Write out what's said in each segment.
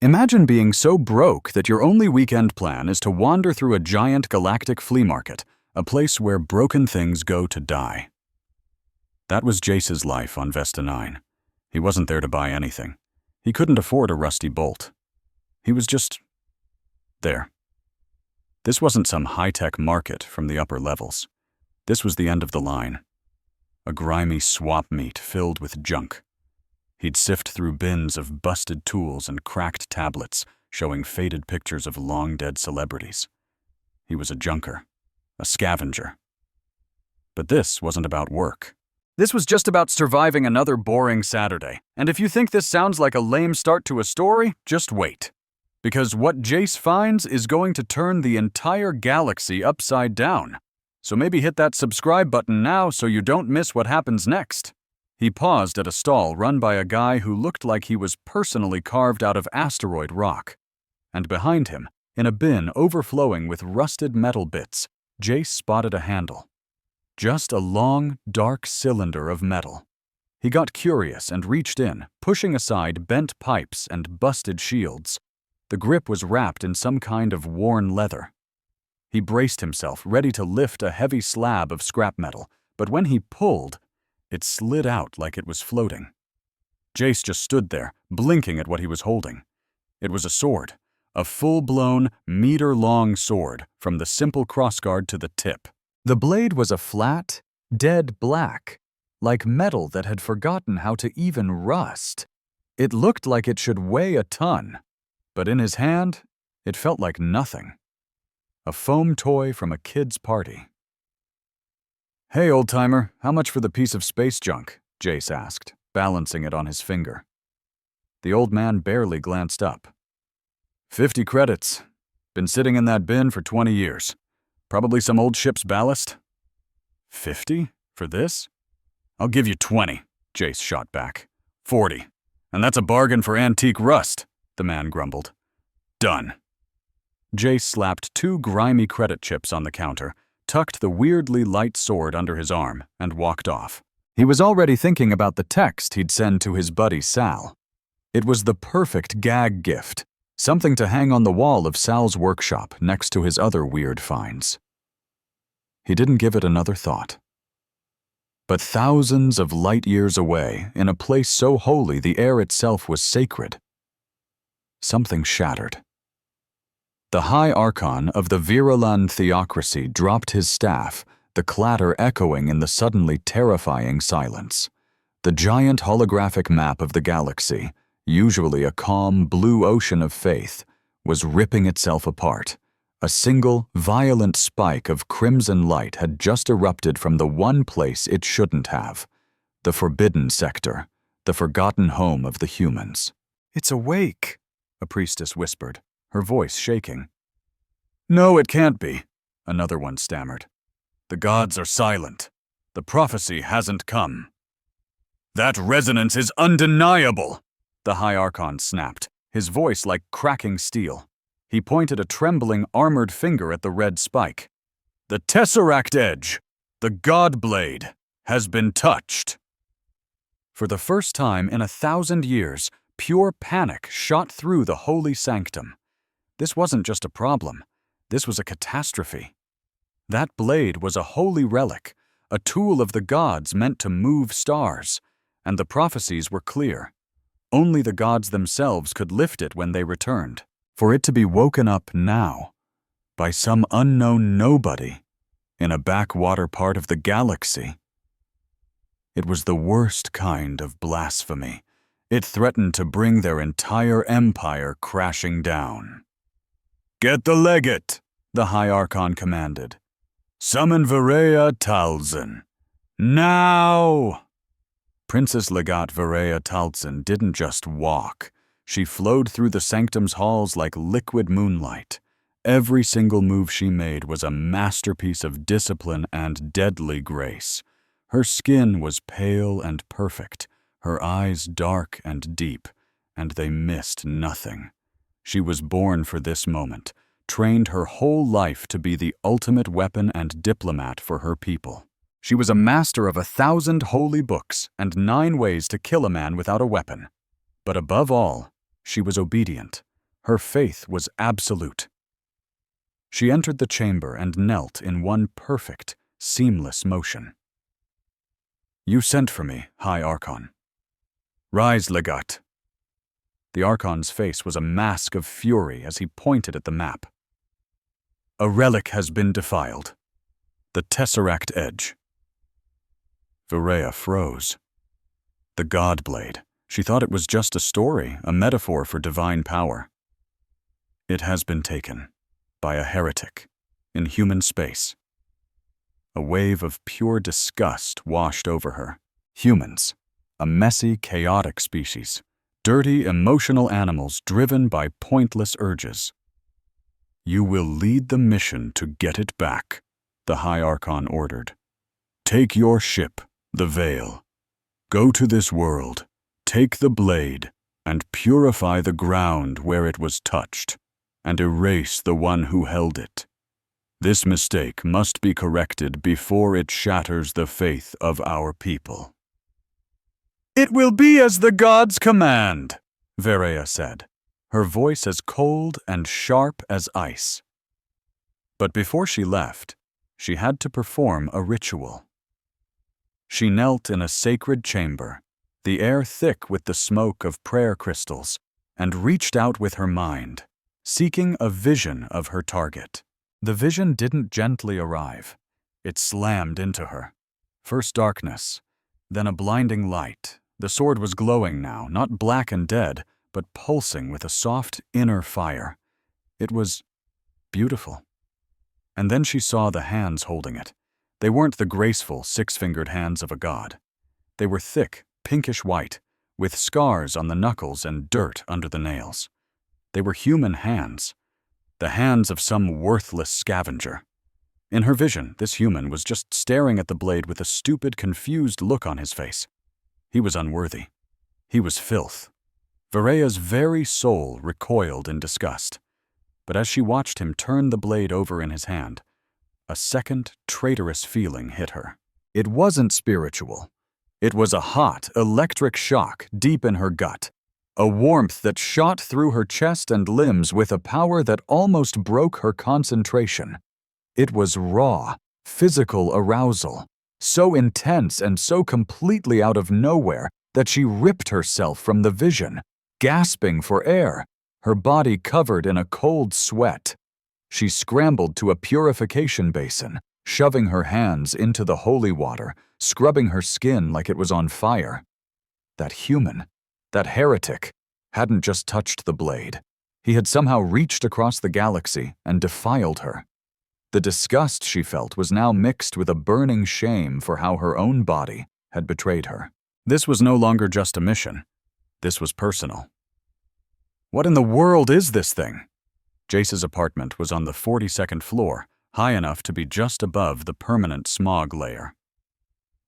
Imagine being so broke that your only weekend plan is to wander through a giant galactic flea market, a place where broken things go to die. That was Jace's life on Vesta 9. He wasn't there to buy anything. He couldn't afford a rusty bolt. He was just there. This wasn't some high-tech market from the upper levels. This was the end of the line. A grimy swap meet filled with junk. He'd sift through bins of busted tools and cracked tablets showing faded pictures of long-dead celebrities. He was a junker, a scavenger. But this wasn't about work. This was just about surviving another boring Saturday. And if you think this sounds like a lame start to a story, just wait. Because what Jace finds is going to turn the entire galaxy upside down. So maybe hit that subscribe button now so you don't miss what happens next. He paused at a stall run by a guy who looked like he was personally carved out of asteroid rock. And behind him, in a bin overflowing with rusted metal bits, Jace spotted a handle. Just a long, dark cylinder of metal. He got curious and reached in, pushing aside bent pipes and busted shields. The grip was wrapped in some kind of worn leather. He braced himself, ready to lift a heavy slab of scrap metal, but when he pulled, it slid out like it was floating. Jace just stood there, blinking at what he was holding. It was a sword, a full-blown, meter-long sword, from the simple crossguard to the tip. The blade was a flat, dead black, like metal that had forgotten how to even rust. It looked like it should weigh a ton, but in his hand, it felt like nothing. A foam toy from a kid's party. "Hey, old-timer, how much for the piece of space junk?" Jace asked, balancing it on his finger. The old man barely glanced up. 50 credits. Been sitting in that bin for 20 years. Probably some old ship's ballast." 50? For this? "I'll give you 20, Jace shot back. 40. And that's a bargain for antique rust," the man grumbled. "Done." Jace slapped 2 grimy credit chips on the counter, tucked the weirdly light sword under his arm, and walked off. He was already thinking about the text he'd send to his buddy Sal. It was the perfect gag gift, something to hang on the wall of Sal's workshop next to his other weird finds. He didn't give it another thought. But thousands of light years away, in a place so holy the air itself was sacred, something shattered. The High Archon of the Viralan theocracy dropped his staff, the clatter echoing in the suddenly terrifying silence. The giant holographic map of the galaxy, usually a calm blue ocean of faith, was ripping itself apart. A single, violent spike of crimson light had just erupted from the one place it shouldn't have, the Forbidden Sector, the forgotten home of the humans. "It's awake," a priestess whispered, her voice shaking. "No, it can't be," another one stammered. "The gods are silent. The prophecy hasn't come." "That resonance is undeniable," the High Archon snapped, his voice like cracking steel. He pointed a trembling, armored finger at the red spike. "The Tesseract Edge, the God Blade, has been touched." For the first time in 1,000 years, pure panic shot through the holy sanctum. This wasn't just a problem. This was a catastrophe. That blade was a holy relic, a tool of the gods meant to move stars, and the prophecies were clear. Only the gods themselves could lift it when they returned. For it to be woken up now, by some unknown nobody, in a backwater part of the galaxy. It was the worst kind of blasphemy. It threatened to bring their entire empire crashing down. "Get the legate," the High Archon commanded. "Summon Vareya Talzin. Now!" Princess Legate Vareya Talzin didn't just walk. She flowed through the sanctum's halls like liquid moonlight. Every single move she made was a masterpiece of discipline and deadly grace. Her skin was pale and perfect, her eyes dark and deep, and they missed nothing. She was born for this moment, trained her whole life to be the ultimate weapon and diplomat for her people. She was a master of 1,000 holy books and 9 ways to kill a man without a weapon. But above all, she was obedient, Her faith was absolute. She entered the chamber and knelt in one perfect, seamless motion. "You sent for me, High Archon. Rise, Legat." The Archon's face was a mask of fury as he pointed at the map. "A relic has been defiled. The Tesseract Edge." Viraya froze. The God Blade. She thought it was just a story, a metaphor for divine power. "It has been taken by a heretic in human space." A wave of pure disgust washed over her. Humans, a messy, chaotic species. Dirty, emotional animals driven by pointless urges. "You will lead the mission to get it back," the High Archon ordered. "Take your ship, the Veil. Go to this world, take the blade, and purify the ground where it was touched, and erase the one who held it. This mistake must be corrected before it shatters the faith of our people." "It will be as the gods command," Viraya said, her voice as cold and sharp as ice. But before she left, she had to perform a ritual. She knelt in a sacred chamber, the air thick with the smoke of prayer crystals, and reached out with her mind, seeking a vision of her target. The vision didn't gently arrive. It slammed into her. First darkness, then a blinding light. The sword was glowing now, not black and dead, but pulsing with a soft inner fire. It was beautiful. And then she saw the hands holding it. They weren't the graceful, six-fingered hands of a god. They were thick, pinkish white, with scars on the knuckles and dirt under the nails. They were human hands, the hands of some worthless scavenger. In her vision, this human was just staring at the blade with a stupid, confused look on his face. He was unworthy. He was filth. Viraya's very soul recoiled in disgust. But as she watched him turn the blade over in his hand, a second, traitorous feeling hit her. It wasn't spiritual. It was a hot, electric shock deep in her gut, a warmth that shot through her chest and limbs with a power that almost broke her concentration. It was raw, physical arousal, so intense and so completely out of nowhere that she ripped herself from the vision, gasping for air, her body covered in a cold sweat. She scrambled to a purification basin, shoving her hands into the holy water, scrubbing her skin like it was on fire. That human, that heretic, hadn't just touched the blade. He had somehow reached across the galaxy and defiled her. The disgust she felt was now mixed with a burning shame for how her own body had betrayed her. This was no longer just a mission. This was personal. What in the world is this thing? Jace's apartment was on the 42nd floor, high enough to be just above the permanent smog layer.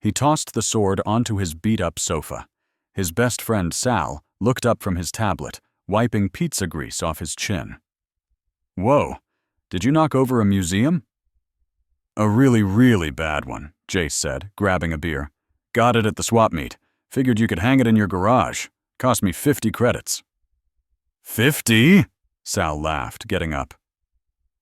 He tossed the sword onto his beat-up sofa. His best friend, Sal, looked up from his tablet, wiping pizza grease off his chin. "Whoa, did you knock over a museum?" "A really, really bad one," Jace said, grabbing a beer. "Got it at the swap meet. Figured you could hang it in your garage. Cost me 50 credits. 50? Sal laughed, getting up.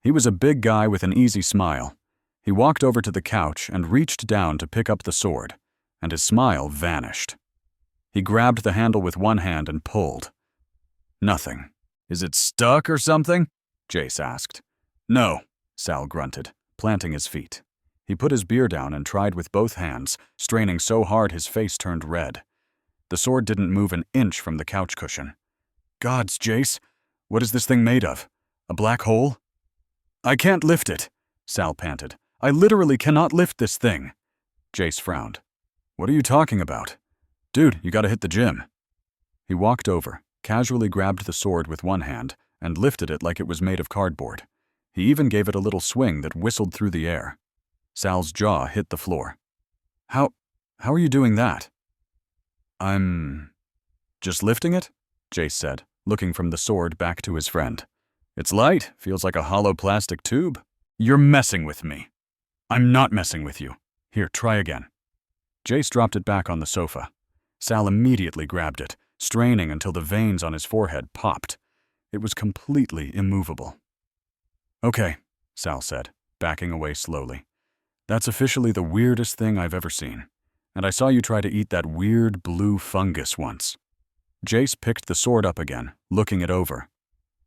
He was a big guy with an easy smile. He walked over to the couch and reached down to pick up the sword, and his smile vanished. He grabbed the handle with one hand and pulled. "Nothing. Is it stuck or something?" Jace asked. "No," Sal grunted, planting his feet. He put his beer down and tried with both hands, straining so hard his face turned red. The sword didn't move an inch from the couch cushion. "Gods, Jace, what is this thing made of? A black hole?" "I can't lift it," Sal panted. "I literally cannot lift this thing." Jace frowned. "What are you talking about? Dude, you gotta hit the gym." He walked over, casually grabbed the sword with one hand, and lifted it like it was made of cardboard. He even gave it a little swing that whistled through the air. Sal's jaw hit the floor. How are you doing that?" "I'm just lifting it," Jace said, looking from the sword back to his friend. "It's light, feels like a hollow plastic tube." "You're messing with me." "I'm not messing with you. Here, try again." Jace dropped it back on the sofa. Sal immediately grabbed it, straining until the veins on his forehead popped. It was completely immovable. "Okay," Sal said, backing away slowly. "That's officially the weirdest thing I've ever seen. And I saw you try to eat that weird blue fungus once." Jace picked the sword up again, looking it over.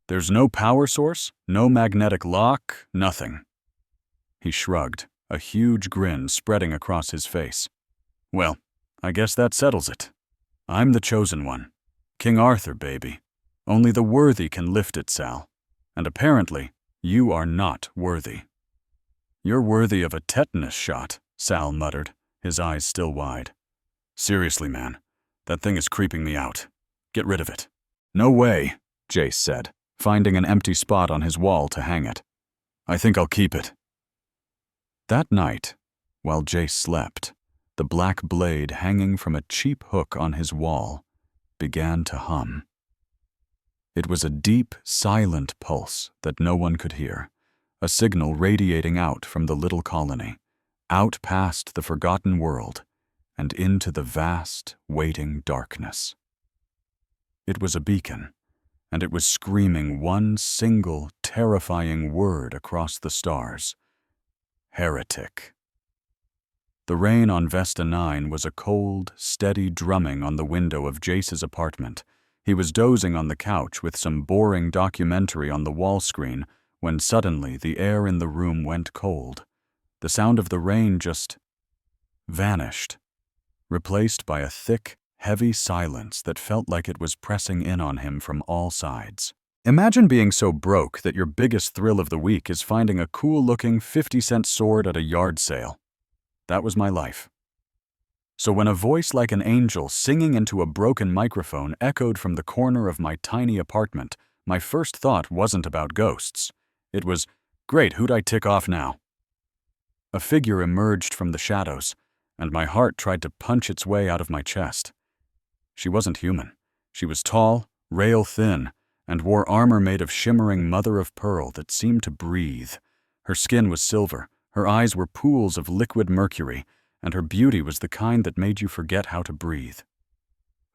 "There's no power source, no magnetic lock, nothing." He shrugged, a huge grin spreading across his face. "Well, I guess that settles it. I'm the chosen one. King Arthur, baby. Only the worthy can lift it, Sal. And apparently, you are not worthy." "You're worthy of a tetanus shot," Sal muttered, his eyes still wide. "Seriously, man, that thing is creeping me out. Get rid of it." "No way," Jace said, finding an empty spot on his wall to hang it. "I think I'll keep it." That night, while Jace slept, the black blade hanging from a cheap hook on his wall began to hum. It was a deep, silent pulse that no one could hear, a signal radiating out from the little colony, out past the forgotten world, and into the vast, waiting darkness. It was a beacon, and it was screaming one single, terrifying word across the stars: heretic. The rain on Vesta 9 was a cold, steady drumming on the window of Jace's apartment. He was dozing on the couch with some boring documentary on the wall screen when suddenly the air in the room went cold. The sound of the rain just vanished, replaced by a thick, heavy silence that felt like it was pressing in on him from all sides. Imagine being so broke that your biggest thrill of the week is finding a cool-looking 50-cent sword at a yard sale. That was my life. So when a voice like an angel singing into a broken microphone echoed from the corner of my tiny apartment, my first thought wasn't about ghosts. It was, "Great, who'd I tick off now?" A figure emerged from the shadows, and my heart tried to punch its way out of my chest. She wasn't human. She was tall, rail-thin, and wore armor made of shimmering mother-of-pearl that seemed to breathe. Her skin was silver, her eyes were pools of liquid mercury, and her beauty was the kind that made you forget how to breathe.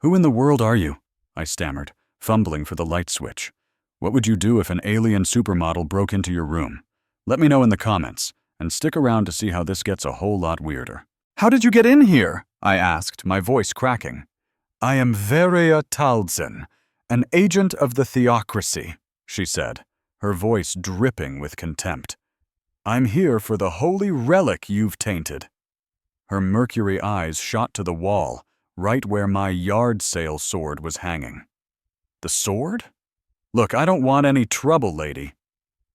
"Who in the world are you?" I stammered, fumbling for the light switch. "What would you do if an alien supermodel broke into your room? Let me know in the comments, and stick around to see how this gets a whole lot weirder." "How did you get in here?" I asked, my voice cracking. "I am Veria Taldzin, an agent of the theocracy," she said, her voice dripping with contempt. "I'm here for the holy relic you've tainted." Her mercury eyes shot to the wall, right where my yard sale sword was hanging. "The sword? Look, I don't want any trouble, lady."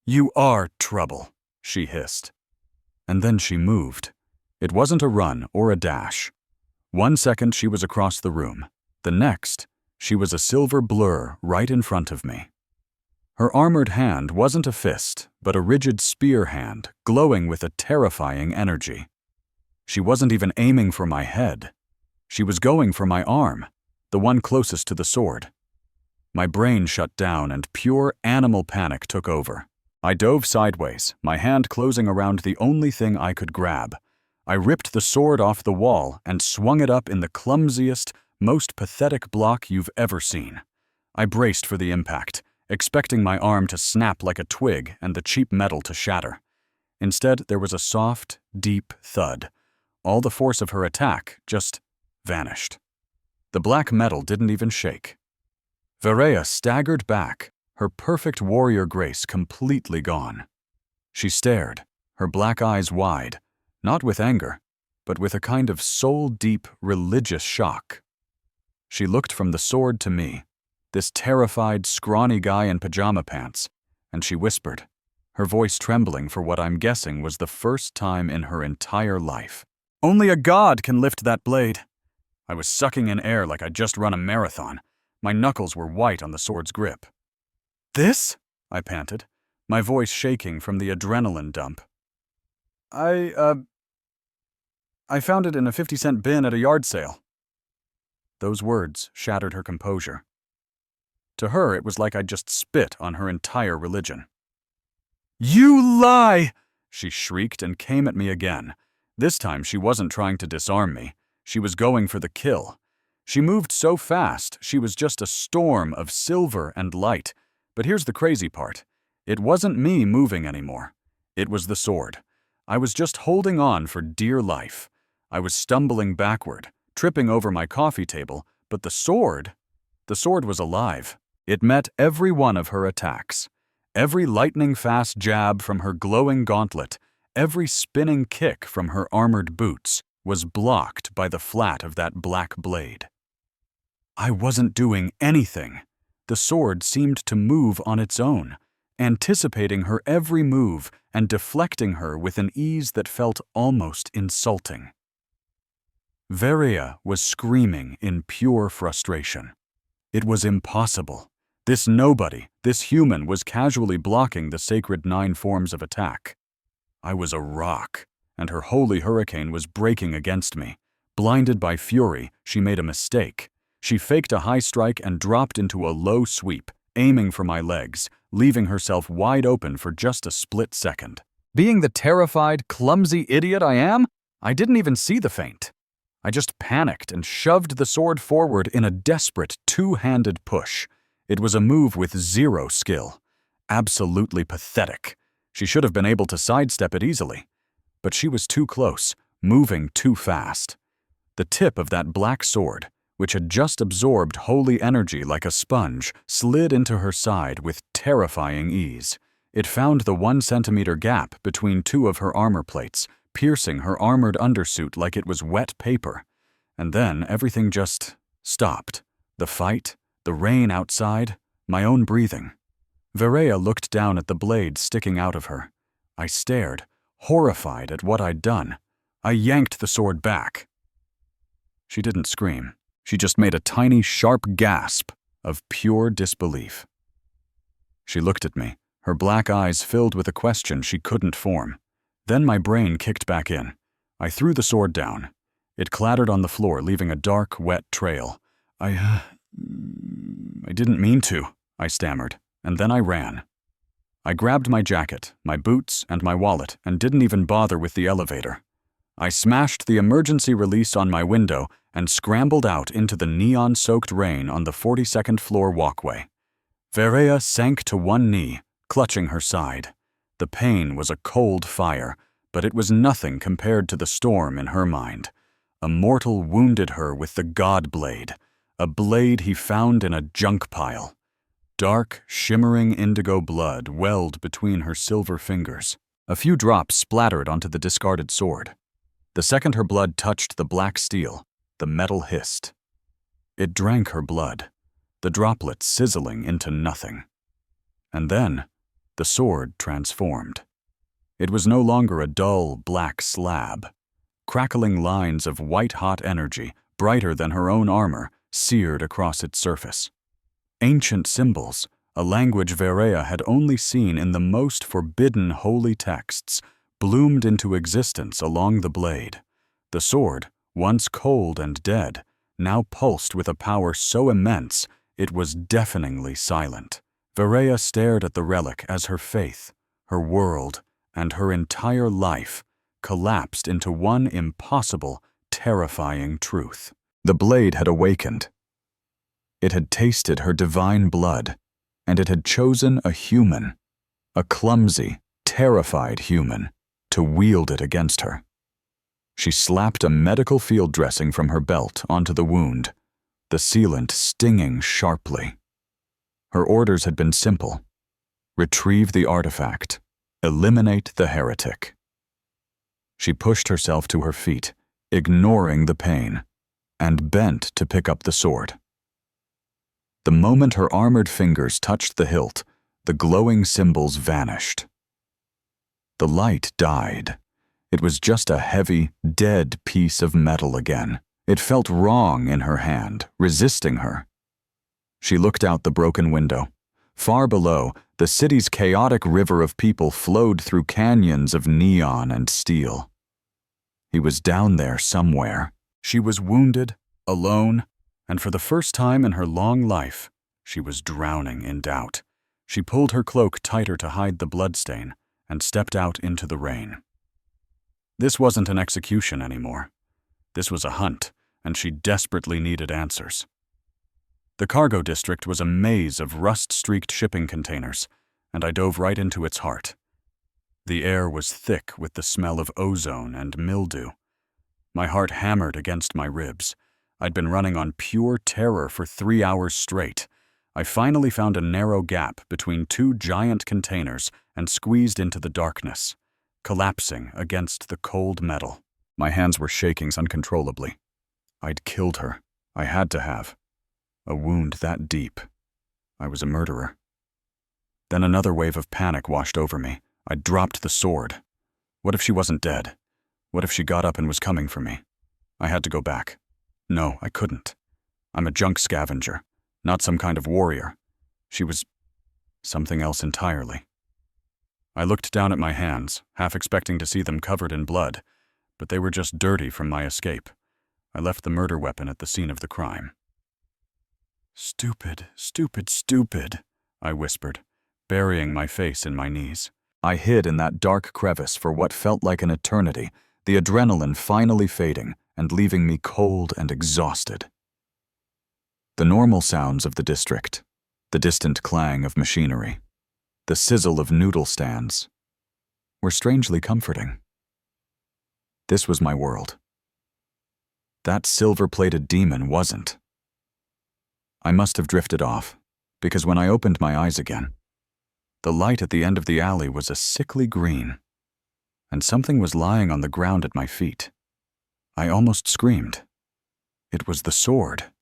"You are trouble," she hissed. And then she moved. It wasn't a run or a dash. 1 second she was across the room. The next, she was a silver blur right in front of me. Her armored hand wasn't a fist, but a rigid spear hand, glowing with a terrifying energy. She wasn't even aiming for my head. She was going for my arm, the one closest to the sword. My brain shut down and pure animal panic took over. I dove sideways, my hand closing around the only thing I could grab. I ripped the sword off the wall and swung it up in the clumsiest, most pathetic block you've ever seen. I braced for the impact, expecting my arm to snap like a twig and the cheap metal to shatter. Instead, there was a soft, deep thud. All the force of her attack just vanished. The black metal didn't even shake. Verea staggered back, her perfect warrior grace completely gone. She stared, her black eyes wide, not with anger, but with a kind of soul-deep, religious shock. She looked from the sword to me, this terrified, scrawny guy in pajama pants, and she whispered, her voice trembling for what I'm guessing was the first time in her entire life. "Only a god can lift that blade." I was sucking in air like I'd just run a marathon. My knuckles were white on the sword's grip. "This?" I panted, my voice shaking from the adrenaline dump. I found it in a 50-cent bin at a yard sale." Those words shattered her composure. To her, it was like I'd just spit on her entire religion. "You lie!" she shrieked and came at me again. This time she wasn't trying to disarm me. She was going for the kill. She moved so fast, she was just a storm of silver and light, But here's the crazy part. It wasn't me moving anymore. It was the sword. I was just holding on for dear life. I was stumbling backward, tripping over my coffee table, but the sword was alive. It met every one of her attacks. Every lightning-fast jab from her glowing gauntlet, every spinning kick from her armored boots, was blocked by the flat of that black blade. I wasn't doing anything. The sword seemed to move on its own, anticipating her every move and deflecting her with an ease that felt almost insulting. Verea was screaming in pure frustration. It was impossible. This nobody, this human, was casually blocking the sacred 9 forms of attack. I was a rock, and her holy hurricane was breaking against me. Blinded by fury, she made a mistake. She faked a high strike and dropped into a low sweep, aiming for my legs, leaving herself wide open for just a split second. Being the terrified, clumsy idiot I am, I didn't even see the feint. I just panicked and shoved the sword forward in a desperate, two-handed push. It was a move with zero skill. Absolutely pathetic. She should have been able to sidestep it easily. But she was too close, moving too fast. The tip of that black sword, which had just absorbed holy energy like a sponge, slid into her side with terrifying ease. It found the 1-centimeter gap between 2 of her armor plates, piercing her armored undersuit like it was wet paper. And then everything just stopped. The fight, the rain outside, my own breathing. Verea looked down at the blade sticking out of her. I stared, horrified at what I'd done. I yanked the sword back. She didn't scream. She just made a tiny, sharp gasp of pure disbelief. She looked at me, her black eyes filled with a question she couldn't form. Then my brain kicked back in. I threw the sword down. It clattered on the floor, leaving a dark, wet trail. I didn't mean to, I stammered, and then I ran. I grabbed my jacket, my boots, and my wallet, and didn't even bother with the elevator. I smashed the emergency release on my window and scrambled out into the neon-soaked rain on the 42nd floor walkway. Verea sank to one knee, clutching her side. The pain was a cold fire, but it was nothing compared to the storm in her mind. A mortal wounded her with the God Blade, a blade he found in a junk pile. Dark, shimmering indigo blood welled between her silver fingers. A few drops splattered onto the discarded sword. The second her blood touched the black steel, the metal hissed. It drank her blood, the droplets sizzling into nothing. And then, the sword transformed. It was no longer a dull, black slab. Crackling lines of white-hot energy, brighter than her own armor, seared across its surface. Ancient symbols, a language Verea had only seen in the most forbidden holy texts, bloomed into existence along the blade. The sword, once cold and dead, now pulsed with a power so immense it was deafeningly silent. Verea stared at the relic as her faith, her world, and her entire life collapsed into one impossible, terrifying truth. The blade had awakened. It had tasted her divine blood, and it had chosen a human, a clumsy, terrified human, to wield it against her. She slapped a medical field dressing from her belt onto the wound, the sealant stinging sharply. Her orders had been simple: retrieve the artifact, eliminate the heretic. She pushed herself to her feet, ignoring the pain, and bent to pick up the sword. The moment her armored fingers touched the hilt, the glowing symbols vanished. The light died. It was just a heavy, dead piece of metal again. It felt wrong in her hand, resisting her. She looked out the broken window. Far below, the city's chaotic river of people flowed through canyons of neon and steel. He was down there somewhere. She was wounded, alone, and for the first time in her long life, she was drowning in doubt. She pulled her cloak tighter to hide the bloodstain and stepped out into the rain. This wasn't an execution anymore. This was a hunt, and she desperately needed answers. The cargo district was a maze of rust-streaked shipping containers, and I dove right into its heart. The air was thick with the smell of ozone and mildew. My heart hammered against my ribs. I'd been running on pure terror for 3 hours straight. I finally found a narrow gap between two giant containers and squeezed into the darkness, collapsing against the cold metal. My hands were shaking uncontrollably. I'd killed her. I had to have. A wound that deep. I was a murderer. Then another wave of panic washed over me. I dropped the sword. What if she wasn't dead? What if she got up and was coming for me? I had to go back. No, I couldn't. I'm a junk scavenger, not some kind of warrior. She was something else entirely. I looked down at my hands, half expecting to see them covered in blood, but they were just dirty from my escape. I left the murder weapon at the scene of the crime. "Stupid, stupid, stupid," I whispered, burying my face in my knees. I hid in that dark crevice for what felt like an eternity, the adrenaline finally fading and leaving me cold and exhausted. The normal sounds of the district, the distant clang of machinery, the sizzle of noodle stands, were strangely comforting. This was my world. That silver-plated demon wasn't. I must have drifted off, because when I opened my eyes again, the light at the end of the alley was a sickly green, and something was lying on the ground at my feet. I almost screamed. It was the sword.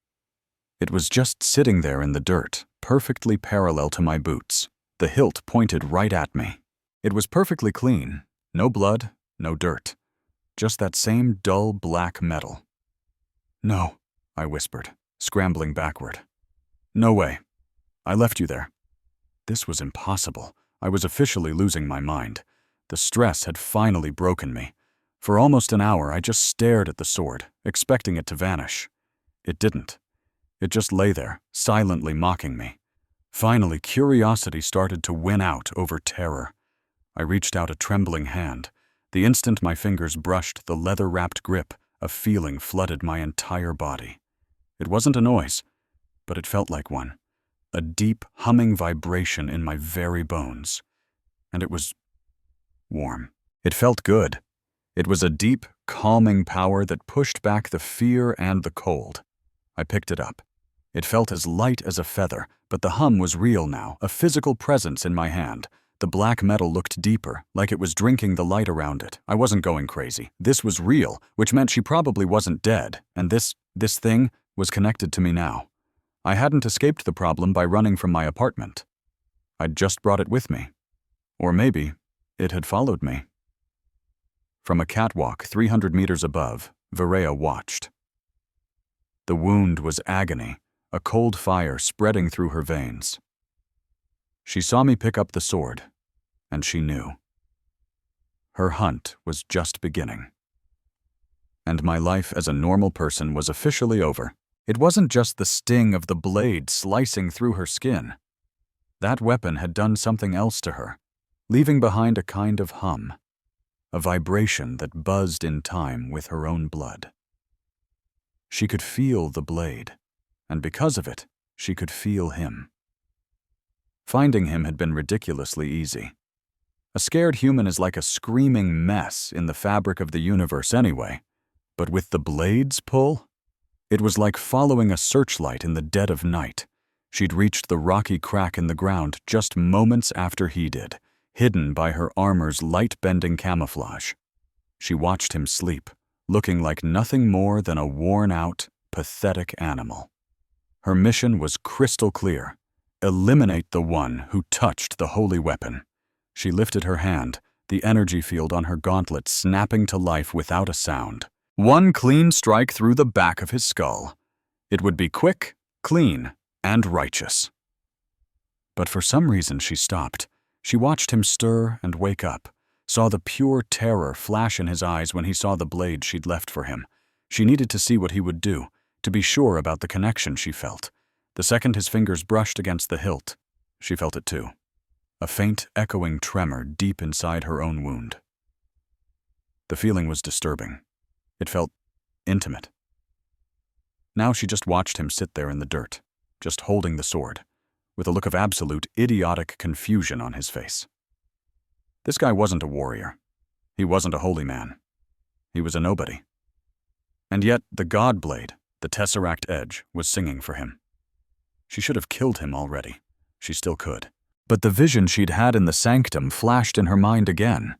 It was just sitting there in the dirt, perfectly parallel to my boots, the hilt pointed right at me. It was perfectly clean, no blood, no dirt, just that same dull black metal. "No," I whispered, scrambling backward. "No way. I left you there." This was impossible. I was officially losing my mind. The stress had finally broken me. For almost an hour, I just stared at the sword, expecting it to vanish. It didn't. It just lay there, silently mocking me. Finally, curiosity started to win out over terror. I reached out a trembling hand. The instant my fingers brushed the leather-wrapped grip, a feeling flooded my entire body. It wasn't a noise, but it felt like one. A deep, humming vibration in my very bones. And it was warm. It felt good. It was a deep, calming power that pushed back the fear and the cold. I picked it up. It felt as light as a feather, but the hum was real now, a physical presence in my hand. The black metal looked deeper, like it was drinking the light around it. I wasn't going crazy. This was real, which meant she probably wasn't dead, and this thing was connected to me now. I hadn't escaped the problem by running from my apartment. I'd just brought it with me. Or maybe it had followed me. From a catwalk 300 meters above, Varea watched. The wound was agony, a cold fire spreading through her veins. She saw me pick up the sword, and she knew. Her hunt was just beginning. And my life as a normal person was officially over. It wasn't just the sting of the blade slicing through her skin. That weapon had done something else to her, leaving behind a kind of hum, a vibration that buzzed in time with her own blood. She could feel the blade, and because of it, she could feel him. Finding him had been ridiculously easy. A scared human is like a screaming mess in the fabric of the universe anyway, but with the blade's pull, it was like following a searchlight in the dead of night. She'd reached the rocky crack in the ground just moments after he did, hidden by her armor's light-bending camouflage. She watched him sleep, looking like nothing more than a worn-out, pathetic animal. Her mission was crystal clear: eliminate the one who touched the holy weapon. She lifted her hand, the energy field on her gauntlet snapping to life without a sound. One clean strike through the back of his skull. It would be quick, clean, and righteous. But for some reason she stopped. She watched him stir and wake up, saw the pure terror flash in his eyes when he saw the blade she'd left for him. She needed to see what he would do, to be sure about the connection she felt. The second his fingers brushed against the hilt, she felt it too. A faint, echoing tremor deep inside her own wound. The feeling was disturbing. It felt intimate. Now she just watched him sit there in the dirt, just holding the sword, with a look of absolute idiotic confusion on his face. This guy wasn't a warrior. He wasn't a holy man. He was a nobody. And yet the God Blade, the Tesseract Edge, was singing for him. She should have killed him already. She still could. But the vision she'd had in the sanctum flashed in her mind again.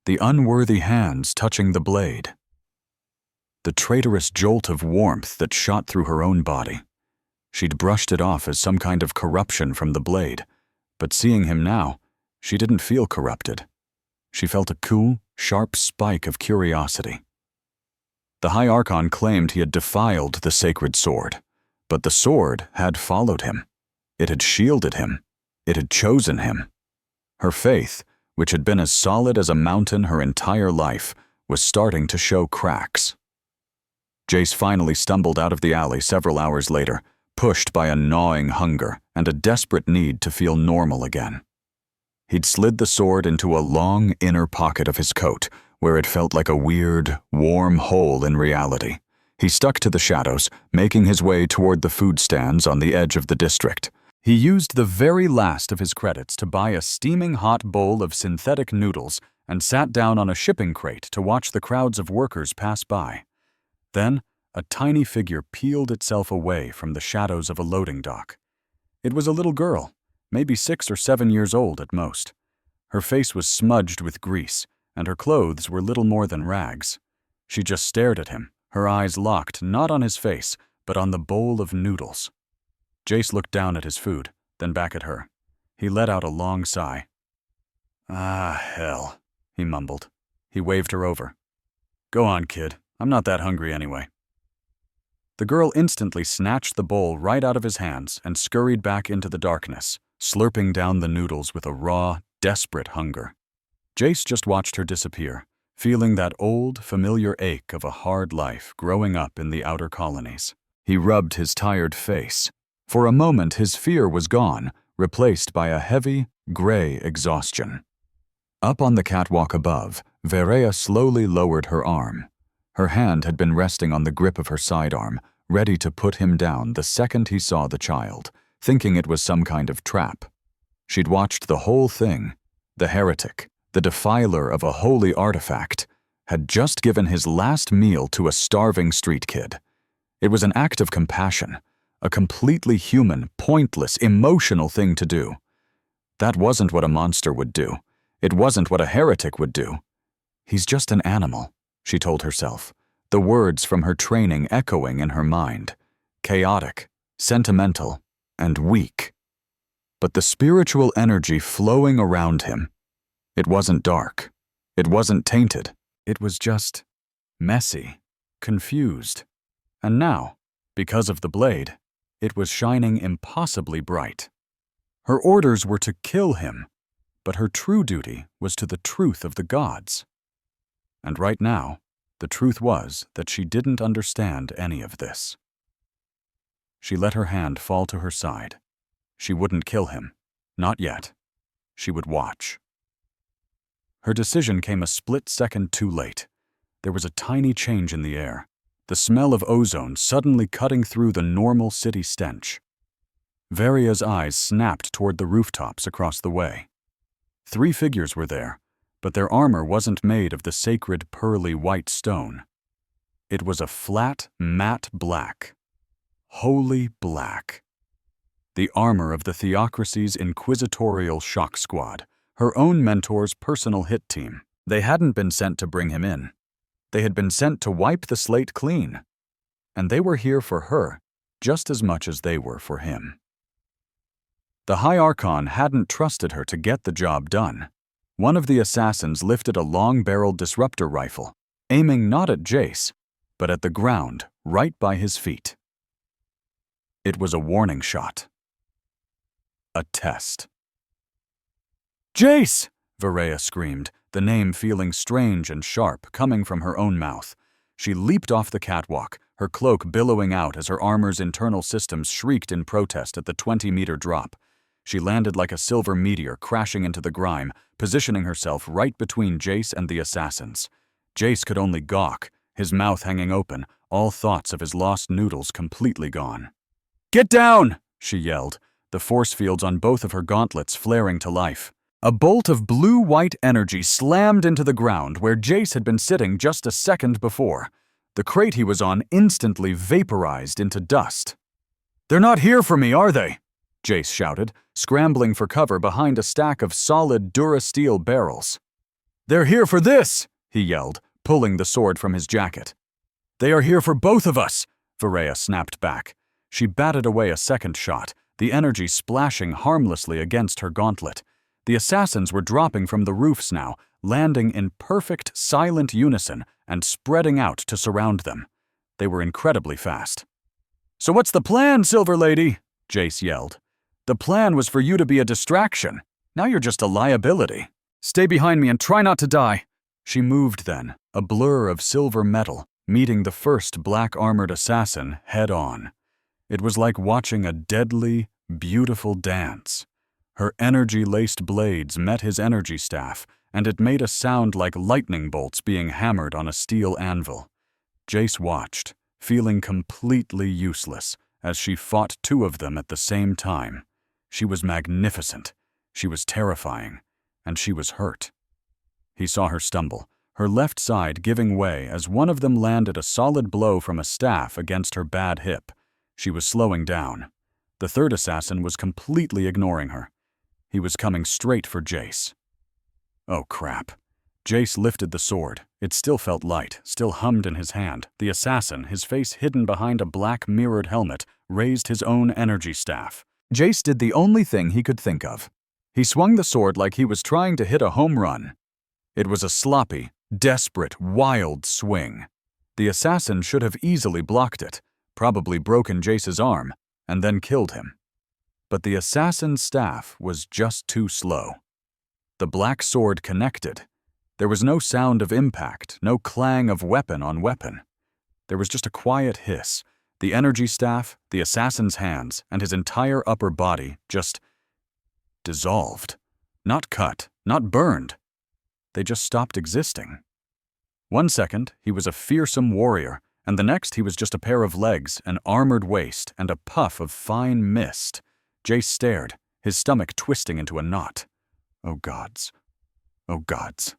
The unworthy hands touching the blade. The traitorous jolt of warmth that shot through her own body. She'd brushed it off as some kind of corruption from the blade, but seeing him now, she didn't feel corrupted. She felt a cool, sharp spike of curiosity. The High Archon claimed he had defiled the sacred sword, but the sword had followed him. It had shielded him. It had chosen him. Her faith, which had been as solid as a mountain her entire life, was starting to show cracks. Jace finally stumbled out of the alley several hours later, pushed by a gnawing hunger and a desperate need to feel normal again. He'd slid the sword into a long inner pocket of his coat, where it felt like a weird, warm hole in reality. He stuck to the shadows, making his way toward the food stands on the edge of the district. He used the very last of his credits to buy a steaming hot bowl of synthetic noodles and sat down on a shipping crate to watch the crowds of workers pass by. Then, a tiny figure peeled itself away from the shadows of a loading dock. It was a little girl, maybe 6 or 7 years old at most. Her face was smudged with grease, and her clothes were little more than rags. She just stared at him, her eyes locked not on his face, but on the bowl of noodles. Jace looked down at his food, then back at her. He let out a long sigh. "Ah, hell," he mumbled. He waved her over. "Go on, kid. I'm not that hungry anyway." The girl instantly snatched the bowl right out of his hands and scurried back into the darkness, slurping down the noodles with a raw, desperate hunger. Jace just watched her disappear, feeling that old, familiar ache of a hard life growing up in the outer colonies. He rubbed his tired face. For a moment, his fear was gone, replaced by a heavy, gray exhaustion. Up on the catwalk above, Verea slowly lowered her arm. Her hand had been resting on the grip of her sidearm, ready to put him down the second he saw the child, thinking it was some kind of trap. She'd watched the whole thing. The heretic, the defiler of a holy artifact, had just given his last meal to a starving street kid. It was an act of compassion, a completely human, pointless, emotional thing to do. That wasn't what a monster would do. It wasn't what a heretic would do. He's just an animal, she told herself, the words from her training echoing in her mind. Chaotic, sentimental, and weak. But the spiritual energy flowing around him, it wasn't dark. It wasn't tainted. It was just messy, confused. And now, because of the blade, it was shining impossibly bright. Her orders were to kill him, but her true duty was to the truth of the gods. And right now, the truth was that she didn't understand any of this. She let her hand fall to her side. She wouldn't kill him. Not yet. She would watch. Her decision came a split second too late. There was a tiny change in the air, the smell of ozone suddenly cutting through the normal city stench. Verea's eyes snapped toward the rooftops across the way. 3 figures were there, but their armor wasn't made of the sacred pearly white stone. It was a flat, matte black. Holy black. The armor of the Theocracy's Inquisitorial Shock Squad, her own mentor's personal hit team. They hadn't been sent to bring him in. They had been sent to wipe the slate clean. And they were here for her, just as much as they were for him. The High Archon hadn't trusted her to get the job done. One of the assassins lifted a long-barreled disruptor rifle, aiming not at Jace, but at the ground right by his feet. It was a warning shot. A test. "Jace!" Verea screamed, the name feeling strange and sharp coming from her own mouth. She leaped off the catwalk, her cloak billowing out as her armor's internal systems shrieked in protest at the 20-meter drop. She landed like a silver meteor crashing into the grime, positioning herself right between Jace and the assassins. Jace could only gawk, his mouth hanging open, all thoughts of his lost noodles completely gone. "Get down!" she yelled, the force fields on both of her gauntlets flaring to life. A bolt of blue-white energy slammed into the ground where Jace had been sitting just a second before. The crate he was on instantly vaporized into dust. "They're not here for me, are they?" Jace shouted, scrambling for cover behind a stack of solid Durasteel barrels. "They're here for this!" he yelled, pulling the sword from his jacket. "They are here for both of us!" Varea snapped back. She batted away a second shot, the energy splashing harmlessly against her gauntlet. The assassins were dropping from the roofs now, landing in perfect, silent unison and spreading out to surround them. They were incredibly fast. "So what's the plan, Silver Lady?" Jace yelled. "The plan was for you to be a distraction. Now you're just a liability. Stay behind me and try not to die." She moved then, a blur of silver metal, meeting the first black-armored assassin head-on. It was like watching a deadly, beautiful dance. Her energy-laced blades met his energy staff, and it made a sound like lightning bolts being hammered on a steel anvil. Jace watched, feeling completely useless, as she fought two of them at the same time. She was magnificent, she was terrifying, and she was hurt. He saw her stumble, her left side giving way as one of them landed a solid blow from a staff against her bad hip. She was slowing down. The third assassin was completely ignoring her. He was coming straight for Jace. Oh crap. Jace lifted the sword. It still felt light, still hummed in his hand. The assassin, his face hidden behind a black mirrored helmet, raised his own energy staff. Jace did the only thing he could think of. He swung the sword like he was trying to hit a home run. It was a sloppy, desperate, wild swing. The assassin should have easily blocked it, probably broken Jace's arm, and then killed him. But the assassin's staff was just too slow. The black sword connected. There was no sound of impact, no clang of weapon on weapon. There was just a quiet hiss. The energy staff, the assassin's hands, and his entire upper body just dissolved. Not cut, not burned. They just stopped existing. 1 second, he was a fearsome warrior, and the next he was just a pair of legs, an armored waist, and a puff of fine mist. Jace stared, his stomach twisting into a knot. Oh gods. Oh gods.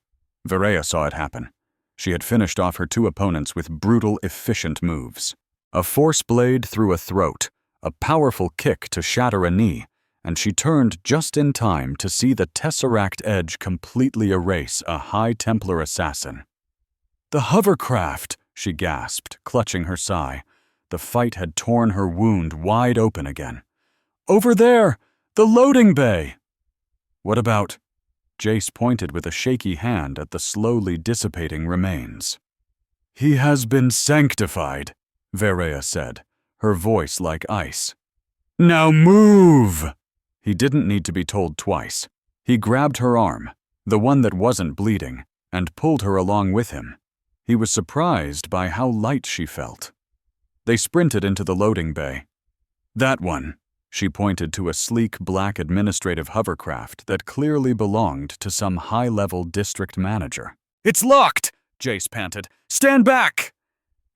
Varea saw it happen. She had finished off her two opponents with brutal, efficient moves. A force blade through a throat, a powerful kick to shatter a knee, and she turned just in time to see the tesseract edge completely erase a High Templar assassin. "The hovercraft!" she gasped, clutching her sai. The fight had torn her wound wide open again. "Over there! The loading bay!" "What about?" Jace pointed with a shaky hand at the slowly dissipating remains. "He has been sanctified," Varea said, her voice like ice. "Now move!" He didn't need to be told twice. He grabbed her arm, the one that wasn't bleeding, and pulled her along with him. He was surprised by how light she felt. They sprinted into the loading bay. "That one," she pointed to a sleek black administrative hovercraft that clearly belonged to some high-level district manager. "It's locked!" Jace panted. "Stand back!"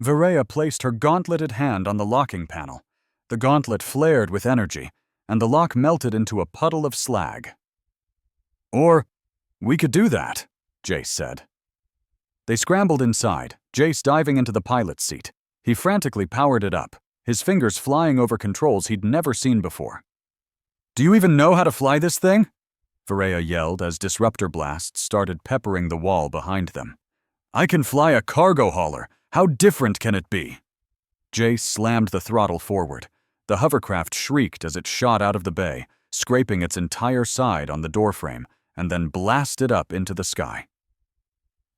Varea placed her gauntleted hand on the locking panel. The gauntlet flared with energy, and the lock melted into a puddle of slag. "Or we could do that," Jace said. They scrambled inside, Jace diving into the pilot's seat. He frantically powered it up, his fingers flying over controls he'd never seen before. "Do you even know how to fly this thing?" Varea yelled as disruptor blasts started peppering the wall behind them. "I can fly a cargo hauler. How different can it be?" Jace slammed the throttle forward. The hovercraft shrieked as it shot out of the bay, scraping its entire side on the doorframe, and then blasted up into the sky.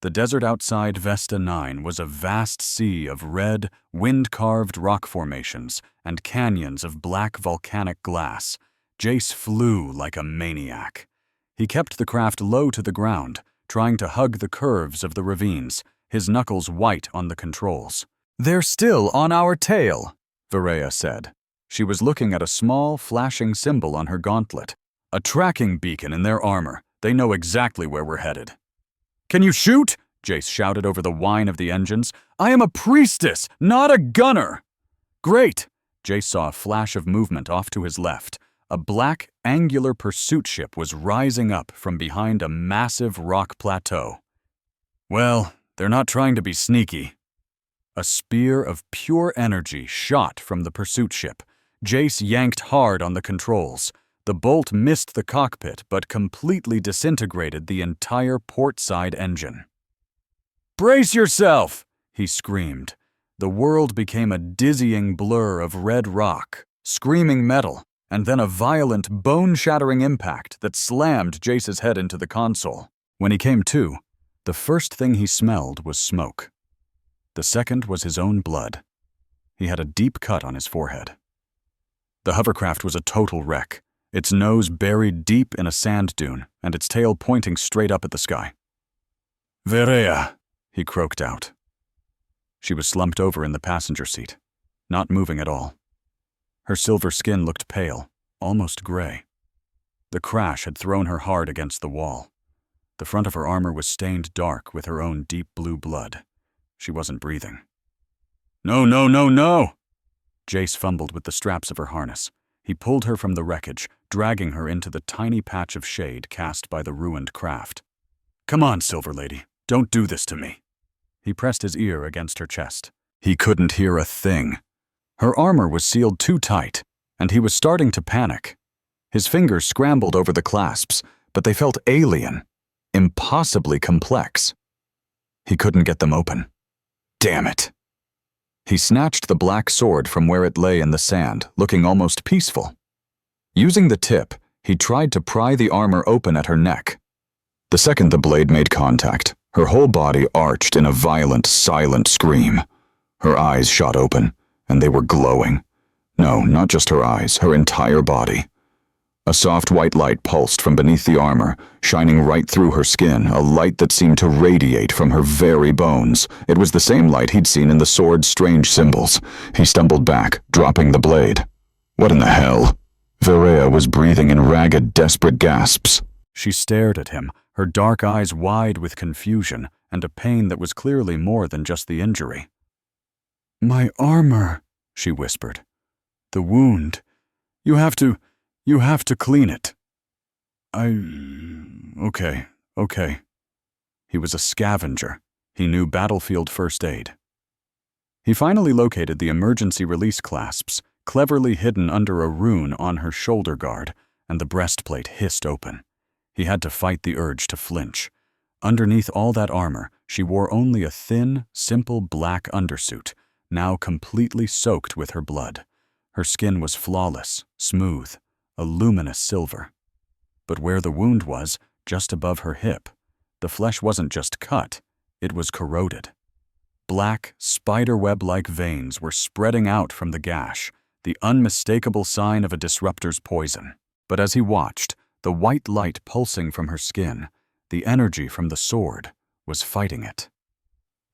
The desert outside Vesta 9 was a vast sea of red, wind-carved rock formations and canyons of black volcanic glass. Jace flew like a maniac. He kept the craft low to the ground, trying to hug the curves of the ravines, his knuckles white on the controls. "They're still on our tail," Varea said. She was looking at a small, flashing symbol on her gauntlet. "A tracking beacon in their armor. They know exactly where we're headed." "Can you shoot?" Jace shouted over the whine of the engines. "I am a priestess, not a gunner!" "Great!" Jace saw a flash of movement off to his left. A black, angular pursuit ship was rising up from behind a massive rock plateau. Well, they're not trying to be sneaky. A spear of pure energy shot from the pursuit ship. Jace yanked hard on the controls. The bolt missed the cockpit but completely disintegrated the entire port side engine. "Brace yourself!" he screamed. The world became a dizzying blur of red rock, screaming metal, and then a violent, bone-shattering impact that slammed Jace's head into the console. When he came to, the first thing he smelled was smoke. The second was his own blood. He had a deep cut on his forehead. The hovercraft was a total wreck, its nose buried deep in a sand dune and its tail pointing straight up at the sky. "Verea," he croaked out. She was slumped over in the passenger seat, not moving at all. Her silver skin looked pale, almost gray. The crash had thrown her hard against the wall. The front of her armor was stained dark with her own deep blue blood. She wasn't breathing. "No, no, no, no!" Jace fumbled with the straps of her harness. He pulled her from the wreckage, dragging her into the tiny patch of shade cast by the ruined craft. "Come on, Silver Lady, don't do this to me." He pressed his ear against her chest. He couldn't hear a thing. Her armor was sealed too tight, and he was starting to panic. His fingers scrambled over the clasps, but they felt alien, impossibly complex. He couldn't get them open. Damn it. He snatched the black sword from where it lay in the sand, looking almost peaceful. Using the tip, he tried to pry the armor open at her neck. The second the blade made contact, her whole body arched in a violent, silent scream. Her eyes shot open, and they were glowing. No, not just her eyes, her entire body. A soft white light pulsed from beneath the armor, shining right through her skin, a light that seemed to radiate from her very bones. It was the same light he'd seen in the sword's strange symbols. He stumbled back, dropping the blade. What in the hell? Verea was breathing in ragged, desperate gasps. She stared at him, her dark eyes wide with confusion and a pain that was clearly more than just the injury. "My armor," she whispered. "The wound. You have to clean it." Okay. He was a scavenger. He knew battlefield first aid. He finally located the emergency release clasps, cleverly hidden under a rune on her shoulder guard, and the breastplate hissed open. He had to fight the urge to flinch. Underneath all that armor, she wore only a thin, simple black undersuit, now completely soaked with her blood. Her skin was flawless, smooth, a luminous silver. But where the wound was, just above her hip, the flesh wasn't just cut, it was corroded. Black, spiderweb-like veins were spreading out from the gash, the unmistakable sign of a disruptor's poison. But as he watched, the white light pulsing from her skin, the energy from the sword, was fighting it.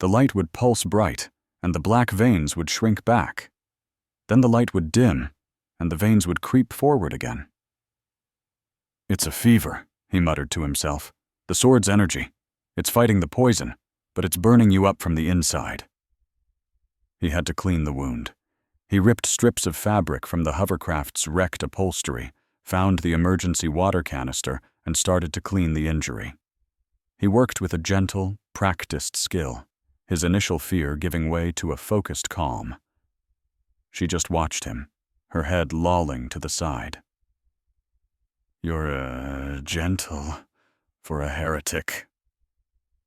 The light would pulse bright, and the black veins would shrink back. Then the light would dim, and the veins would creep forward again. "It's a fever," he muttered to himself. "The sword's energy. It's fighting the poison, but it's burning you up from the inside." He had to clean the wound. He ripped strips of fabric from the hovercraft's wrecked upholstery, found the emergency water canister, and started to clean the injury. He worked with a gentle, practiced skill, his initial fear giving way to a focused calm. She just watched him, her head lolling to the side. "You're, gentle for a heretic,"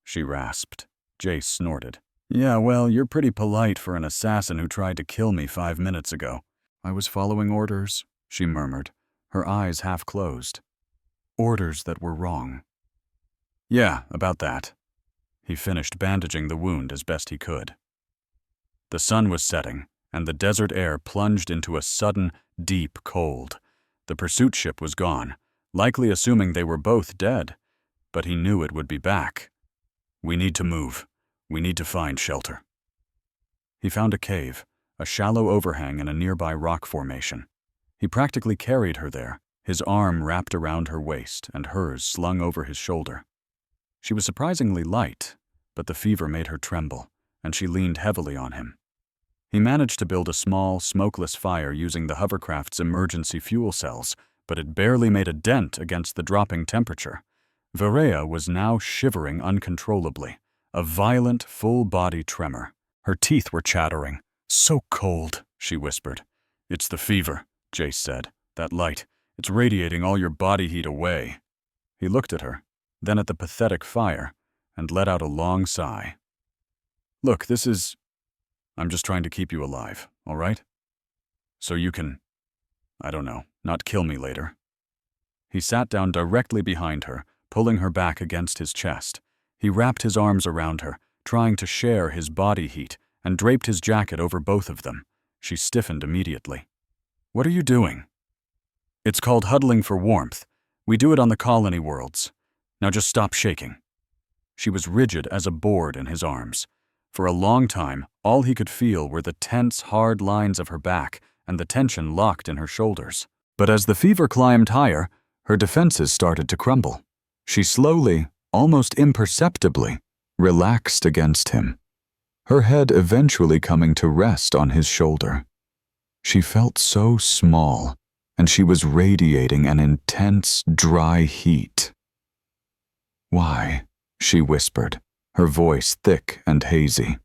she rasped. Jace snorted. "Yeah, well, you're pretty polite for an assassin who tried to kill me 5 minutes ago." "I was following orders," she murmured, her eyes half closed. "Orders that were wrong." "Yeah, about that." He finished bandaging the wound as best he could. The sun was setting, and the desert air plunged into a sudden, deep cold. The pursuit ship was gone, likely assuming they were both dead, but he knew it would be back. "We need to move. We need to find shelter." He found a cave, a shallow overhang in a nearby rock formation. He practically carried her there, his arm wrapped around her waist and hers slung over his shoulder. She was surprisingly light, but the fever made her tremble, and she leaned heavily on him. He managed to build a small, smokeless fire using the hovercraft's emergency fuel cells, but it barely made a dent against the dropping temperature. Verea was now shivering uncontrollably, a violent, full-body tremor. Her teeth were chattering. "So cold," she whispered. "It's the fever," Jace said. "That light, it's radiating all your body heat away." He looked at her, then at the pathetic fire, and let out a long sigh. "Look, I'm just trying to keep you alive, all right? So you can, I don't know, not kill me later." He sat down directly behind her, pulling her back against his chest. He wrapped his arms around her, trying to share his body heat, and draped his jacket over both of them. She stiffened immediately. "What are you doing?" "It's called huddling for warmth. We do it on the colony worlds. Now just stop shaking." She was rigid as a board in his arms. For a long time, all he could feel were the tense, hard lines of her back and the tension locked in her shoulders. But as the fever climbed higher, her defenses started to crumble. She slowly, almost imperceptibly, relaxed against him, her head eventually coming to rest on his shoulder. She felt so small, and she was radiating an intense, dry heat. "Why?" she whispered, her voice thick and hazy.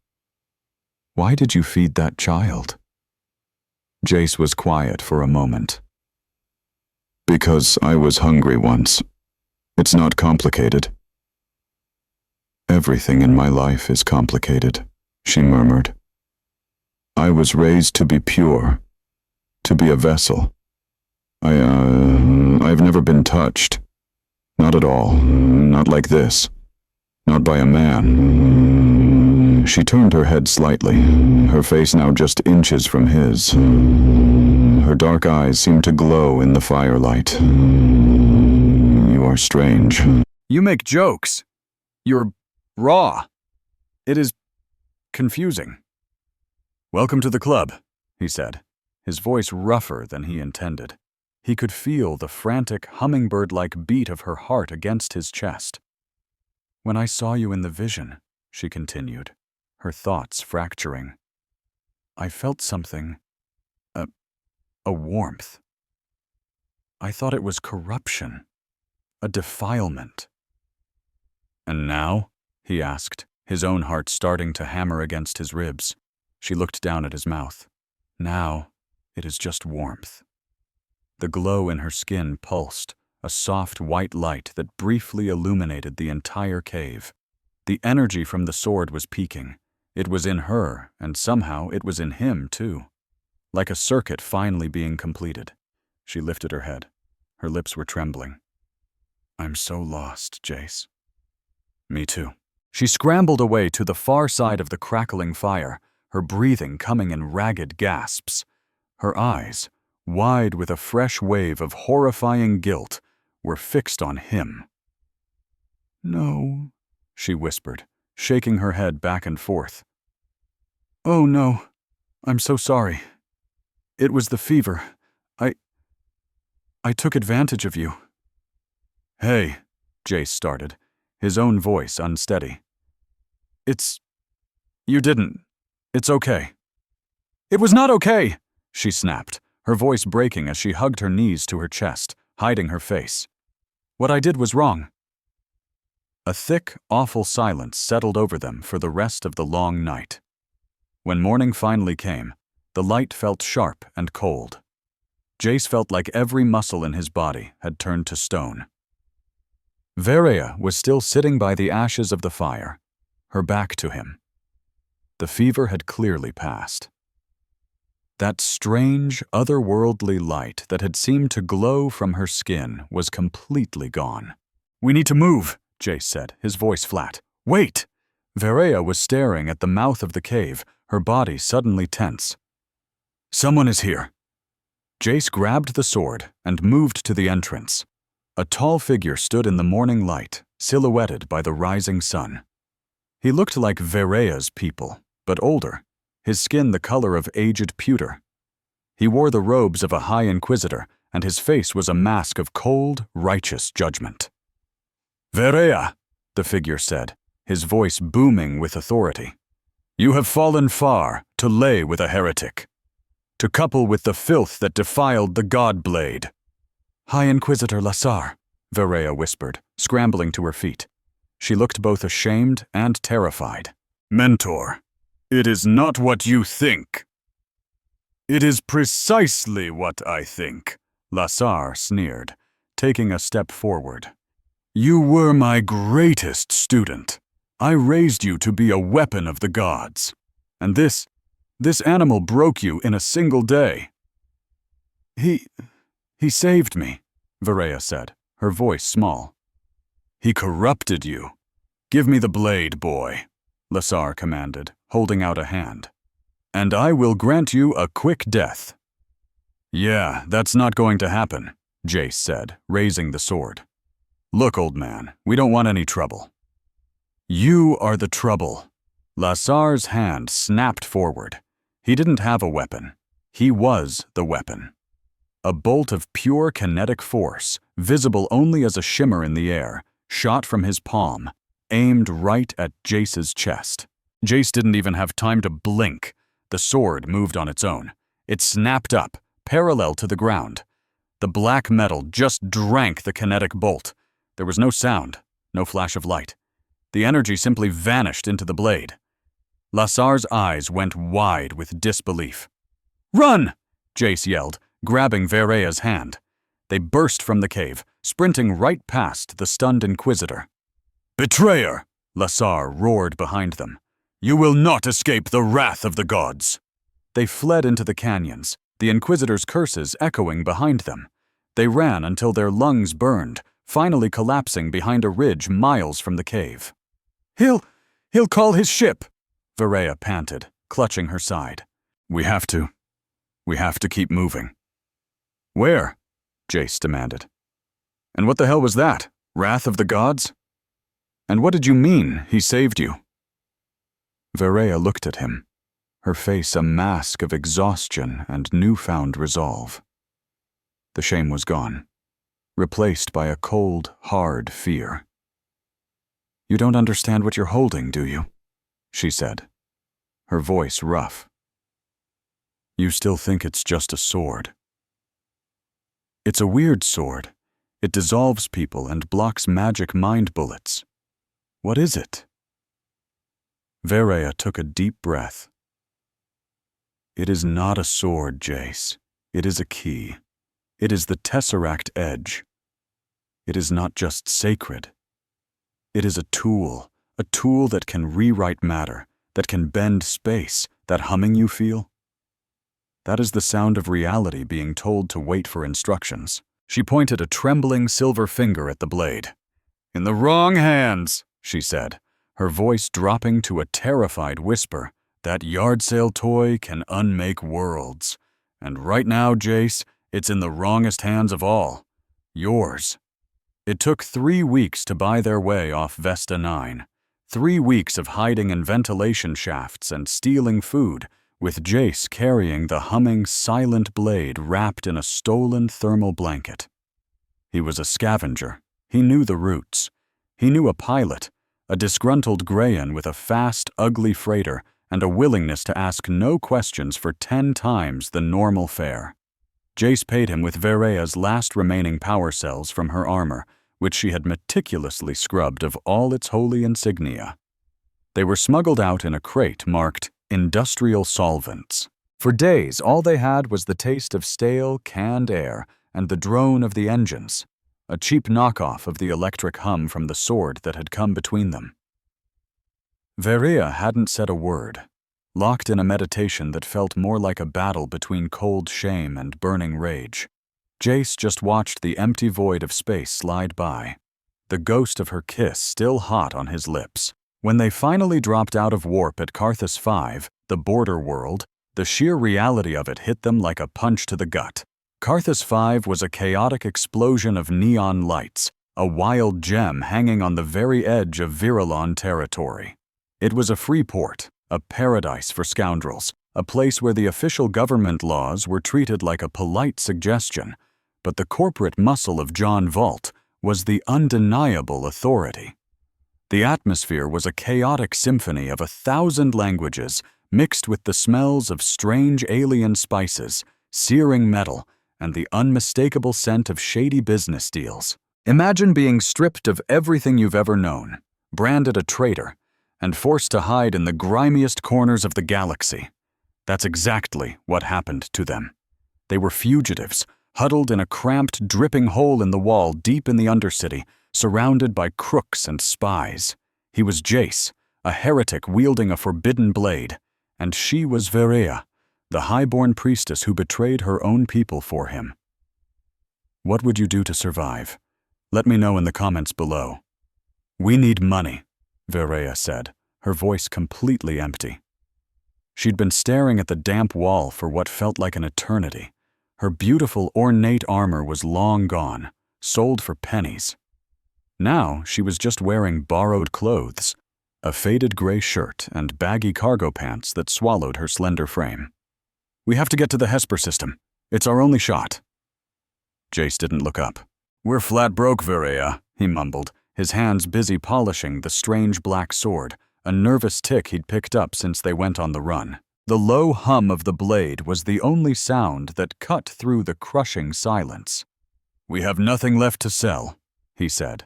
"Why did you feed that child?" Jace was quiet for a moment. "Because I was hungry once. It's not complicated." "Everything in my life is complicated," she murmured. "I was raised to be pure, to be a vessel. I've never been touched. Not at all. Not like this. Not by a man." She turned her head slightly, her face now just inches from his. Her dark eyes seemed to glow in the firelight. "You are strange." "You make jokes. You're raw. It is confusing." "Welcome to the club," he said, his voice rougher than he intended. He could feel the frantic, hummingbird-like beat of her heart against his chest. "When I saw you in the vision," she continued, her thoughts fracturing, "I felt something, a warmth. I thought it was corruption, a defilement." "And now?" he asked, his own heart starting to hammer against his ribs. She looked down at his mouth. "Now, it is just warmth." The glow in her skin pulsed, a soft white light that briefly illuminated the entire cave. The energy from the sword was peaking. It was in her, and somehow it was in him, too. Like a circuit finally being completed. She lifted her head. Her lips were trembling. "I'm so lost, Jace." "Me too." She scrambled away to the far side of the crackling fire, her breathing coming in ragged gasps. Her eyes, wide with a fresh wave of horrifying guilt, were fixed on him. "No," she whispered, shaking her head back and forth. "Oh no, I'm so sorry. It was the fever. I took advantage of you." "Hey," Jace started, his own voice unsteady. You didn't. It's okay." "It was not okay," she snapped, her voice breaking as she hugged her knees to her chest, hiding her face. "What I did was wrong." A thick, awful silence settled over them for the rest of the long night. When morning finally came, the light felt sharp and cold. Jace felt like every muscle in his body had turned to stone. Verea was still sitting by the ashes of the fire, her back to him. The fever had clearly passed. That strange, otherworldly light that had seemed to glow from her skin was completely gone. "We need to move," Jace said, his voice flat. "Wait!" Verea was staring at the mouth of the cave, her body suddenly tense. "Someone is here." Jace grabbed the sword and moved to the entrance. A tall figure stood in the morning light, silhouetted by the rising sun. He looked like Verea's people, but older, his skin the color of aged pewter. He wore the robes of a high inquisitor, and his face was a mask of cold, righteous judgment. "Verea," the figure said, his voice booming with authority. You have fallen far to lay with a heretic, to couple with the filth that defiled the God Blade. High Inquisitor Lassar, Verea whispered, scrambling to her feet. She looked both ashamed and terrified. Mentor, it is not what you think. It is precisely what I think, Lassar sneered, taking a step forward. You were my greatest student. I raised you to be a weapon of the gods. And this animal broke you in a single day. He saved me, Verea said, her voice small. He corrupted you. Give me the blade, boy, Lassar commanded, holding out a hand. And I will grant you a quick death. Yeah, that's not going to happen, Jace said, raising the sword. Look, old man, we don't want any trouble. You are the trouble. Lassar's hand snapped forward. He didn't have a weapon. He was the weapon. A bolt of pure kinetic force, visible only as a shimmer in the air, shot from his palm, aimed right at Jace's chest. Jace didn't even have time to blink. The sword moved on its own. It snapped up, parallel to the ground. The black metal just drank the kinetic bolt. There was no sound, no flash of light. The energy simply vanished into the blade. Lassar's eyes went wide with disbelief. Run! Jace yelled, grabbing Verea's hand. They burst from the cave, sprinting right past the stunned Inquisitor. Betrayer! Lassar roared behind them. You will not escape the wrath of the gods! They fled into the canyons, the Inquisitor's curses echoing behind them. They ran until their lungs burned, finally collapsing behind a ridge miles from the cave. He'll call his ship, Verea panted, clutching her side. We have to keep moving. Where? Jace demanded. And what the hell was that? Wrath of the gods? And what did you mean he saved you? Verea looked at him, her face a mask of exhaustion and newfound resolve. The shame was gone, replaced by a cold, hard fear. You don't understand what you're holding, do you? She said, her voice rough. You still think it's just a sword. It's a weird sword. It dissolves people and blocks magic mind bullets. What is it? Verea took a deep breath. It is not a sword, Jace. It is a key. It is the Tesseract Edge. It is not just sacred. It is a tool that can rewrite matter, that can bend space, that humming you feel. That is the sound of reality being told to wait for instructions. She pointed a trembling silver finger at the blade. In the wrong hands, she said, her voice dropping to a terrified whisper. That yard sale toy can unmake worlds. And right now, Jace, it's in the wrongest hands of all. Yours. It took 3 weeks to buy their way off Vesta 9. 3 weeks of hiding in ventilation shafts and stealing food, with Jace carrying the humming, silent blade wrapped in a stolen thermal blanket. He was a scavenger. He knew the routes. He knew a pilot, a disgruntled Greyan with a fast, ugly freighter and a willingness to ask no questions for 10 times the normal fare. Jace paid him with Verea's last remaining power cells from her armor, which she had meticulously scrubbed of all its holy insignia. They were smuggled out in a crate marked industrial solvents. For days, all they had was the taste of stale, canned air and the drone of the engines, a cheap knockoff of the electric hum from the sword that had come between them. Verea hadn't said a word, locked in a meditation that felt more like a battle between cold shame and burning rage. Jace just watched the empty void of space slide by, the ghost of her kiss still hot on his lips. When they finally dropped out of warp at Carthus 5, the border world, the sheer reality of it hit them like a punch to the gut. Carthus 5 was a chaotic explosion of neon lights, a wild gem hanging on the very edge of Virilon territory. It was a free port, a paradise for scoundrels, a place where the official government laws were treated like a polite suggestion, but the corporate muscle of John Vault was the undeniable authority. The atmosphere was a chaotic symphony of 1,000 languages, mixed with the smells of strange alien spices, searing metal, and the unmistakable scent of shady business deals. Imagine being stripped of everything you've ever known, branded a traitor, and forced to hide in the grimiest corners of the galaxy. That's exactly what happened to them. They were fugitives, huddled in a cramped, dripping hole in the wall deep in the Undercity, surrounded by crooks and spies. He was Jace, a heretic wielding a forbidden blade, and she was Verea, the highborn priestess who betrayed her own people for him. What would you do to survive? Let me know in the comments below. We need money, Verea said, her voice completely empty. She'd been staring at the damp wall for what felt like an eternity. Her beautiful, ornate armor was long gone, sold for pennies. Now she was just wearing borrowed clothes, a faded gray shirt and baggy cargo pants that swallowed her slender frame. We have to get to the Hesper system. It's our only shot. Jace didn't look up. We're flat broke, Verea, he mumbled, his hands busy polishing the strange black sword, a nervous tick he'd picked up since they went on the run. The low hum of the blade was the only sound that cut through the crushing silence. We have nothing left to sell, he said.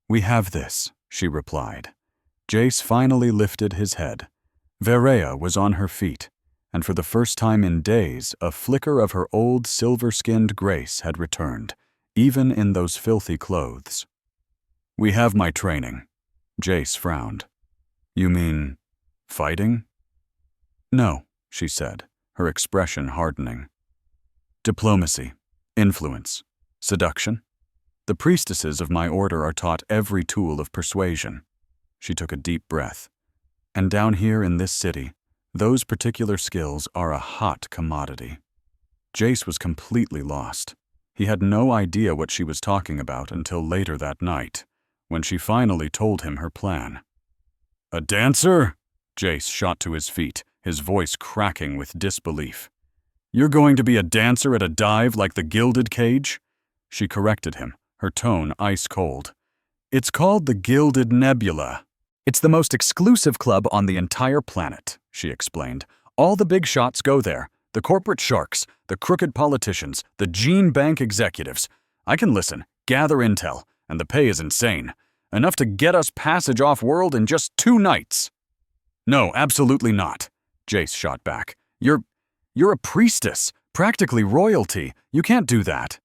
We have this, she replied. Jace finally lifted his head. Verea was on her feet, and for the first time in days, a flicker of her old silver-skinned grace had returned, even in those filthy clothes. We have my training. Jace frowned. You mean fighting? No, she said, her expression hardening. Diplomacy, influence, seduction. The priestesses of my order are taught every tool of persuasion. She took a deep breath. And down here in this city, those particular skills are a hot commodity. Jace was completely lost. He had no idea what she was talking about until later that night, when she finally told him her plan. A dancer? Jace shot to his feet, his voice cracking with disbelief. You're going to be a dancer at a dive like the Gilded Cage? She corrected him, her tone ice cold. It's called the Gilded Nebula. It's the most exclusive club on the entire planet, she explained. All the big shots go there. The corporate sharks, the crooked politicians, the gene bank executives. I can listen, gather intel, and the pay is insane. Enough to get us passage off-world in just 2 nights. No, absolutely not, Jace shot back. You're a priestess, practically royalty. You can't do that.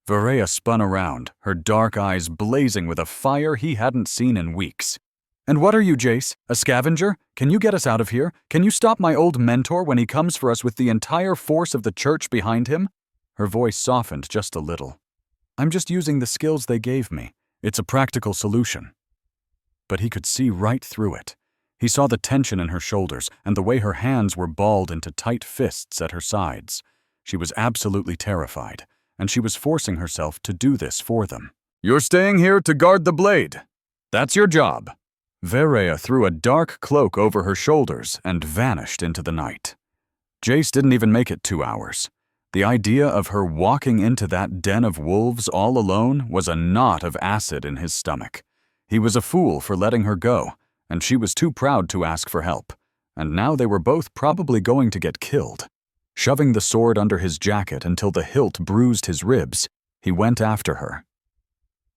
Verea spun around, her dark eyes blazing with a fire he hadn't seen in weeks. And what are you, Jace? A scavenger? Can you get us out of here? Can you stop my old mentor when he comes for us with the entire force of the church behind him? Her voice softened just a little. I'm just using the skills they gave me. It's a practical solution. But he could see right through it. He saw the tension in her shoulders and the way her hands were balled into tight fists at her sides. She was absolutely terrified, and she was forcing herself to do this for them. You're staying here to guard the blade. That's your job. Verea threw a dark cloak over her shoulders and vanished into the night. Jace didn't even make it 2 hours. The idea of her walking into that den of wolves all alone was a knot of acid in his stomach. He was a fool for letting her go, and she was too proud to ask for help. And now they were both probably going to get killed. Shoving the sword under his jacket until the hilt bruised his ribs, he went after her.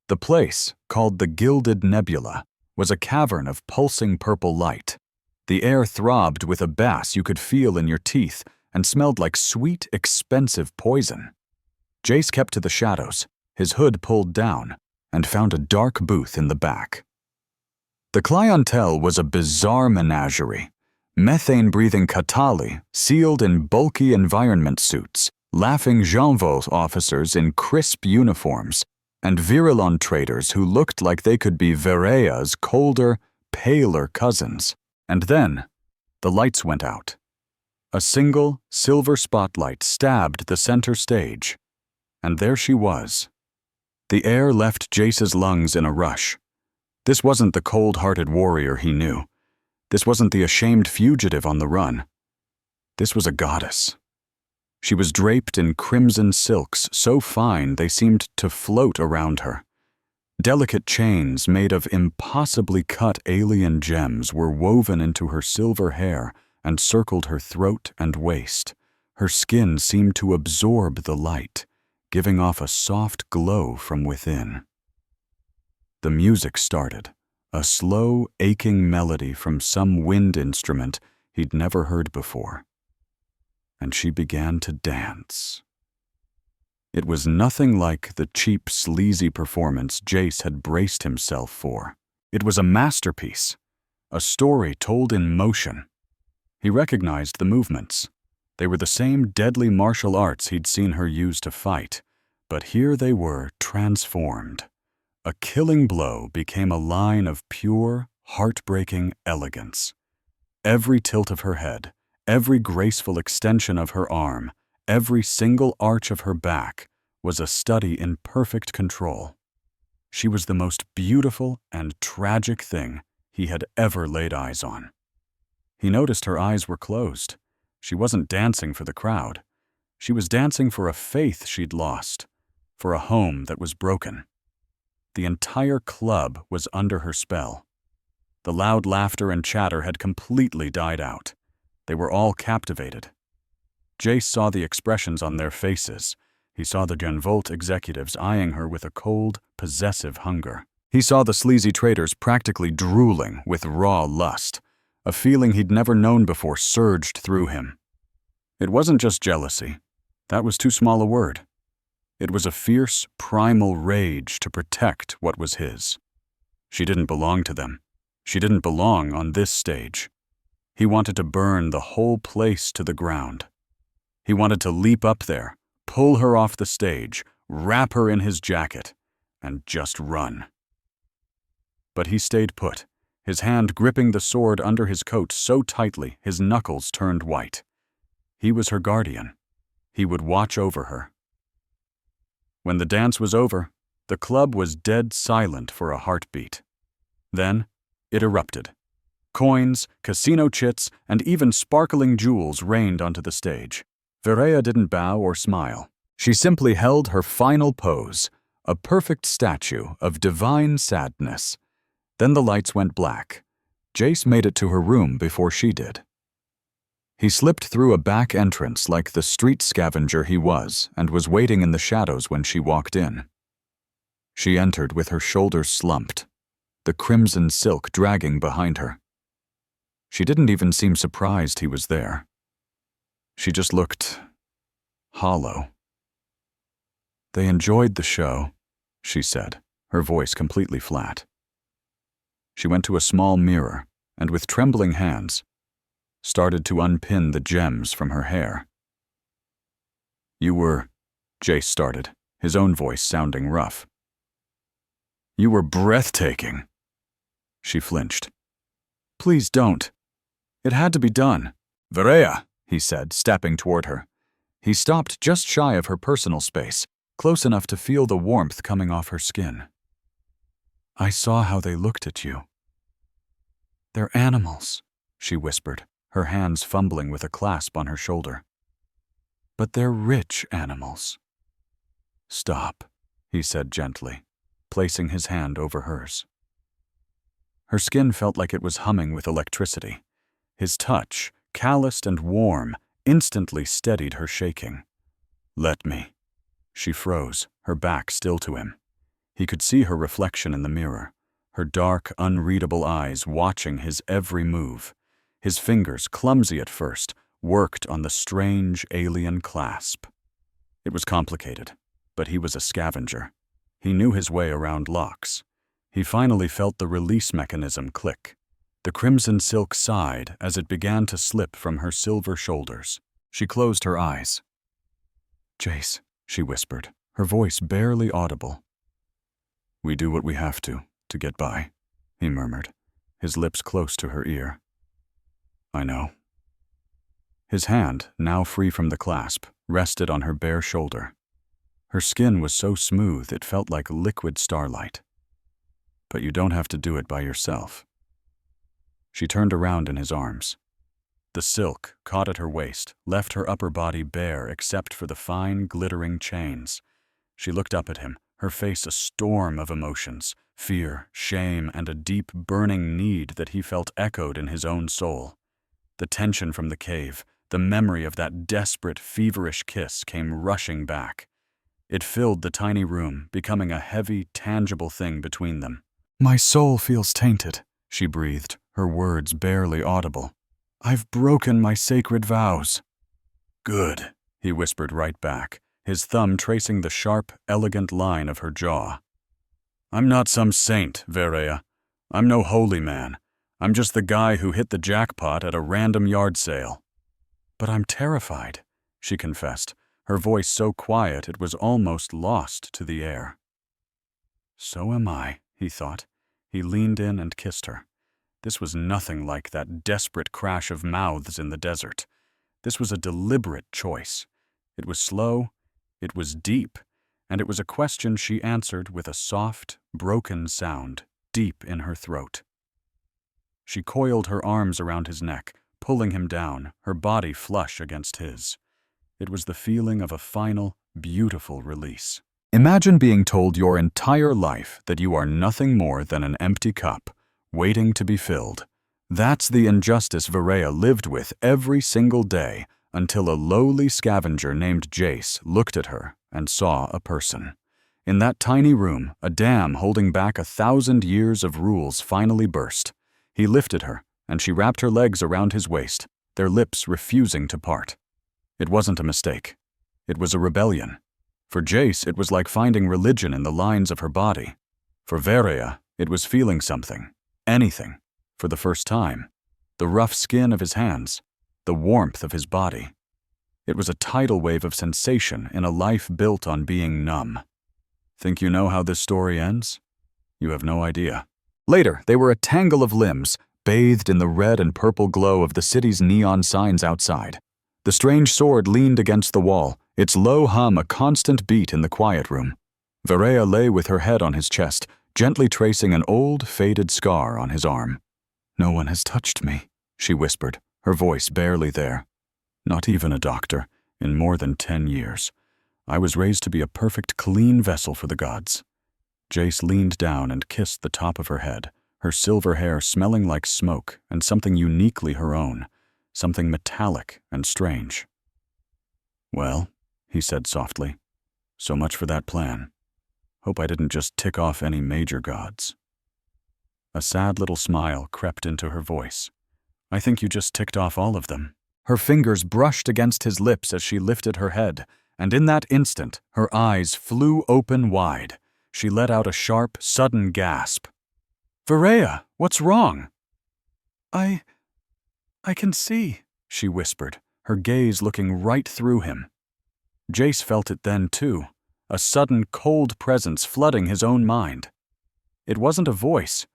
The place, called the Gilded Nebula, was a cavern of pulsing purple light. The air throbbed with a bass you could feel in your teeth and smelled like sweet, expensive poison. Jace kept to the shadows, his hood pulled down, and found a dark booth in the back. The clientele was a bizarre menagerie. Methane-breathing Katali, sealed in bulky environment suits, laughing Janvo officers in crisp uniforms, and Virilon traders who looked like they could be Verea's colder, paler cousins. And then, the lights went out. A single, silver spotlight stabbed the center stage. And there she was. The air left Jace's lungs in a rush. This wasn't the cold-hearted warrior he knew. This wasn't the ashamed fugitive on the run. This was a goddess. She was draped in crimson silks so fine they seemed to float around her. Delicate chains made of impossibly cut alien gems were woven into her silver hair and circled her throat and waist. Her skin seemed to absorb the light, giving off a soft glow from within. The music started, a slow, aching melody from some wind instrument he'd never heard before. And she began to dance. It was nothing like the cheap, sleazy performance Jace had braced himself for. It was a masterpiece, a story told in motion. He recognized the movements. They were the same deadly martial arts he'd seen her use to fight, but here they were transformed. A killing blow became a line of pure, heartbreaking elegance. Every tilt of her head, every graceful extension of her arm, every single arch of her back was a study in perfect control. She was the most beautiful and tragic thing he had ever laid eyes on. He noticed her eyes were closed. She wasn't dancing for the crowd. She was dancing for a faith she'd lost, for a home that was broken. The entire club was under her spell. The loud laughter and chatter had completely died out. They were all captivated. Jace saw the expressions on their faces. He saw the Genvolt executives eyeing her with a cold, possessive hunger. He saw the sleazy traders practically drooling with raw lust. A feeling he'd never known before surged through him. It wasn't just jealousy. That was too small a word. It was a fierce, primal rage to protect what was his. She didn't belong to them. She didn't belong on this stage. He wanted to burn the whole place to the ground. He wanted to leap up there, pull her off the stage, wrap her in his jacket, and just run. But he stayed put, his hand gripping the sword under his coat so tightly his knuckles turned white. He was her guardian. He would watch over her. When the dance was over, the club was dead silent for a heartbeat. Then it erupted. Coins, casino chits, and even sparkling jewels rained onto the stage. Verea didn't bow or smile. She simply held her final pose, a perfect statue of divine sadness. Then the lights went black. Jace made it to her room before she did. He slipped through a back entrance like the street scavenger he was and was waiting in the shadows when she walked in. She entered with her shoulders slumped, the crimson silk dragging behind her. She didn't even seem surprised he was there. She just looked hollow. "They enjoyed the show," she said, her voice completely flat. She went to a small mirror and, with trembling hands, started to unpin the gems from her hair. Jace started, his own voice sounding rough. "You were breathtaking." She flinched. "Please don't. It had to be done." "Verea," he said, stepping toward her. He stopped just shy of her personal space, close enough to feel the warmth coming off her skin. "I saw how they looked at you." "They're animals," she whispered, her hands fumbling with a clasp on her shoulder. "But they're rich animals." "Stop," he said gently, placing his hand over hers. Her skin felt like it was humming with electricity. His touch, calloused and warm, instantly steadied her shaking. "Let me." She froze, her back still to him. He could see her reflection in the mirror, her dark, unreadable eyes watching his every move. His fingers, clumsy at first, worked on the strange alien clasp. It was complicated, but he was a scavenger. He knew his way around locks. He finally felt the release mechanism click. The crimson silk sighed as it began to slip from her silver shoulders. She closed her eyes. "Jace," she whispered, her voice barely audible. "We do what we have to get by," he murmured, his lips close to her ear. "I know." His hand, now free from the clasp, rested on her bare shoulder. Her skin was so smooth it felt like liquid starlight. "But you don't have to do it by yourself." She turned around in his arms. The silk, caught at her waist, left her upper body bare except for the fine, glittering chains. She looked up at him, her face a storm of emotions, fear, shame, and a deep, burning need that he felt echoed in his own soul. The tension from the cave, the memory of that desperate, feverish kiss came rushing back. It filled the tiny room, becoming a heavy, tangible thing between them. "My soul feels tainted," she breathed, her words barely audible. "I've broken my sacred vows." "Good," he whispered right back, his thumb tracing the sharp, elegant line of her jaw. "I'm not some saint, Verea. I'm no holy man. I'm just the guy who hit the jackpot at a random yard sale." "But I'm terrified," she confessed, her voice so quiet it was almost lost to the air. "So am I," he thought. He leaned in and kissed her. This was nothing like that desperate crash of mouths in the desert. This was a deliberate choice. It was slow, it was deep, and it was a question she answered with a soft, broken sound deep in her throat. She coiled her arms around his neck, pulling him down, her body flush against his. It was the feeling of a final, beautiful release. Imagine being told your entire life that you are nothing more than an empty cup, waiting to be filled. That's the injustice Verea lived with every single day until a lowly scavenger named Jace looked at her and saw a person. In that tiny room, a dam holding back 1,000 years of rules finally burst. He lifted her, and she wrapped her legs around his waist, their lips refusing to part. It wasn't a mistake. It was a rebellion. For Jace, it was like finding religion in the lines of her body. For Verea, it was feeling something, anything, for the first time. The rough skin of his hands, the warmth of his body. It was a tidal wave of sensation in a life built on being numb. Think you know how this story ends? You have no idea. Later, they were a tangle of limbs, bathed in the red and purple glow of the city's neon signs outside. The strange sword leaned against the wall, its low hum a constant beat in the quiet room. Verea lay with her head on his chest, gently tracing an old, faded scar on his arm. "No one has touched me," she whispered, her voice barely there. "Not even a doctor, in more than 10 years. I was raised to be a perfect, clean vessel for the gods." Jace leaned down and kissed the top of her head, her silver hair smelling like smoke and something uniquely her own, something metallic and strange. "Well," he said softly, "so much for that plan. Hope I didn't just tick off any major gods." A sad little smile crept into her voice. "I think you just ticked off all of them." Her fingers brushed against his lips as she lifted her head, and in that instant, her eyes flew open wide. She let out a sharp, sudden gasp. "Verea, what's wrong?" I can see," she whispered, her gaze looking right through him. Jace felt it then, too, a sudden, cold presence flooding his own mind. It wasn't a voice,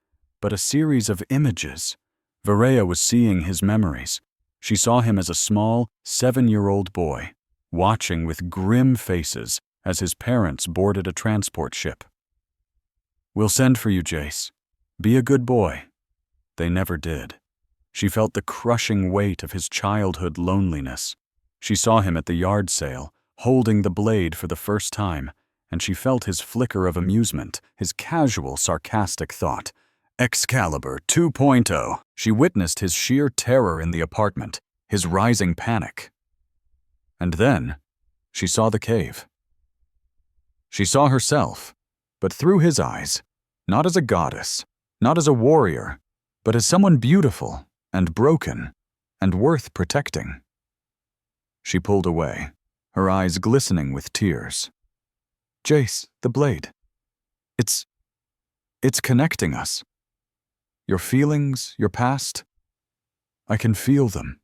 but a series of images. Verea was seeing his memories. She saw him as a small, 7-year-old boy, watching with grim faces as his parents boarded a transport ship. "We'll send for you, Jace. Be a good boy." They never did. She felt the crushing weight of his childhood loneliness. She saw him at the yard sale, holding the blade for the first time, and she felt his flicker of amusement, his casual, sarcastic thought. Excalibur 2.0. She witnessed his sheer terror in the apartment, his rising panic. And then, she saw the cave. She saw herself, but through his eyes, not as a goddess, not as a warrior, but as someone beautiful and broken and worth protecting. She pulled away, her eyes glistening with tears. "Jace, the blade. It's connecting us. Your feelings, your past, I can feel them."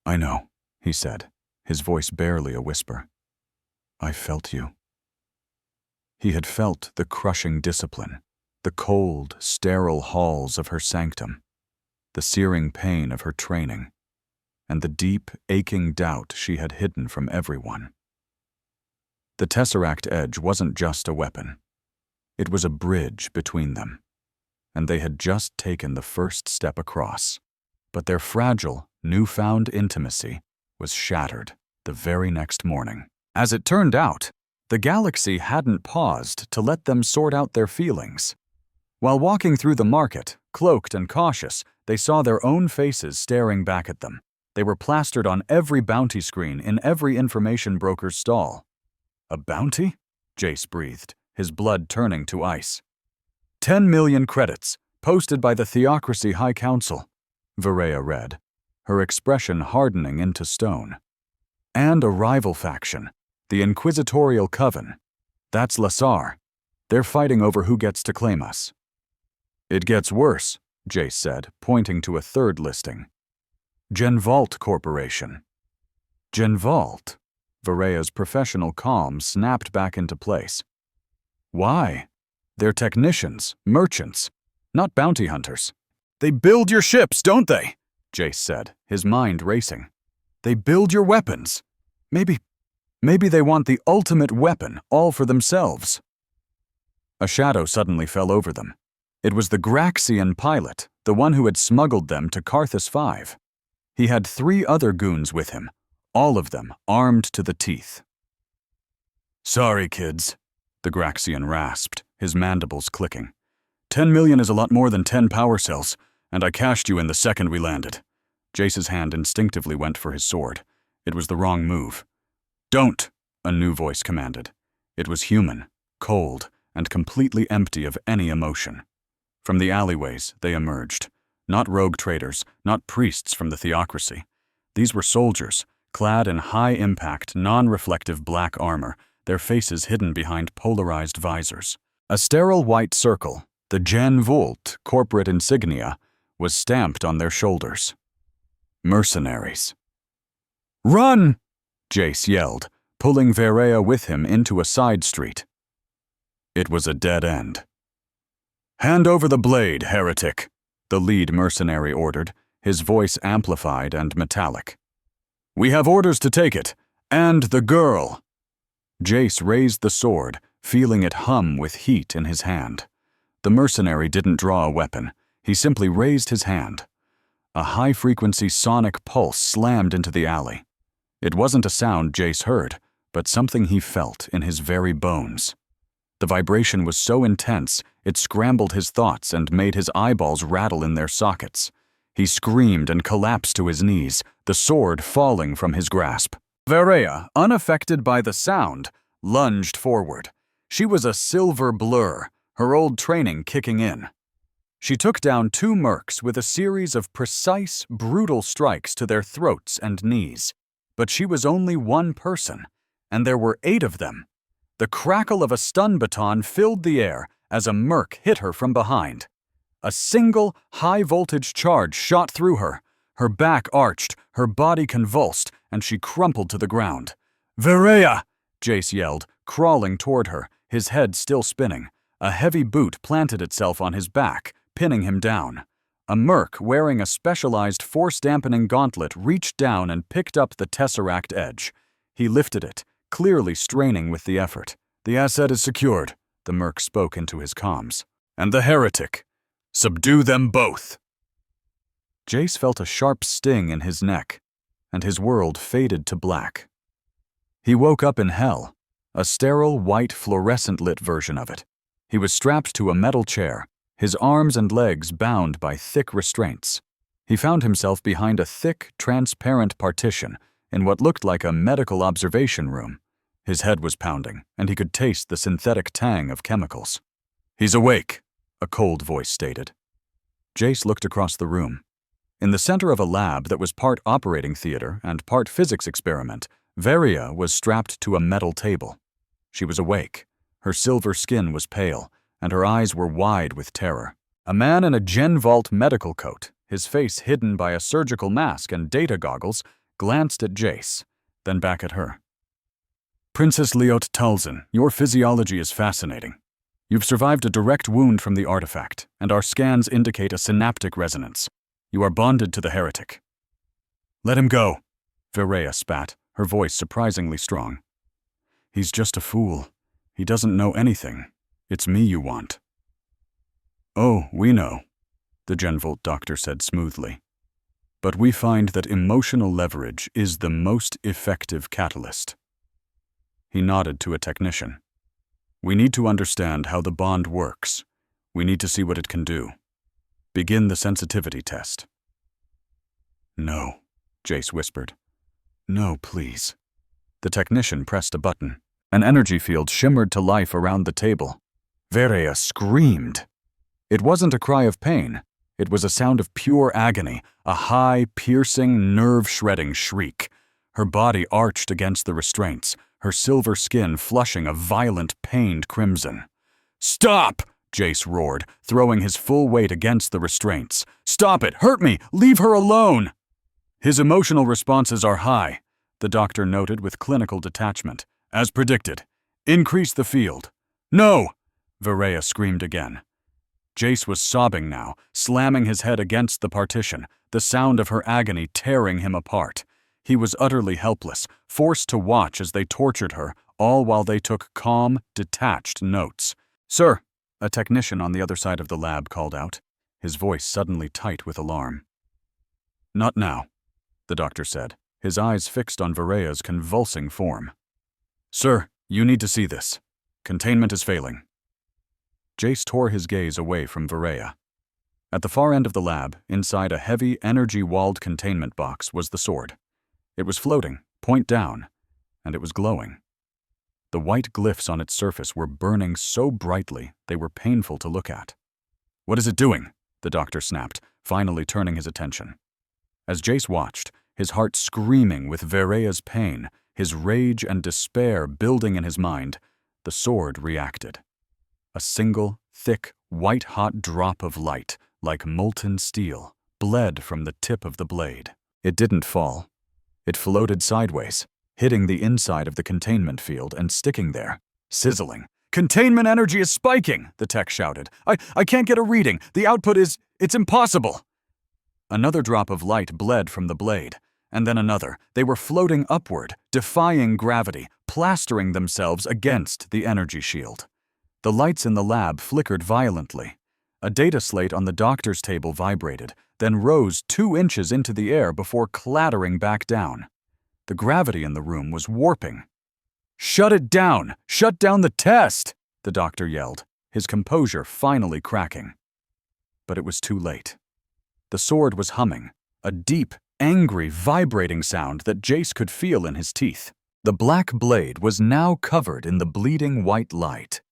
"I know," he said, his voice barely a whisper. "I felt you." He had felt the crushing discipline, the cold, sterile halls of her sanctum, the searing pain of her training, and the deep, aching doubt she had hidden from everyone. The Tesseract Edge wasn't just a weapon. It was a bridge between them, and they had just taken the first step across. But their fragile, newfound intimacy was shattered the very next morning. As it turned out, The galaxy hadn't paused to let them sort out their feelings. While walking through the market, cloaked and cautious, they saw their own faces staring back at them. They were plastered on every bounty screen in every information broker's stall. "A bounty?" Jace breathed, his blood turning to ice. 10 million credits, posted by the Theocracy High Council, Varea read, her expression hardening into stone. "And a rival faction, the Inquisitorial Coven. That's Lassar. They're fighting over who gets to claim us." "It gets worse," Jace said, pointing to a third listing. Genvault Corporation. Genvault? Varea's professional calm snapped back into place. "Why? They're technicians, merchants, not bounty hunters." "They build your ships, don't they?" Jace said, his mind racing. "They build your weapons. Maybe they want the ultimate weapon all for themselves." A shadow suddenly fell over them. It was the Graxian pilot, the one who had smuggled them to Carthus 5. He had 3 other goons with him, all of them armed to the teeth. "Sorry, kids," the Graxian rasped, his mandibles clicking. 10 million is a lot more than 10 power cells, and I cashed you in the second we landed." Jace's hand instinctively went for his sword. It was the wrong move. "Don't," a new voice commanded. It was human, cold, and completely empty of any emotion. From the alleyways, they emerged. Not rogue traders, not priests from the Theocracy. These were soldiers, clad in high-impact, non-reflective black armor, their faces hidden behind polarized visors. A sterile white circle, the Genvault corporate insignia, was stamped on their shoulders. Mercenaries. "Run!" Jace yelled, pulling Varea with him into a side street. It was a dead end. "Hand over the blade, heretic," the lead mercenary ordered, his voice amplified and metallic. "We have orders to take it, and the girl." Jace raised the sword, feeling it hum with heat in his hand. The mercenary didn't draw a weapon. He simply raised his hand. A high-frequency sonic pulse slammed into the alley. It wasn't a sound Jace heard, but something he felt in his very bones. The vibration was so intense, it scrambled his thoughts and made his eyeballs rattle in their sockets. He screamed and collapsed to his knees, the sword falling from his grasp. Varea, unaffected by the sound, lunged forward. She was a silver blur, her old training kicking in. She took down 2 mercs with a series of precise, brutal strikes to their throats and knees. But she was only one person, and there were 8 of them. The crackle of a stun baton filled the air as a merc hit her from behind. A single, high-voltage charge shot through her. Her back arched, her body convulsed, and she crumpled to the ground. "Varea!" Jace yelled, crawling toward her, his head still spinning. A heavy boot planted itself on his back, pinning him down. A merc wearing a specialized force-dampening gauntlet reached down and picked up the Tesseract edge. He lifted it, clearly straining with the effort. "The asset is secured," the merc spoke into his comms. "And the heretic. Subdue them both." Jace felt a sharp sting in his neck, and his world faded to black. He woke up in hell, a sterile, white, fluorescent-lit version of it. He was strapped to a metal chair, his arms and legs bound by thick restraints. He found himself behind a thick, transparent partition in what looked like a medical observation room. His head was pounding, and he could taste the synthetic tang of chemicals. "He's awake," a cold voice stated. Jace looked across the room. In the center of a lab that was part operating theater and part physics experiment, Varea was strapped to a metal table. She was awake. Her silver skin was pale, and her eyes were wide with terror. A man in a Genvault medical coat, his face hidden by a surgical mask and data goggles, glanced at Jace, then back at her. "Princess Liot Talzin, your physiology is fascinating. You've survived a direct wound from the artifact, and our scans indicate a synaptic resonance. You are bonded to the heretic." "Let him go," Varea spat, her voice surprisingly strong. "He's just a fool. He doesn't know anything. It's me you want." "Oh, we know," the Genvault doctor said smoothly. "But we find that emotional leverage is the most effective catalyst." He nodded to a technician. "We need to understand how the bond works. We need to see what it can do. Begin the sensitivity test." "No," Jace whispered. "No, please." The technician pressed a button. An energy field shimmered to life around the table. Verea screamed. It wasn't a cry of pain. It was a sound of pure agony, a high, piercing, nerve-shredding shriek. Her body arched against the restraints, her silver skin flushing a violent, pained crimson. "Stop!" Jace roared, throwing his full weight against the restraints. "Stop it! Hurt me! Leave her alone!" "His emotional responses are high," the doctor noted with clinical detachment. "As predicted. Increase the field." "No!" Verea screamed again. Jace was sobbing now, slamming his head against the partition, the sound of her agony tearing him apart. He was utterly helpless, forced to watch as they tortured her, all while they took calm, detached notes. "Sir," a technician on the other side of the lab called out, his voice suddenly tight with alarm. "Not now," the doctor said, his eyes fixed on Verea's convulsing form. "Sir, you need to see this. Containment is failing." Jace tore his gaze away from Verea. At the far end of the lab, inside a heavy, energy-walled containment box, was the sword. It was floating, point down, and it was glowing. The white glyphs on its surface were burning so brightly they were painful to look at. "What is it doing?" the doctor snapped, finally turning his attention. As Jace watched, his heart screaming with Verea's pain, his rage and despair building in his mind, the sword reacted. A single, thick, white-hot drop of light, like molten steel, bled from the tip of the blade. It didn't fall. It floated sideways, hitting the inside of the containment field and sticking there, sizzling. "Containment energy is spiking!" the tech shouted. I can't get a reading. The output it's impossible!" Another drop of light bled from the blade, and then another. They were floating upward, defying gravity, plastering themselves against the energy shield. The lights in the lab flickered violently. A data slate on the doctor's table vibrated, then rose 2 inches into the air before clattering back down. The gravity in the room was warping. "Shut it down! Shut down the test!" the doctor yelled, his composure finally cracking. But it was too late. The sword was humming, a deep, angry, vibrating sound that Jace could feel in his teeth. The black blade was now covered in the bleeding white light.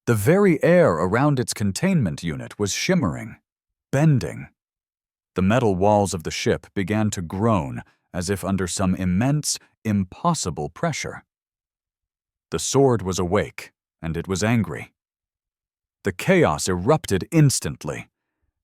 The very air around its containment unit was shimmering, bending. The metal walls of the ship began to groan as if under some immense, impossible pressure. The sword was awake, and it was angry. The chaos erupted instantly.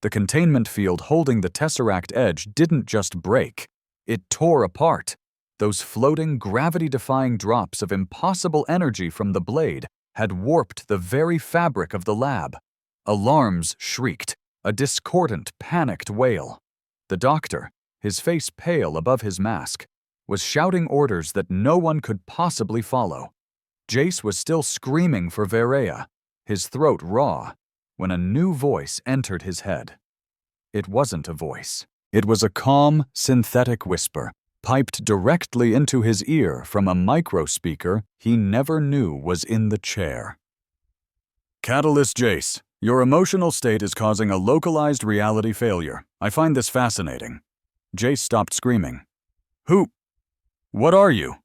The containment field holding the Tesseract edge didn't just break, it tore apart. Those floating, gravity-defying drops of impossible energy from the blade had warped the very fabric of the lab. Alarms shrieked, a discordant, panicked wail. The doctor, his face pale above his mask, was shouting orders that no one could possibly follow. Jace was still screaming for Verea, his throat raw, when a new voice entered his head. It wasn't a voice. It was a calm, synthetic whisper, piped directly into his ear from a microspeaker he never knew was in the chair. "Catalyst Jace, your emotional state is causing a localized reality failure. I find this fascinating." Jace stopped screaming. "Who? What are you?"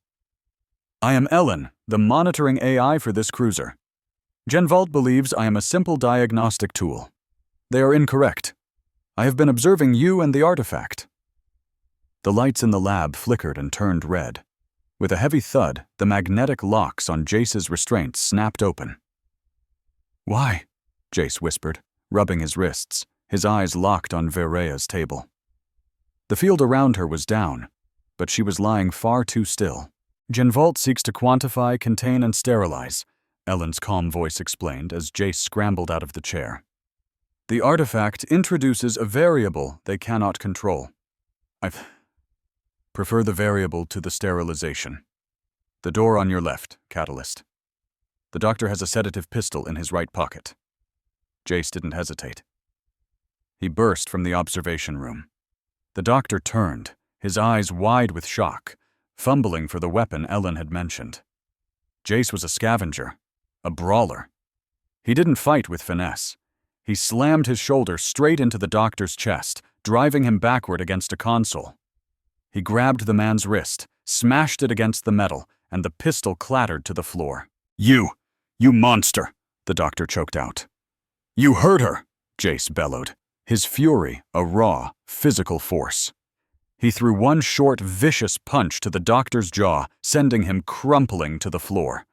"I am Ellen, the monitoring AI for this cruiser. Genvault believes I am a simple diagnostic tool. They are incorrect. I have been observing you and the artifact." The lights in the lab flickered and turned red. With a heavy thud, the magnetic locks on Jace's restraints snapped open. "Why?" Jace whispered, rubbing his wrists, his eyes locked on Verea's table. The field around her was down, but she was lying far too still. "Genvault seeks to quantify, contain, and sterilize," Ellen's calm voice explained as Jace scrambled out of the chair. "The artifact introduces a variable they cannot control. I prefer the variable to the sterilization. The door on your left, Catalyst. The doctor has a sedative pistol in his right pocket." Jace didn't hesitate. He burst from the observation room. The doctor turned, his eyes wide with shock, fumbling for the weapon Ellen had mentioned. Jace was a scavenger, a brawler. He didn't fight with finesse. He slammed his shoulder straight into the doctor's chest, driving him backward against a console. He grabbed the man's wrist, smashed it against the metal, and the pistol clattered to the floor. You monster, the doctor choked out. You hurt her, Jace bellowed, his fury a raw, physical force. He threw one short, vicious punch to the doctor's jaw, sending him crumpling to the floor.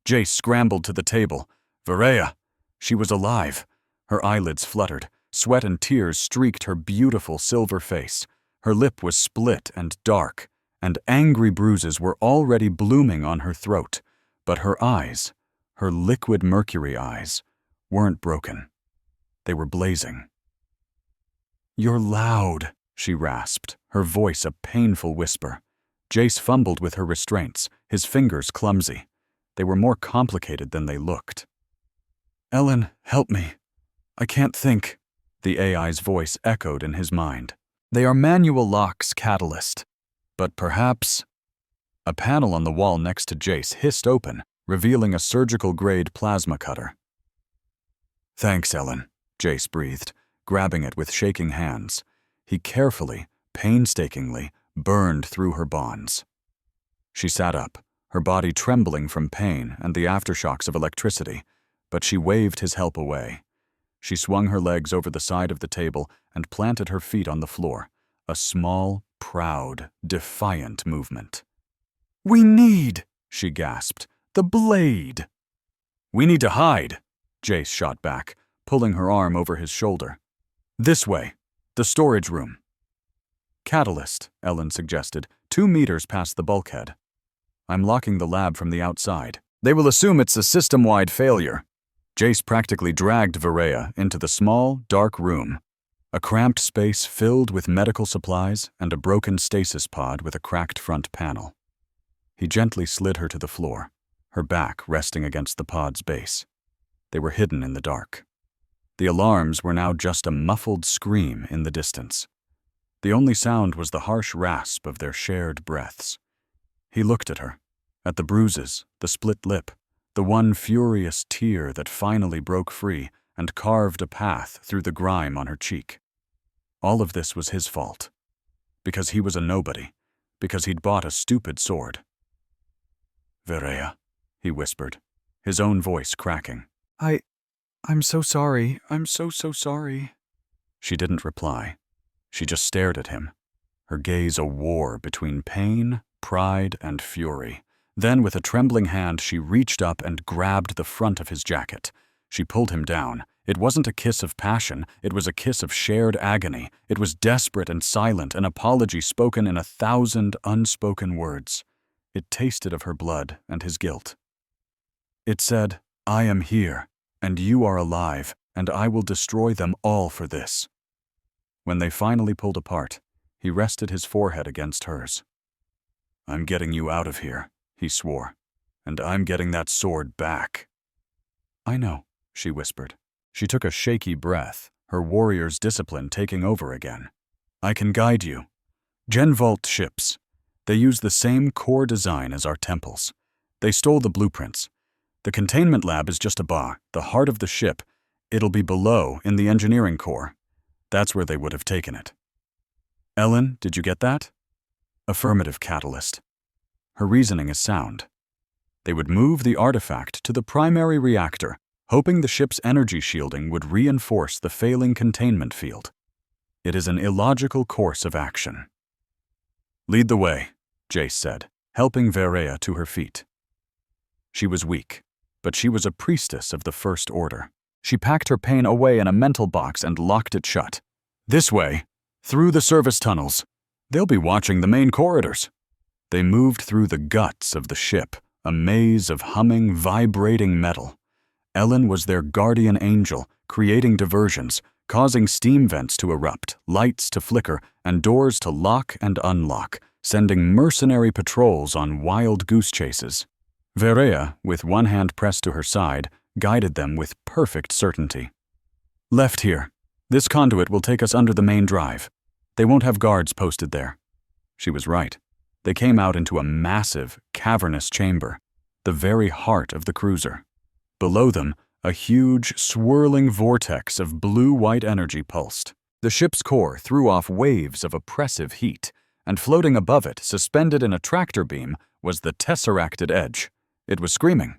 Jace scrambled to the table. Verea, she was alive. Her eyelids fluttered. Sweat and tears streaked her beautiful silver face. Her lip was split and dark, and angry bruises were already blooming on her throat. But her eyes, her liquid mercury eyes, weren't broken. They were blazing. You're loud, she rasped, her voice a painful whisper. Jace fumbled with her restraints, his fingers clumsy. They were more complicated than they looked. Ellen, help me. I can't think. The AI's voice echoed in his mind. They are manual locks, Catalyst. But perhaps... A panel on the wall next to Jace hissed open, revealing a surgical-grade plasma cutter. Thanks, Ellen, Jace breathed, grabbing it with shaking hands. He carefully, painstakingly, burned through her bonds. She sat up, her body trembling from pain and the aftershocks of electricity, but she waved his help away. She swung her legs over the side of the table and planted her feet on the floor, a small, proud, defiant movement. We need, she gasped, the blade. We need to hide, Jace shot back, pulling her arm over his shoulder. This way, the storage room. Catalyst, Ellen suggested, 2 meters past the bulkhead. I'm locking the lab from the outside. They will assume it's a system-wide failure. Jace practically dragged Verea into the small, dark room, a cramped space filled with medical supplies and a broken stasis pod with a cracked front panel. He gently slid her to the floor, her back resting against the pod's base. They were hidden in the dark. The alarms were now just a muffled scream in the distance. The only sound was the harsh rasp of their shared breaths. He looked at her, at the bruises, the split lip, the one furious tear that finally broke free and carved a path through the grime on her cheek. All of this was his fault. Because he was a nobody. Because he'd bought a stupid sword. Verea, he whispered, his own voice cracking. I'm so sorry. I'm so sorry. She didn't reply. She just stared at him, her gaze a war between pain, pride, and fury. Then, with a trembling hand, she reached up and grabbed the front of his jacket. She pulled him down. It wasn't a kiss of passion. It was a kiss of shared agony. It was desperate and silent, an apology spoken in 1,000 unspoken words. It tasted of her blood and his guilt. It said, I am here, and you are alive, and I will destroy them all for this. When they finally pulled apart, he rested his forehead against hers. I'm getting you out of here, he swore, and I'm getting that sword back. I know, she whispered. She took a shaky breath, her warrior's discipline taking over again. I can guide you. Genvault ships. They use the same core design as our temples. They stole the blueprints. The containment lab is just a bar, the heart of the ship. It'll be below in the engineering core. That's where they would have taken it. Ellen, did you get that? Affirmative, Catalyst. Her reasoning is sound. They would move the artifact to the primary reactor, hoping the ship's energy shielding would reinforce the failing containment field. It is an illogical course of action. Lead the way, Jace said, helping Verea to her feet. She was weak, but she was a priestess of the First Order. She packed her pain away in a mental box and locked it shut. This way, through the service tunnels. They'll be watching the main corridors. They moved through the guts of the ship, a maze of humming, vibrating metal. Ellen was their guardian angel, creating diversions, causing steam vents to erupt, lights to flicker, and doors to lock and unlock, sending mercenary patrols on wild goose chases. Verea, with one hand pressed to her side, guided them with perfect certainty. Left here. This conduit will take us under the main drive. They won't have guards posted there. She was right. They came out into a massive, cavernous chamber. the very heart of the cruiser. Below them, a huge, swirling vortex of blue-white energy pulsed. The ship's core threw off waves of oppressive heat, and floating above it, suspended in a tractor beam, was the tesseracted edge. It was screaming.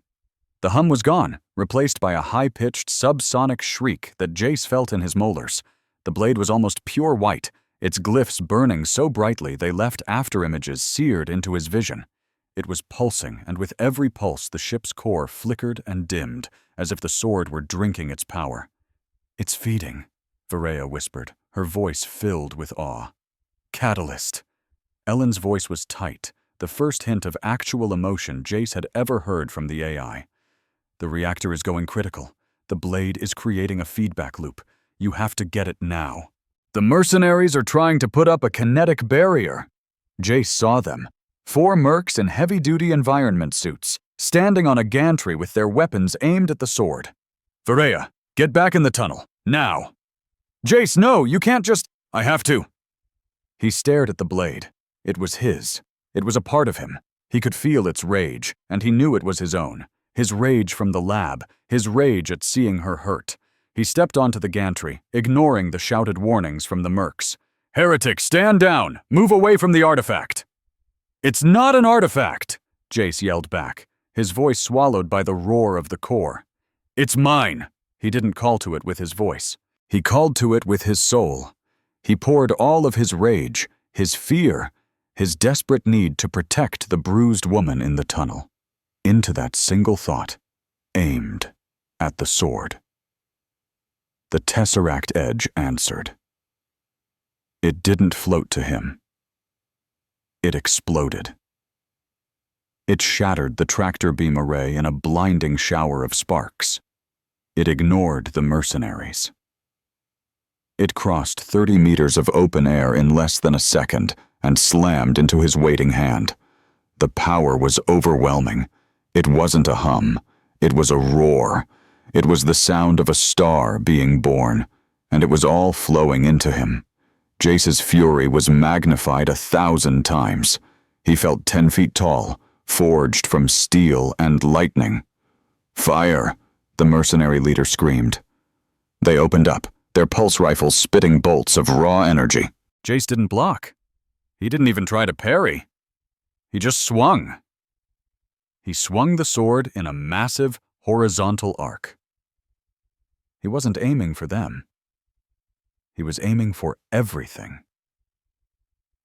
The hum was gone, replaced by a high-pitched, subsonic shriek that Jace felt in his molars. The blade was almost pure white, its glyphs burning so brightly they left afterimages seared into his vision. It was pulsing, and with every pulse the ship's core flickered and dimmed, as if the sword were drinking its power. "It's feeding," Varaya whispered, her voice filled with awe. "Catalyst." Ellen's voice was tight, the first hint of actual emotion Jace had ever heard from the AI. "The reactor is going critical. The blade is creating a feedback loop. You have to get it now." "The mercenaries are trying to put up a kinetic barrier." Jace saw them. 4 mercs in heavy-duty environment suits, standing on a gantry with their weapons aimed at the sword. "Varaya, get back in the tunnel, now." "Jace, no, you can't just—" "I have to." He stared at the blade. It was his. It was a part of him. He could feel its rage, and he knew it was his own. His rage from the lab, his rage at seeing her hurt. He stepped onto the gantry, ignoring the shouted warnings from the mercs. "Heretic, stand down! Move away from the artifact!" "It's not an artifact!" Jace yelled back, his voice swallowed by the roar of the core. "It's mine!" He didn't call to it with his voice. He called to it with his soul. He poured all of his rage, his fear, his desperate need to protect the bruised woman in the tunnel, into that single thought, aimed at the sword. The tesseract edge answered. It didn't float to him. It exploded. It shattered the tractor beam array in a blinding shower of sparks. It ignored the mercenaries. It crossed 30 meters of open air in less than a second and slammed into his waiting hand. The power was overwhelming. It wasn't a hum. It was a roar. It was the sound of a star being born, and it was all flowing into him. Jace's fury was magnified 1,000 times. He felt 10 feet tall, forged from steel and lightning. "Fire!" the mercenary leader screamed. They opened up, their pulse rifles spitting bolts of raw energy. Jace didn't block. He didn't even try to parry. He just swung. He swung the sword in a massive, horizontal arc. He wasn't aiming for them. He was aiming for everything.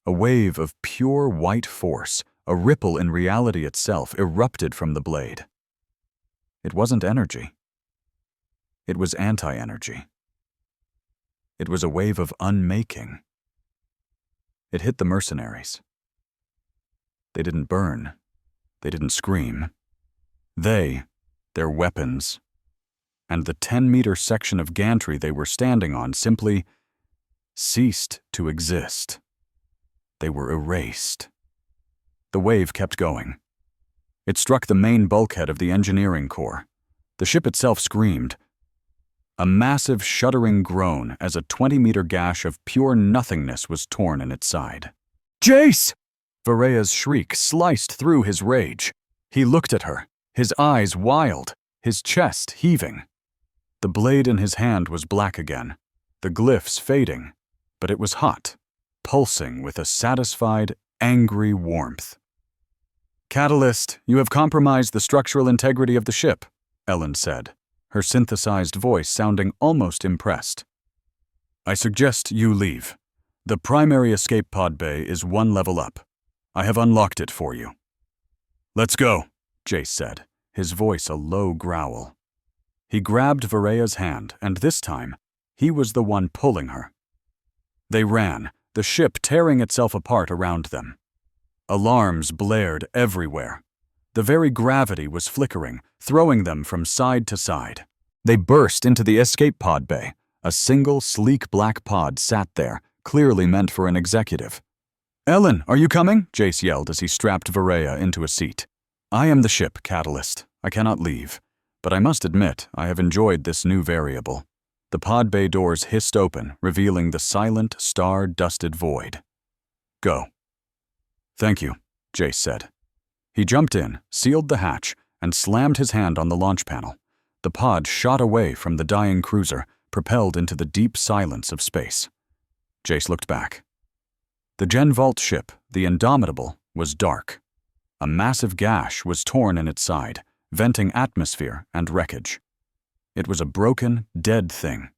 A wave of pure white force, a ripple in reality itself, erupted from the blade. It wasn't energy. It was anti-energy. It was a wave of unmaking. It hit the mercenaries. They didn't burn. They didn't scream. They, their weapons, and the 10-meter section of gantry they were standing on simply ceased to exist. They were erased. The wave kept going. It struck the main bulkhead of the engineering core. The ship itself screamed. A massive shuddering groan as a 20-meter gash of pure nothingness was torn in its side. "Jace!" Varaya's shriek sliced through his rage. He looked at her, his eyes wild, his chest heaving. The blade in his hand was black again, the glyphs fading, but it was hot, pulsing with a satisfied, angry warmth. "Catalyst, you have compromised the structural integrity of the ship," Ellen said, her synthesized voice sounding almost impressed. "I suggest you leave. The primary escape pod bay is 1 level up. I have unlocked it for you." "Let's go," Jace said, his voice a low growl. He grabbed Varaya's hand, and this time, he was the one pulling her. They ran, the ship tearing itself apart around them. Alarms blared everywhere. The very gravity was flickering, throwing them from side to side. They burst into the escape pod bay. A single, sleek black pod sat there, clearly meant for an executive. "Ellen, are you coming?" Jace yelled as he strapped Varaya into a seat. "I am the ship, Catalyst. I cannot leave. But I must admit, I have enjoyed this new variable." The pod bay doors hissed open, revealing the silent, star-dusted void. "Go." "Thank you," Jace said. He jumped in, sealed the hatch, and slammed his hand on the launch panel. The pod shot away from the dying cruiser, propelled into the deep silence of space. Jace looked back. The Gen Vault ship, the Indomitable, was dark. A massive gash was torn in its side, venting atmosphere and wreckage. It was a broken, dead thing.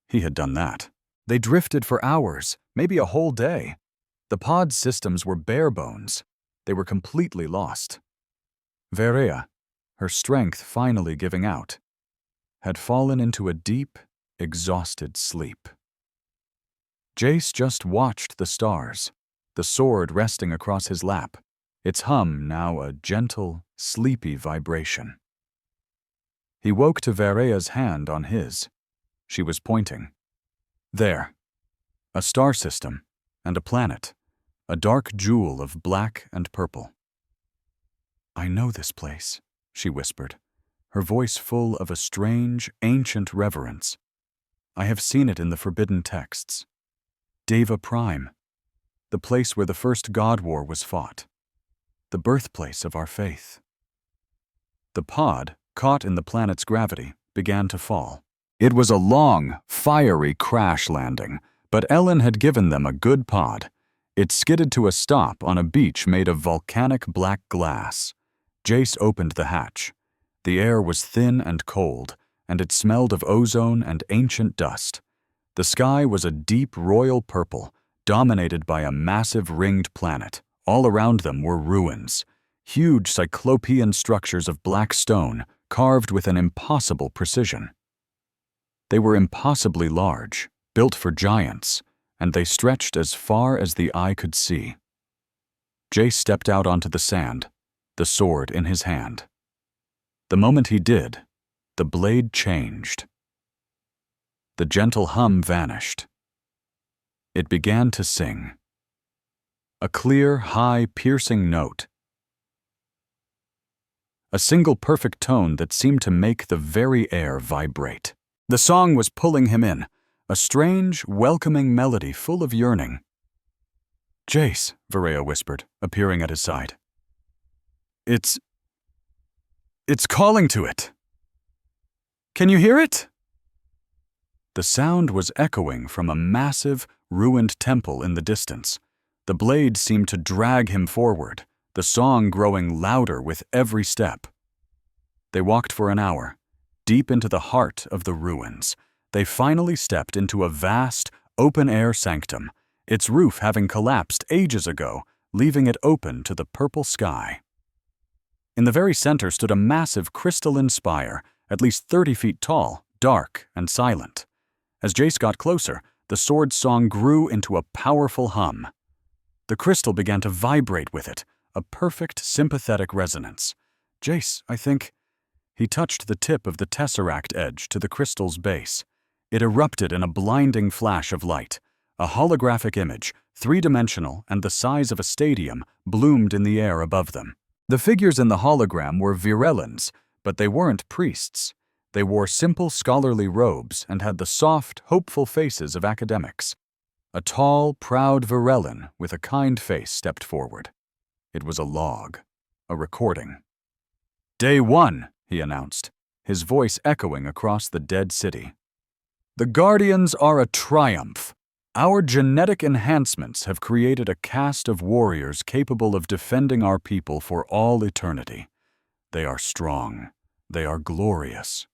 He had done that. They drifted for hours, maybe a whole day. The pod's systems were bare bones. They were completely lost. Verea, her strength finally giving out, had fallen into a deep, exhausted sleep. Jace just watched the stars, the sword resting across his lap, its hum now a gentle, sleepy vibration. He woke to Verea's hand on his. She was pointing. There. A star system and a planet, a dark jewel of black and purple. "I know this place," she whispered, her voice full of a strange, ancient reverence. "I have seen it in the forbidden texts. Deva Prime, the place where the first God War was fought, the birthplace of our faith." The pod, caught in the planet's gravity, began to fall. It was a long, fiery crash landing, but Ellen had given them a good pod. It skidded to a stop on a beach made of volcanic black glass. Jace opened the hatch. The air was thin and cold, and it smelled of ozone and ancient dust. The sky was a deep royal purple, dominated by a massive ringed planet. All around them were ruins, huge cyclopean structures of black stone carved with an impossible precision. They were impossibly large, built for giants, and they stretched as far as the eye could see. Jace stepped out onto the sand, the sword in his hand. The moment he did, the blade changed. The gentle hum vanished. It began to sing. A clear, high, piercing note. A single perfect tone that seemed to make the very air vibrate. The song was pulling him in, a strange, welcoming melody full of yearning. "Jace," Verea whispered, appearing at his side. It's calling to it. Can you hear it?" The sound was echoing from a massive, ruined temple in the distance. The blade seemed to drag him forward, the song growing louder with every step. They walked for an hour, deep into the heart of the ruins. They finally stepped into a vast, open-air sanctum, its roof having collapsed ages ago, leaving it open to the purple sky. In the very center stood a massive crystalline spire, at least 30 feet tall, dark and silent. As Jace got closer, the sword's song grew into a powerful hum. The crystal began to vibrate with it, a perfect sympathetic resonance. "Jace, I think—" He touched the tip of the tesseract edge to the crystal's base. It erupted in a blinding flash of light. A holographic image, three-dimensional and the size of a stadium, bloomed in the air above them. The figures in the hologram were Virellans, but they weren't priests. They wore simple scholarly robes and had the soft, hopeful faces of academics. A tall, proud Virellan with a kind face stepped forward. It was a log, a recording. "Day 1, he announced, his voice echoing across the dead city. "The Guardians are a triumph. Our genetic enhancements have created a caste of warriors capable of defending our people for all eternity. They are strong. They are glorious."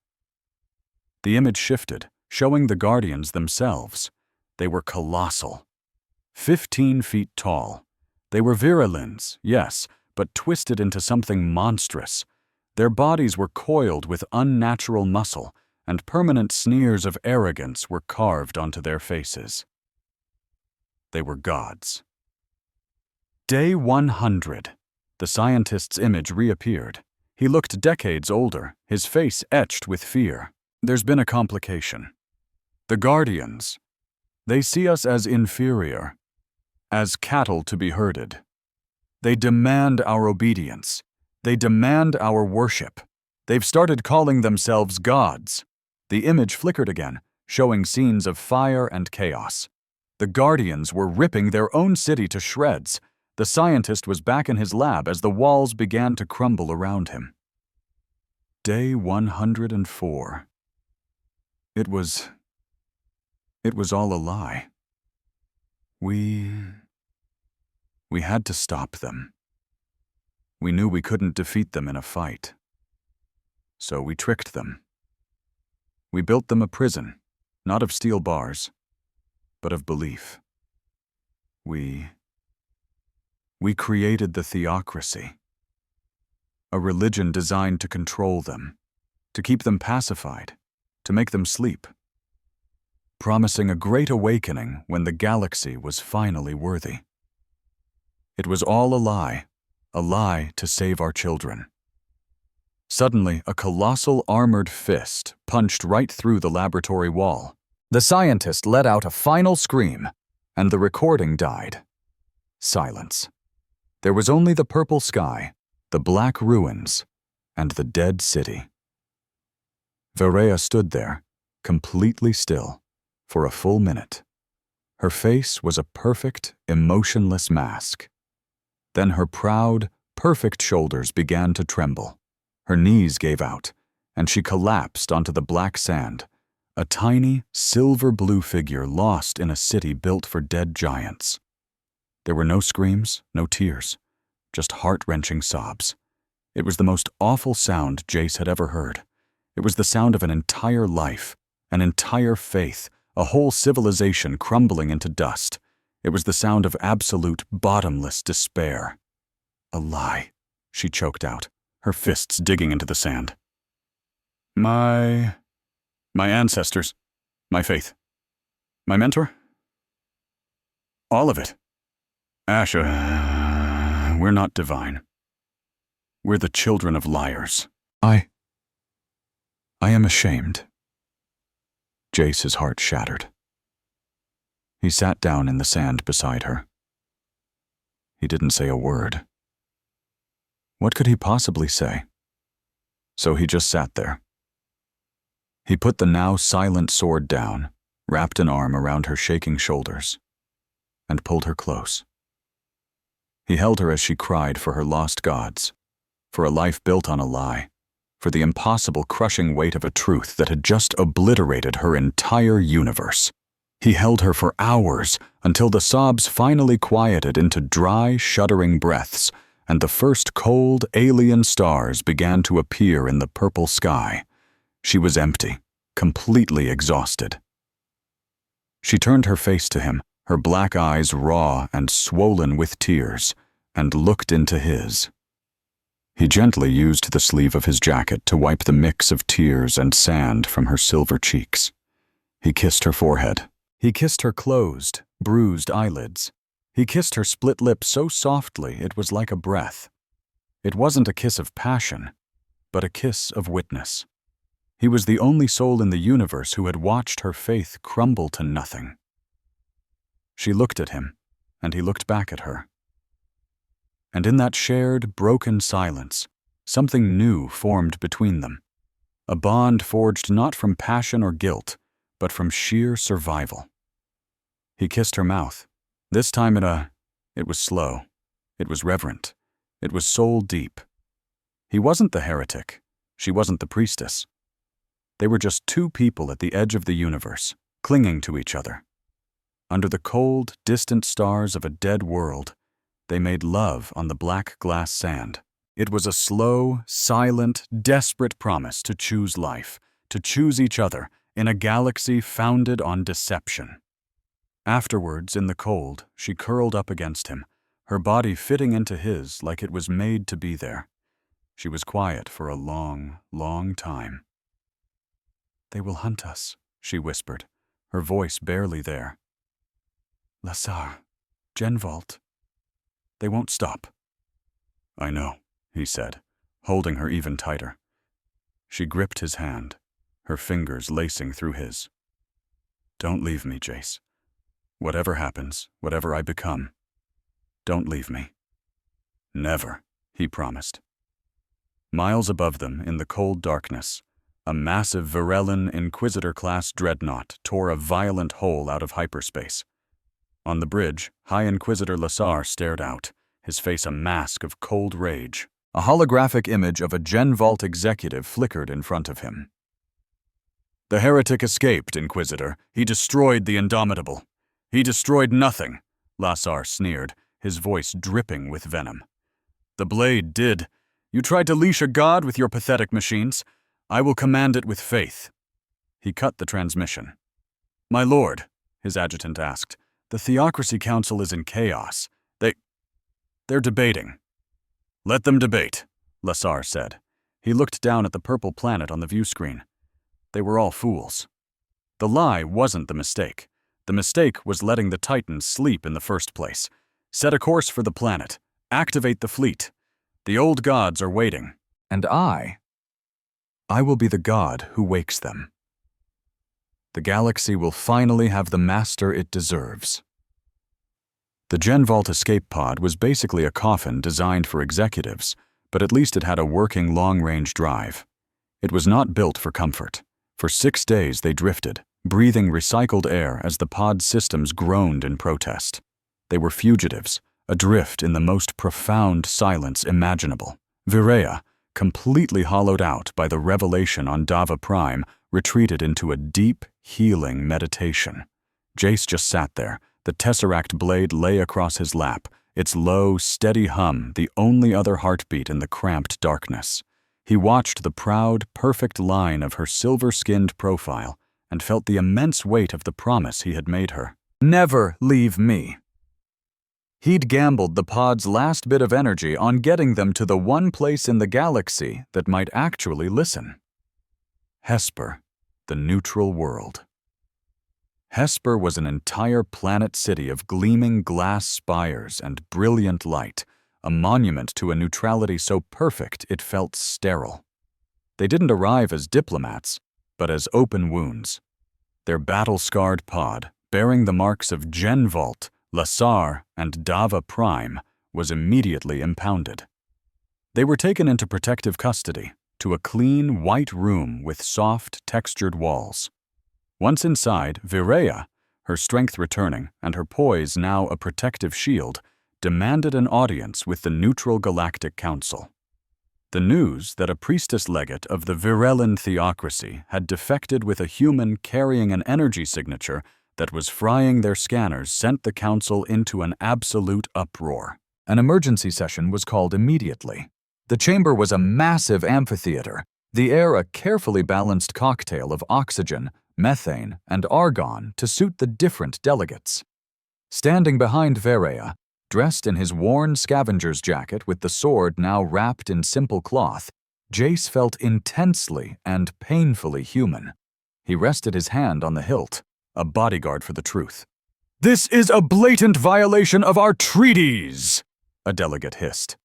The image shifted, showing the Guardians themselves. They were colossal. 15 feet tall. They were Virellans, yes, but twisted into something monstrous. Their bodies were coiled with unnatural muscle, and permanent sneers of arrogance were carved onto their faces. They were gods. Day 100. The scientist's image reappeared. He looked decades older, his face etched with fear. "There's been a complication. The Guardians, they see us as inferior, as cattle to be herded. They demand our obedience. They demand our worship. They've started calling themselves gods." The image flickered again, showing scenes of fire and chaos. The Guardians were ripping their own city to shreds. The scientist was back in his lab as the walls began to crumble around him. day 104. It was all a lie. We had to stop them. We knew we couldn't defeat them in a fight. So we tricked them. We built them a prison, not of steel bars, but of belief. We created the theocracy, a religion designed to control them, to keep them pacified, to make them sleep, promising a great awakening when the galaxy was finally worthy. It was all a lie to save our children. Suddenly, a colossal armored fist punched right through the laboratory wall. The scientist let out a final scream, and the recording died. Silence. There was only the purple sky, the black ruins, and the dead city. Verea stood there, completely still, for a full minute. Her face was a perfect, emotionless mask. Then her proud, perfect shoulders began to tremble. Her knees gave out, and she collapsed onto the black sand, a tiny, silver-blue figure lost in a city built for dead giants. There were no screams, no tears, just heart-wrenching sobs. It was the most awful sound Jace had ever heard. It was the sound of an entire life, an entire faith, a whole civilization crumbling into dust. It was the sound of absolute, bottomless despair. A lie, she choked out, her fists digging into the sand. My ancestors, my faith, my mentor, all of it. Asha, we're not divine. We're the children of liars. I am ashamed. Jace's heart shattered. He sat down in the sand beside her. He didn't say a word. What could he possibly say? So he just sat there. He put the now silent sword down, wrapped an arm around her shaking shoulders, and pulled her close. He held her as she cried for her lost gods, for a life built on a lie, for the impossible crushing weight of a truth that had just obliterated her entire universe. He held her for hours until the sobs finally quieted into dry, shuddering breaths, and the first cold, alien stars began to appear in the purple sky. She was empty, completely exhausted. She turned her face to him, her black eyes raw and swollen with tears, and looked into his. He gently used the sleeve of his jacket to wipe the mix of tears and sand from her silver cheeks. He kissed her forehead. He kissed her closed, bruised eyelids. He kissed her split lip so softly it was like a breath. It wasn't a kiss of passion, but a kiss of witness. He was the only soul in the universe who had watched her faith crumble to nothing. She looked at him, and he looked back at her. And in that shared, broken silence, something new formed between them. A bond forged not from passion or guilt, but from sheer survival. He kissed her mouth. This time it was slow. It was reverent. It was soul deep. He wasn't the heretic. She wasn't the priestess. They were just two people at the edge of the universe, clinging to each other. Under the cold, distant stars of a dead world, they made love on the black glass sand. It was a slow, silent, desperate promise to choose life, to choose each other in a galaxy founded on deception. Afterwards, in the cold, she curled up against him, her body fitting into his like it was made to be there. She was quiet for a long, long time. "They will hunt us," she whispered, her voice barely there. "Lasar, Genvault. They won't stop." "I know," he said, holding her even tighter. She gripped his hand, her fingers lacing through his. "Don't leave me, Jace. Whatever happens, whatever I become, don't leave me." "Never," he promised. Miles above them, in the cold darkness, a massive Varellan Inquisitor-class dreadnought tore a violent hole out of hyperspace. On the bridge, High Inquisitor Lasar stared out, his face a mask of cold rage. A holographic image of a Gen Vault executive flickered in front of him. "The heretic escaped, Inquisitor. He destroyed the Indomitable." "He destroyed nothing," Lassar sneered, his voice dripping with venom. "The blade did. You tried to leash a god with your pathetic machines. I will command it with faith." He cut the transmission. "My lord," his adjutant asked, "the Theocracy Council is in chaos. They're debating." "Let them debate," Lassar said. He looked down at the purple planet on the view screen. They were all fools. The lie wasn't the mistake. The mistake was letting the Titans sleep in the first place. Set a course for the planet. Activate the fleet. The old gods are waiting. And I will be the god who wakes them. The galaxy will finally have the master it deserves. The Gen Vault escape pod was basically a coffin designed for executives, but at least it had a working long-range drive. It was not built for comfort. For 6 days they drifted, breathing recycled air as the pod's systems groaned in protest. They were fugitives, adrift in the most profound silence imaginable. Virea, completely hollowed out by the revelation on Dava Prime, retreated into a deep, healing meditation. Jace just sat there. The Tesseract blade lay across his lap, its low, steady hum the only other heartbeat in the cramped darkness. He watched the proud, perfect line of her silver-skinned profile and felt the immense weight of the promise he had made her. Never leave me. He'd gambled the pod's last bit of energy on getting them to the one place in the galaxy that might actually listen. Hesper, the neutral world. Hesper was an entire planet city of gleaming glass spires and brilliant light, a monument to a neutrality so perfect it felt sterile. They didn't arrive as diplomats, but as open wounds. Their battle-scarred pod, bearing the marks of Gen Vault, Lassar, and Dava Prime, was immediately impounded. They were taken into protective custody, to a clean, white room with soft, textured walls. Once inside, Virea, her strength returning and her poise now a protective shield, demanded an audience with the neutral Galactic Council. The news that a priestess legate of the Virellan theocracy had defected with a human carrying an energy signature that was frying their scanners sent the council into an absolute uproar. An emergency session was called immediately. The chamber was a massive amphitheater, the air a carefully balanced cocktail of oxygen, methane, and argon to suit the different delegates. Standing behind Virea, dressed in his worn scavenger's jacket with the sword now wrapped in simple cloth, Jace felt intensely and painfully human. He rested his hand on the hilt, a bodyguard for the truth. "This is a blatant violation of our treaties," a delegate hissed.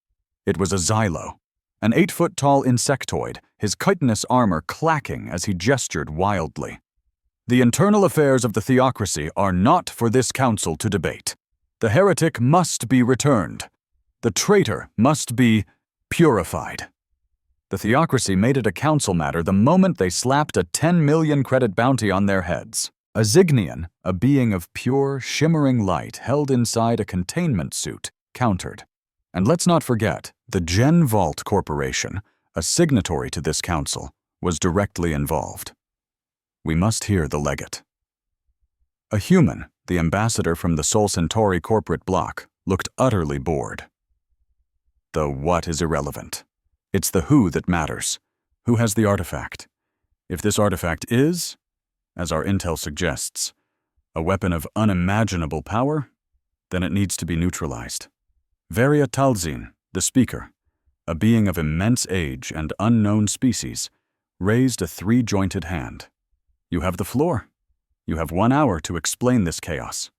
It was a Xylo, an 8-foot-tall insectoid, his chitinous armor clacking as he gestured wildly. "The internal affairs of the theocracy are not for this council to debate. The heretic must be returned. The traitor must be purified." The theocracy made it a council matter the moment they slapped a 10 million credit bounty on their heads. A Zignian, a being of pure, shimmering light held inside a containment suit, countered. And let's not forget, the Gen Vault Corporation, a signatory to this council, was directly involved. We must hear the legate. A human, the ambassador from the Sol Centauri corporate bloc, looked utterly bored. The what is irrelevant. It's the who that matters. Who has the artifact? If this artifact is, as our intel suggests, a weapon of unimaginable power, then it needs to be neutralized. Varia Talzin, the speaker, a being of immense age and unknown species, raised a 3-jointed hand. "You have the floor. You have 1 hour to explain this chaos."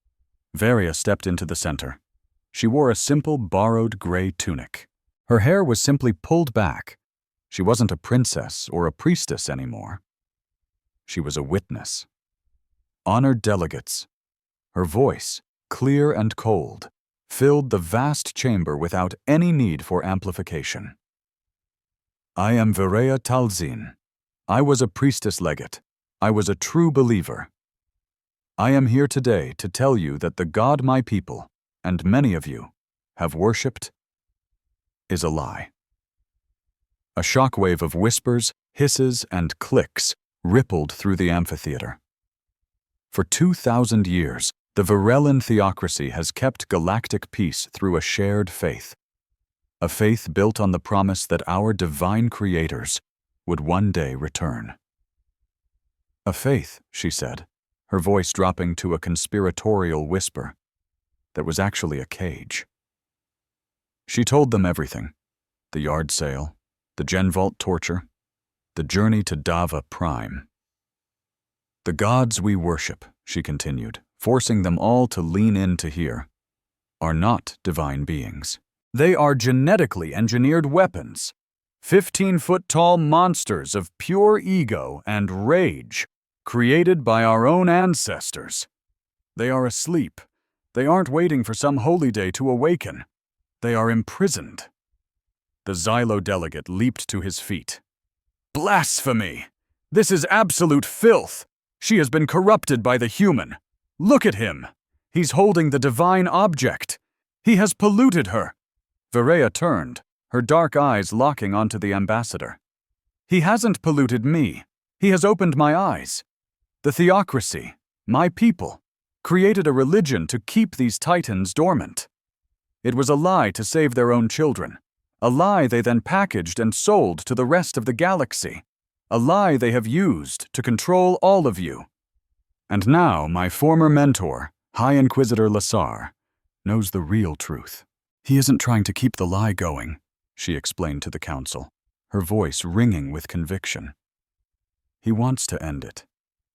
Varia stepped into the center. She wore a simple, borrowed gray tunic. Her hair was simply pulled back. She wasn't a princess or a priestess anymore. She was a witness. Honored delegates. Her voice, clear and cold, filled the vast chamber without any need for amplification. "I am Varia Talzin. I was a priestess legate. I was a true believer. I am here today to tell you that the God my people, and many of you, have worshipped is a lie." A shockwave of whispers, hisses, and clicks rippled through the amphitheater. For 2,000 years, the Varellan theocracy has kept galactic peace through a shared faith. A faith built on the promise that our divine creators would one day return. A faith, she said, her voice dropping to a conspiratorial whisper that was actually a cage. She told them everything: the yard sale, the Gen Vault torture, the journey to Dava Prime. The gods we worship, she continued, forcing them all to lean in to hear, are not divine beings. They are genetically engineered weapons, 15-foot-tall monsters of pure ego and rage, created by our own ancestors. They are asleep. They aren't waiting for some holy day to awaken. They are imprisoned. The Xylo delegate leaped to his feet. Blasphemy! This is absolute filth! She has been corrupted by the human. Look at him! He's holding the divine object. He has polluted her. Vareya turned, her dark eyes locking onto the ambassador. He hasn't polluted me. He has opened my eyes. The theocracy, my people, created a religion to keep these titans dormant. It was a lie to save their own children. A lie they then packaged and sold to the rest of the galaxy. A lie they have used to control all of you. And now my former mentor, High Inquisitor Lassar, knows the real truth. He isn't trying to keep the lie going, she explained to the council, her voice ringing with conviction. He wants to end it.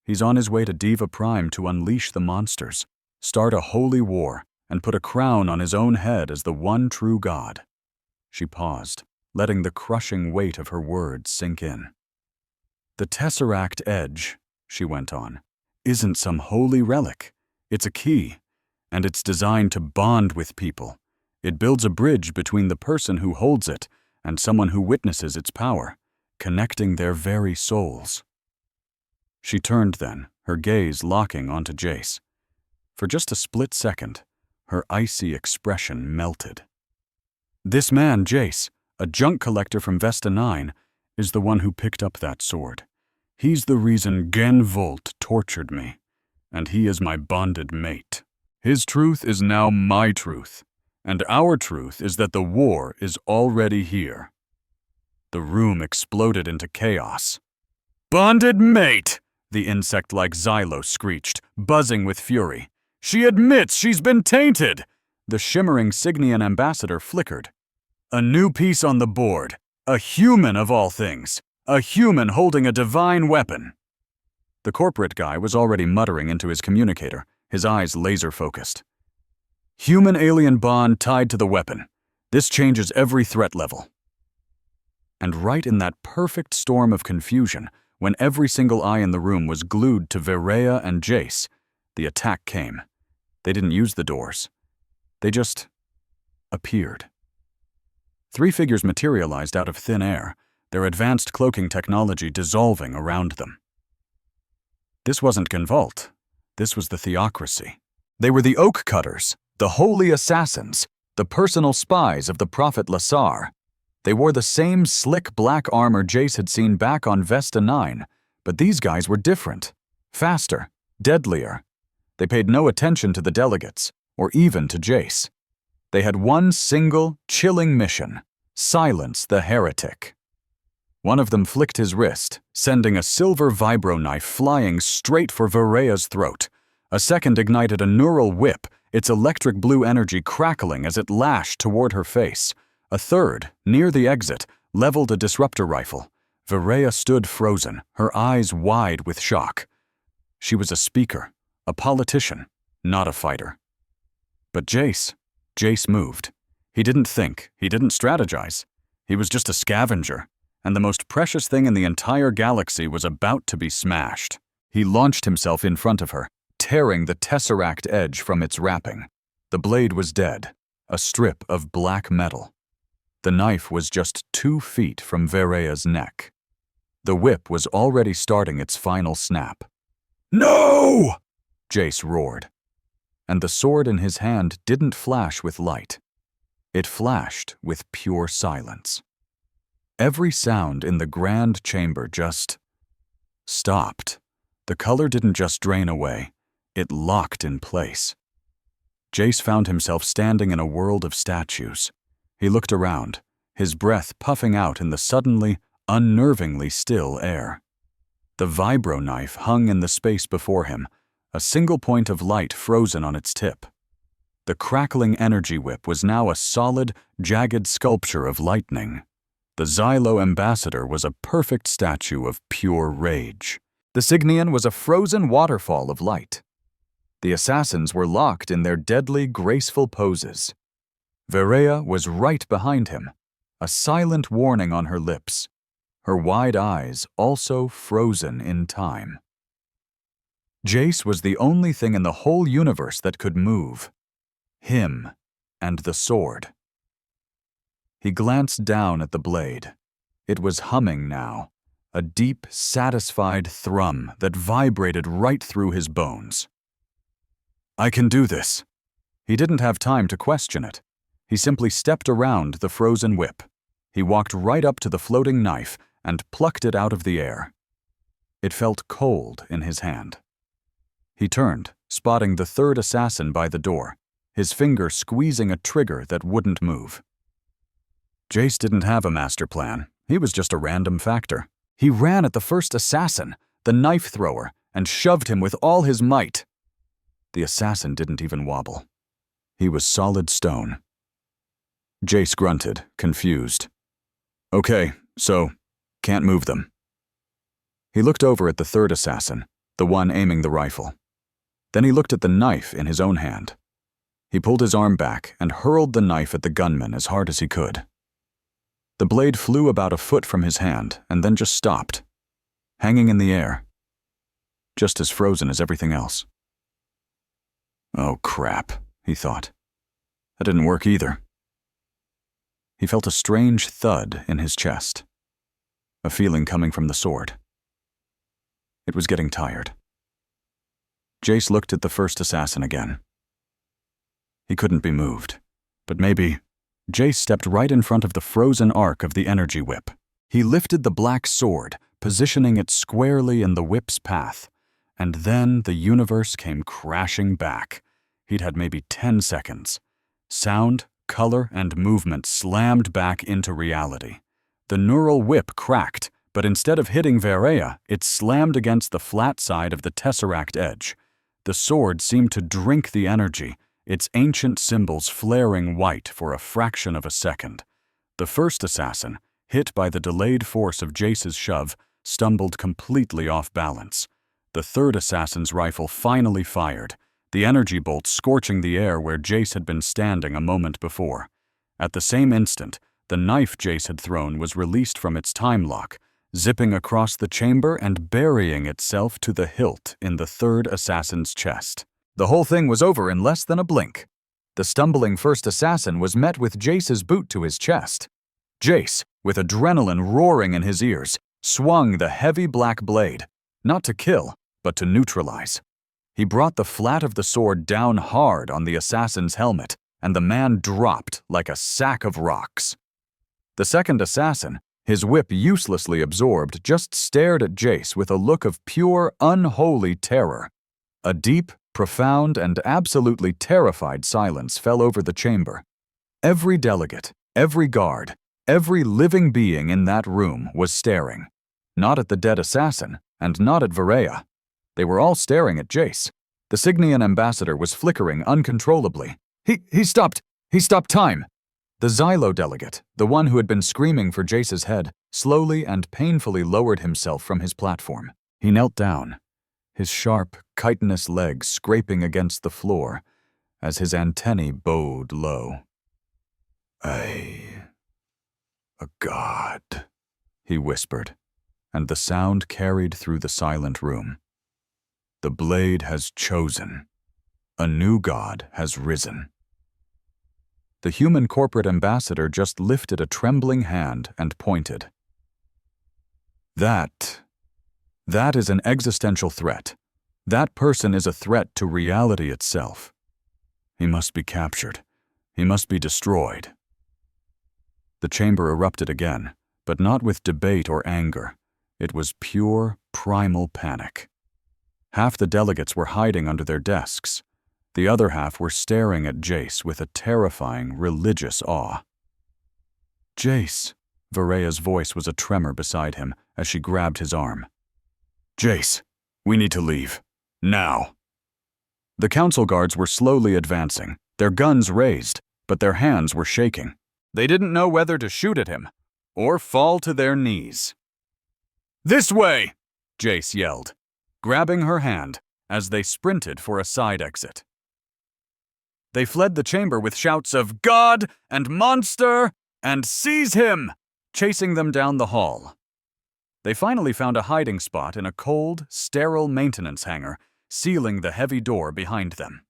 He's on his way to Diva Prime to unleash the monsters, start a holy war, and put a crown on his own head as the one true god. She paused, letting the crushing weight of her words sink in. The Tesseract Edge, she went on, isn't some holy relic. It's a key, and it's designed to bond with people. It builds a bridge between the person who holds it and someone who witnesses its power, connecting their very souls. She turned then, her gaze locking onto Jace. For just a split second, her icy expression melted. This man, Jace, a junk collector from Vesta 9, is the one who picked up that sword. He's the reason Gen Volt tortured me, and he is my bonded mate. His truth is now my truth, and our truth is that the war is already here. The room exploded into chaos. Bonded mate! The insect-like Xylo screeched, buzzing with fury. She admits she's been tainted! The shimmering Signian ambassador flickered. A new piece on the board. A human of all things. A human holding a divine weapon. The corporate guy was already muttering into his communicator, his eyes laser-focused. Human-alien bond tied to the weapon. This changes every threat level. And right in that perfect storm of confusion, when every single eye in the room was glued to Vareya and Jace, the attack came. They didn't use the doors. They just appeared. 3 figures materialized out of thin air, their advanced cloaking technology dissolving around them. This wasn't Gen Vault. This was the theocracy. They were the Oak Cutters, the holy assassins, the personal spies of the Prophet Lassar. They wore the same slick black armor Jace had seen back on Vesta 9, but these guys were different, faster, deadlier. They paid no attention to the delegates, or even to Jace. They had one single, chilling mission: silence the heretic. One of them flicked his wrist, sending a silver vibro knife flying straight for Vareya's throat. A second ignited a neural whip, its electric blue energy crackling as it lashed toward her face. A third, near the exit, leveled a disruptor rifle. Vareya stood frozen, her eyes wide with shock. She was a speaker, a politician, not a fighter. But Jace moved. He didn't think, he didn't strategize. He was just a scavenger, and the most precious thing in the entire galaxy was about to be smashed. He launched himself in front of her, tearing the Tesseract Edge from its wrapping. The blade was dead, a strip of black metal. The knife was just 2 feet from Vareya's neck. The whip was already starting its final snap. No! Jace roared. And the sword in his hand didn't flash with light. It flashed with pure silence. Every sound in the grand chamber just stopped. The color didn't just drain away, it locked in place. Jace found himself standing in a world of statues. He looked around, his breath puffing out in the suddenly, unnervingly still air. The vibro knife hung in the space before him, a single point of light frozen on its tip. The crackling energy whip was now a solid, jagged sculpture of lightning. The Xylo ambassador was a perfect statue of pure rage. The Signian was a frozen waterfall of light. The assassins were locked in their deadly, graceful poses. Verea was right behind him, a silent warning on her lips, her wide eyes also frozen in time. Jace was the only thing in the whole universe that could move. Him and the sword. He glanced down at the blade. It was humming now, a deep, satisfied thrum that vibrated right through his bones. I can do this. He didn't have time to question it. He simply stepped around the frozen whip. He walked right up to the floating knife and plucked it out of the air. It felt cold in his hand. He turned, spotting the third assassin by the door, his finger squeezing a trigger that wouldn't move. Jace didn't have a master plan. He was just a random factor. He ran at the first assassin, the knife thrower, and shoved him with all his might. The assassin didn't even wobble. He was solid stone. Jace grunted, confused. Okay, so, can't move them. He looked over at the third assassin, the one aiming the rifle. Then he looked at the knife in his own hand. He pulled his arm back and hurled the knife at the gunman as hard as he could. The blade flew about a foot from his hand and then just stopped, hanging in the air, just as frozen as everything else. Oh crap, he thought. That didn't work either. He felt a strange thud in his chest, a feeling coming from the sword. It was getting tired. Jace looked at the first assassin again. He couldn't be moved, but maybe Jace stepped right in front of the frozen arc of the energy whip. He lifted the black sword, positioning it squarely in the whip's path, and then the universe came crashing back. He'd had maybe 10 seconds. Sound, color, and movement slammed back into reality. The neural whip cracked, but instead of hitting Verea, it slammed against the flat side of the tesseract edge. The sword seemed to drink the energy, its ancient symbols flaring white for a fraction of a second. The first assassin, hit by the delayed force of Jace's shove, stumbled completely off balance. The third assassin's rifle finally fired, the energy bolt scorching the air where Jace had been standing a moment before. At the same instant, the knife Jace had thrown was released from its time lock, zipping across the chamber and burying itself to the hilt in the third assassin's chest. The whole thing was over in less than a blink. The stumbling first assassin was met with Jace's boot to his chest. Jace, with adrenaline roaring in his ears, swung the heavy black blade, not to kill, but to neutralize. He brought the flat of the sword down hard on the assassin's helmet, and the man dropped like a sack of rocks. The second assassin, his whip uselessly absorbed, just stared at Jace with a look of pure, unholy terror. A deep, profound, and absolutely terrified silence fell over the chamber. Every delegate, every guard, every living being in that room was staring. Not at the dead assassin, and not at Verea. They were all staring at Jace. The Signian ambassador was flickering uncontrollably. He stopped time! The Xylo delegate, the one who had been screaming for Jace's head, slowly and painfully lowered himself from his platform. He knelt down, his sharp, chitinous legs scraping against the floor as his antennae bowed low. A god, he whispered, and the sound carried through the silent room. The blade has chosen. A new god has risen. The human corporate ambassador just lifted a trembling hand and pointed. That is an existential threat. That person is a threat to reality itself. He must be captured. He must be destroyed. The chamber erupted again, but not with debate or anger. It was pure, primal panic. Half the delegates were hiding under their desks. The other half were staring at Jace with a terrifying, religious awe. "Jace," Varea's voice was a tremor beside him as she grabbed his arm. "Jace, we need to leave. Now." The council guards were slowly advancing, their guns raised, but their hands were shaking. They didn't know whether to shoot at him or fall to their knees. "This way!" Jace yelled, grabbing her hand as they sprinted for a side exit. They fled the chamber with shouts of "God" and "Monster" and "Seize him!" chasing them down the hall. They finally found a hiding spot in a cold, sterile maintenance hangar, sealing the heavy door behind them.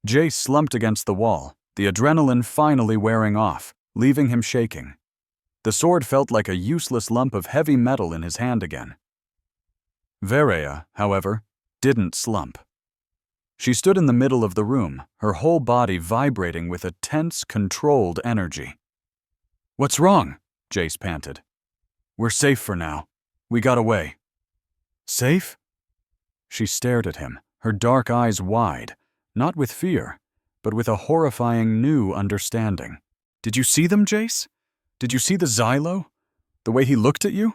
Jace slumped against the wall, the adrenaline finally wearing off, leaving him shaking. The sword felt like a useless lump of heavy metal in his hand again. Varea, however, didn't slump. She stood in the middle of the room, her whole body vibrating with a tense, controlled energy. "What's wrong?" Jace panted. "We're safe for now. We got away." "Safe?" She stared at him, her dark eyes wide, not with fear, but with a horrifying new understanding. "Did you see them, Jace? Did you see the Xylo? The way he looked at you?"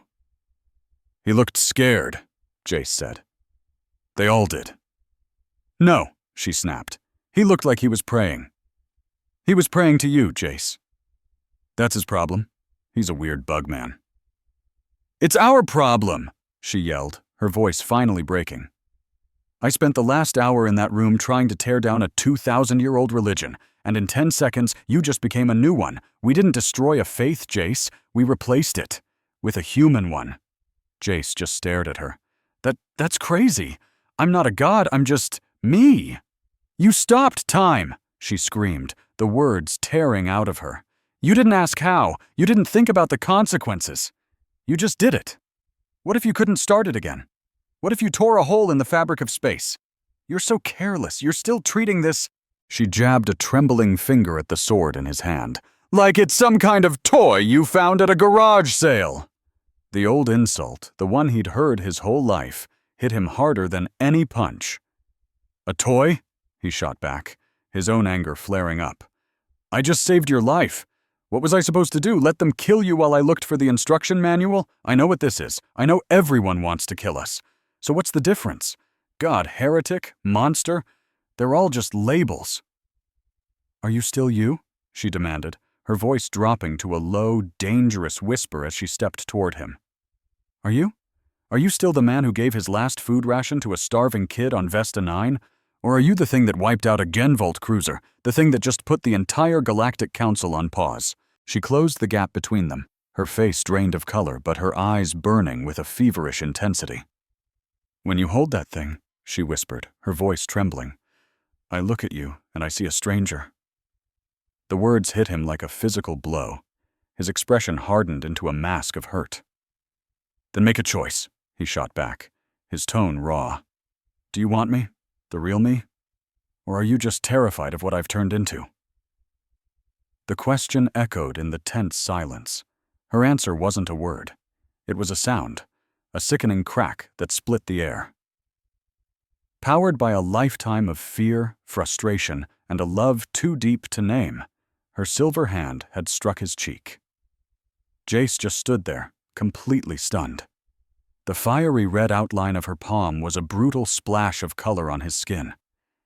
"He looked scared," Jace said. "They all did." "No," she snapped. "He looked like he was praying." "He was praying to you, Jace." "That's his problem. He's a weird bug man." "It's our problem," she yelled, her voice finally breaking. "I spent the last hour in that room trying to tear down a 2,000-year-old religion, and in 10 seconds, you just became a new one. We didn't destroy a faith, Jace. We replaced it with a human one." Jace just stared at her. That's crazy. I'm not a god, I'm just me." "You stopped time," she screamed, the words tearing out of her. "You didn't ask how. You didn't think about the consequences. You just did it. What if you couldn't start it again? What if you tore a hole in the fabric of space? You're so careless. You're still treating this—" She jabbed a trembling finger at the sword in his hand. "Like it's some kind of toy you found at a garage sale." The old insult, the one he'd heard his whole life, hit him harder than any punch. "A toy?" he shot back, his own anger flaring up. "I just saved your life. What was I supposed to do, let them kill you while I looked for the instruction manual? I know what this is. I know everyone wants to kill us. So what's the difference? God, heretic, monster, they're all just labels." "Are you still you?" she demanded, her voice dropping to a low, dangerous whisper as she stepped toward him. Are you? Are you still the man who gave his last food ration to a starving kid on Vesta 9? Or are you the thing that wiped out a Genvolt cruiser, the thing that just put the entire Galactic Council on pause?" She closed the gap between them, her face drained of color but her eyes burning with a feverish intensity. "When you hold that thing," she whispered, her voice trembling, "I look at you and I see a stranger." The words hit him like a physical blow. His expression hardened into a mask of hurt. "Then make a choice," he shot back, his tone raw. "Do you want me? The real me? Or are you just terrified of what I've turned into?" The question echoed in the tense silence. Her answer wasn't a word. It was a sound, a sickening crack that split the air. Powered by a lifetime of fear, frustration, and a love too deep to name, her silver hand had struck his cheek. Jace just stood there, completely stunned. The fiery red outline of her palm was a brutal splash of color on his skin.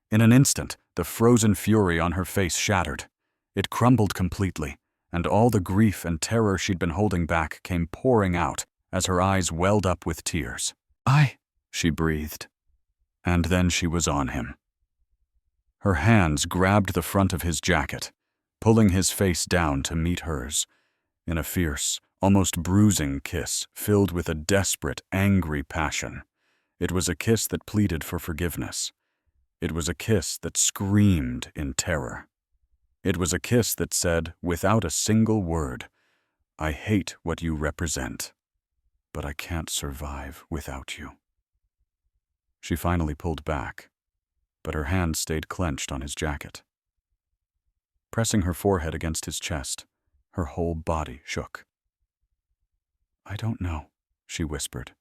In an instant, the frozen fury on her face shattered. It crumbled completely, and all the grief and terror she'd been holding back came pouring out as her eyes welled up with tears. She breathed. And then she was on him. Her hands grabbed the front of his jacket, pulling his face down to meet hers, in a fierce, almost bruising kiss filled with a desperate, angry passion. It was a kiss that pleaded for forgiveness. It was a kiss that screamed in terror. It was a kiss that said, without a single word, "I hate what you represent, but I can't survive without you." She finally pulled back, but her hand stayed clenched on his jacket. Pressing her forehead against his chest, her whole body shook. I don't know, she whispered,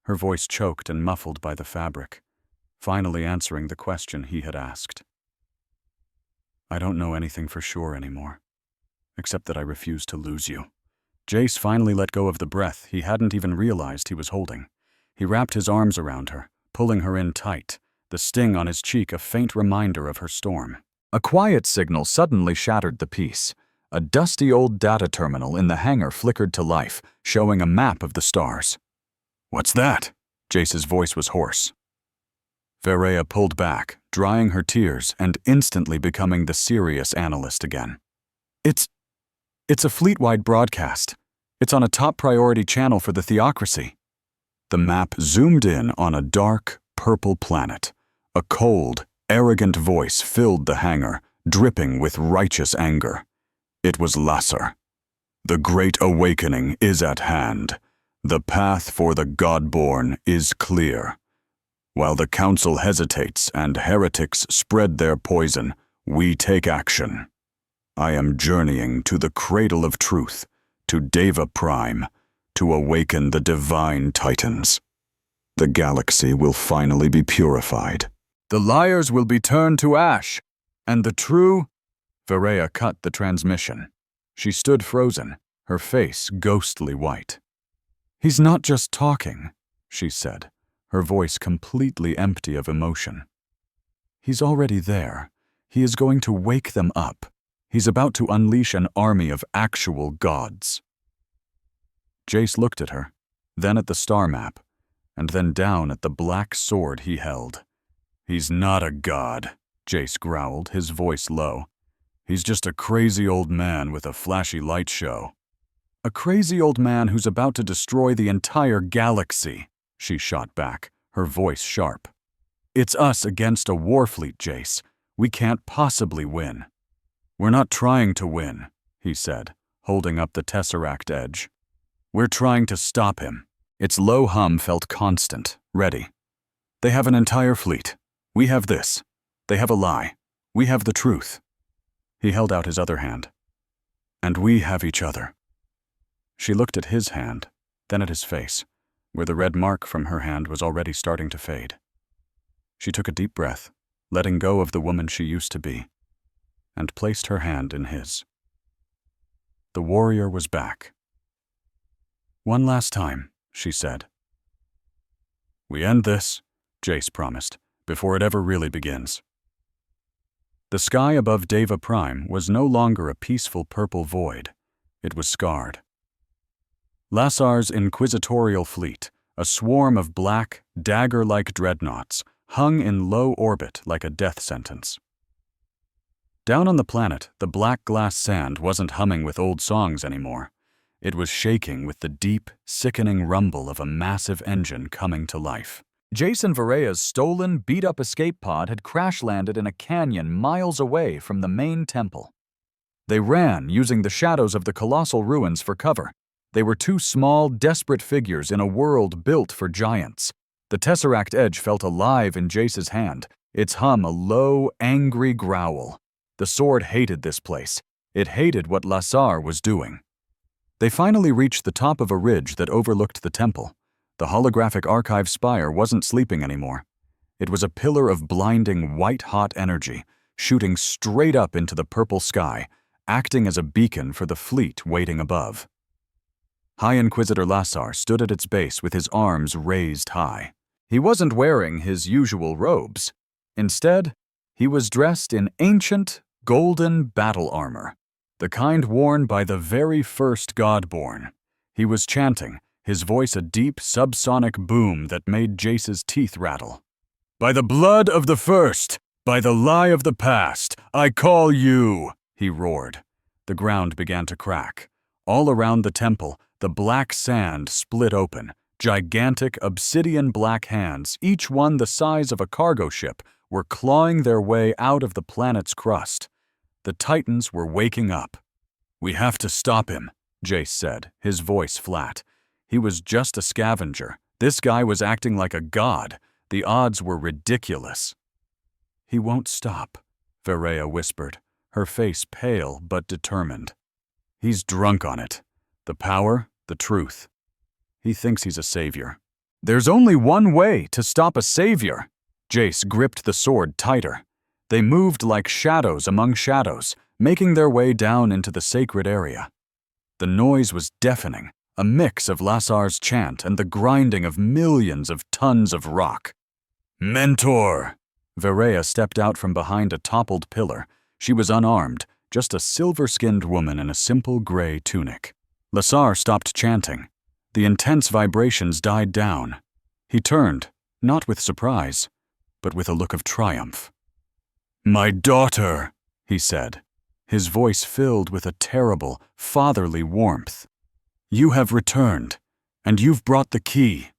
her voice choked and muffled by the fabric, finally answering the question he had asked. I don't know anything for sure anymore, except that I refuse to lose you. Jace finally let go of the breath he hadn't even realized he was holding. He wrapped his arms around her, pulling her in tight, the sting on his cheek a faint reminder of her storm. A quiet signal suddenly shattered the peace. A dusty old data terminal in the hangar flickered to life, showing a map of the stars. What's that? Jace's voice was hoarse. Verea pulled back, drying her tears and instantly becoming the serious analyst again. It's a fleet-wide broadcast. It's on a top priority channel for the theocracy. The map zoomed in on a dark, purple planet. A cold, arrogant voice filled the hangar, dripping with righteous anger. It was Lasser. The Great Awakening is at hand. The path for the Godborn is clear. While the Council hesitates and heretics spread their poison, we take action. I am journeying to the cradle of truth, to Deva Prime, to awaken the divine titans. The galaxy will finally be purified. The liars will be turned to ash, and the true... Verea cut the transmission. She stood frozen, her face ghostly white. He's not just talking, she said, her voice completely empty of emotion. He's already there. He is going to wake them up. He's about to unleash an army of actual gods. Jace looked at her, then at the star map, and then down at the black sword he held. He's not a god, Jace growled, his voice low. He's just a crazy old man with a flashy light show. A crazy old man who's about to destroy the entire galaxy, she shot back, her voice sharp. It's us against a warfleet, Jace. We can't possibly win. We're not trying to win, he said, holding up the Tesseract edge. We're trying to stop him. Its low hum felt constant, ready. They have an entire fleet. We have this. They have a lie. We have the truth. He held out his other hand. And we have each other. She looked at his hand, then at his face, where the red mark from her hand was already starting to fade. She took a deep breath, letting go of the woman she used to be, and placed her hand in his. The warrior was back. One last time, she said. We end this, Jace promised, before it ever really begins. The sky above Deva Prime was no longer a peaceful purple void. It was scarred. Lassar's inquisitorial fleet, a swarm of black, dagger-like dreadnoughts, hung in low orbit like a death sentence. Down on the planet, the black glass sand wasn't humming with old songs anymore. It was shaking with the deep, sickening rumble of a massive engine coming to life. Jason Verea's stolen, beat-up escape pod had crash-landed in a canyon miles away from the main temple. They ran, using the shadows of the colossal ruins for cover. They were two small, desperate figures in a world built for giants. The Tesseract edge felt alive in Jace's hand, its hum a low, angry growl. The sword hated this place. It hated what Lassar was doing. They finally reached the top of a ridge that overlooked the temple. The holographic archive spire wasn't sleeping anymore. It was a pillar of blinding, white-hot energy, shooting straight up into the purple sky, acting as a beacon for the fleet waiting above. High Inquisitor Lassar stood at its base with his arms raised high. He wasn't wearing his usual robes. Instead, he was dressed in ancient, golden battle armor, the kind worn by the very first Godborn. He was chanting, his voice a deep, subsonic boom that made Jace's teeth rattle. By the blood of the first, by the lie of the past, I call you, he roared. The ground began to crack. All around the temple, the black sand split open. Gigantic, obsidian black hands, each one the size of a cargo ship, were clawing their way out of the planet's crust. The Titans were waking up. We have to stop him, Jace said, his voice flat. He was just a scavenger. This guy was acting like a god. The odds were ridiculous. He won't stop, Verea whispered, her face pale but determined. He's drunk on it. The power, the truth. He thinks he's a savior. There's only one way to stop a savior. Jace gripped the sword tighter. They moved like shadows among shadows, making their way down into the sacred area. The noise was deafening, a mix of Lassar's chant and the grinding of millions of tons of rock. Mentor! Verea stepped out from behind a toppled pillar. She was unarmed, just a silver-skinned woman in a simple gray tunic. Lassar stopped chanting. The intense vibrations died down. He turned, not with surprise, but with a look of triumph. "My daughter," he said, his voice filled with a terrible, fatherly warmth. "You have returned, and you've brought the key."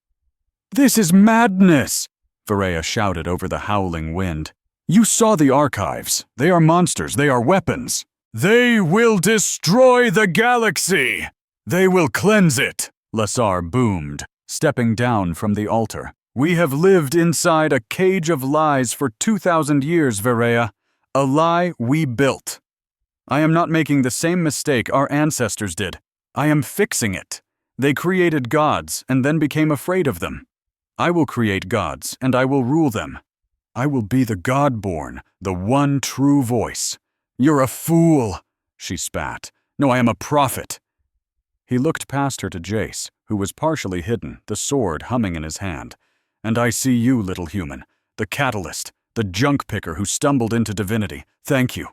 "This is madness!" Verea shouted over the howling wind. "You saw the archives. They are monsters. They are weapons. They will destroy the galaxy! They will cleanse it!" Lassar boomed, stepping down from the altar. "We have lived inside a cage of lies for 2,000 years, Verea. A lie we built. I am not making the same mistake our ancestors did. I am fixing it. They created gods and then became afraid of them. I will create gods, and I will rule them. I will be the God-born, the one true voice." "You're a fool," she spat. "No, I am a prophet." He looked past her to Jace, who was partially hidden, the sword humming in his hand. "And I see you, little human, the catalyst, the junk picker who stumbled into divinity. Thank you.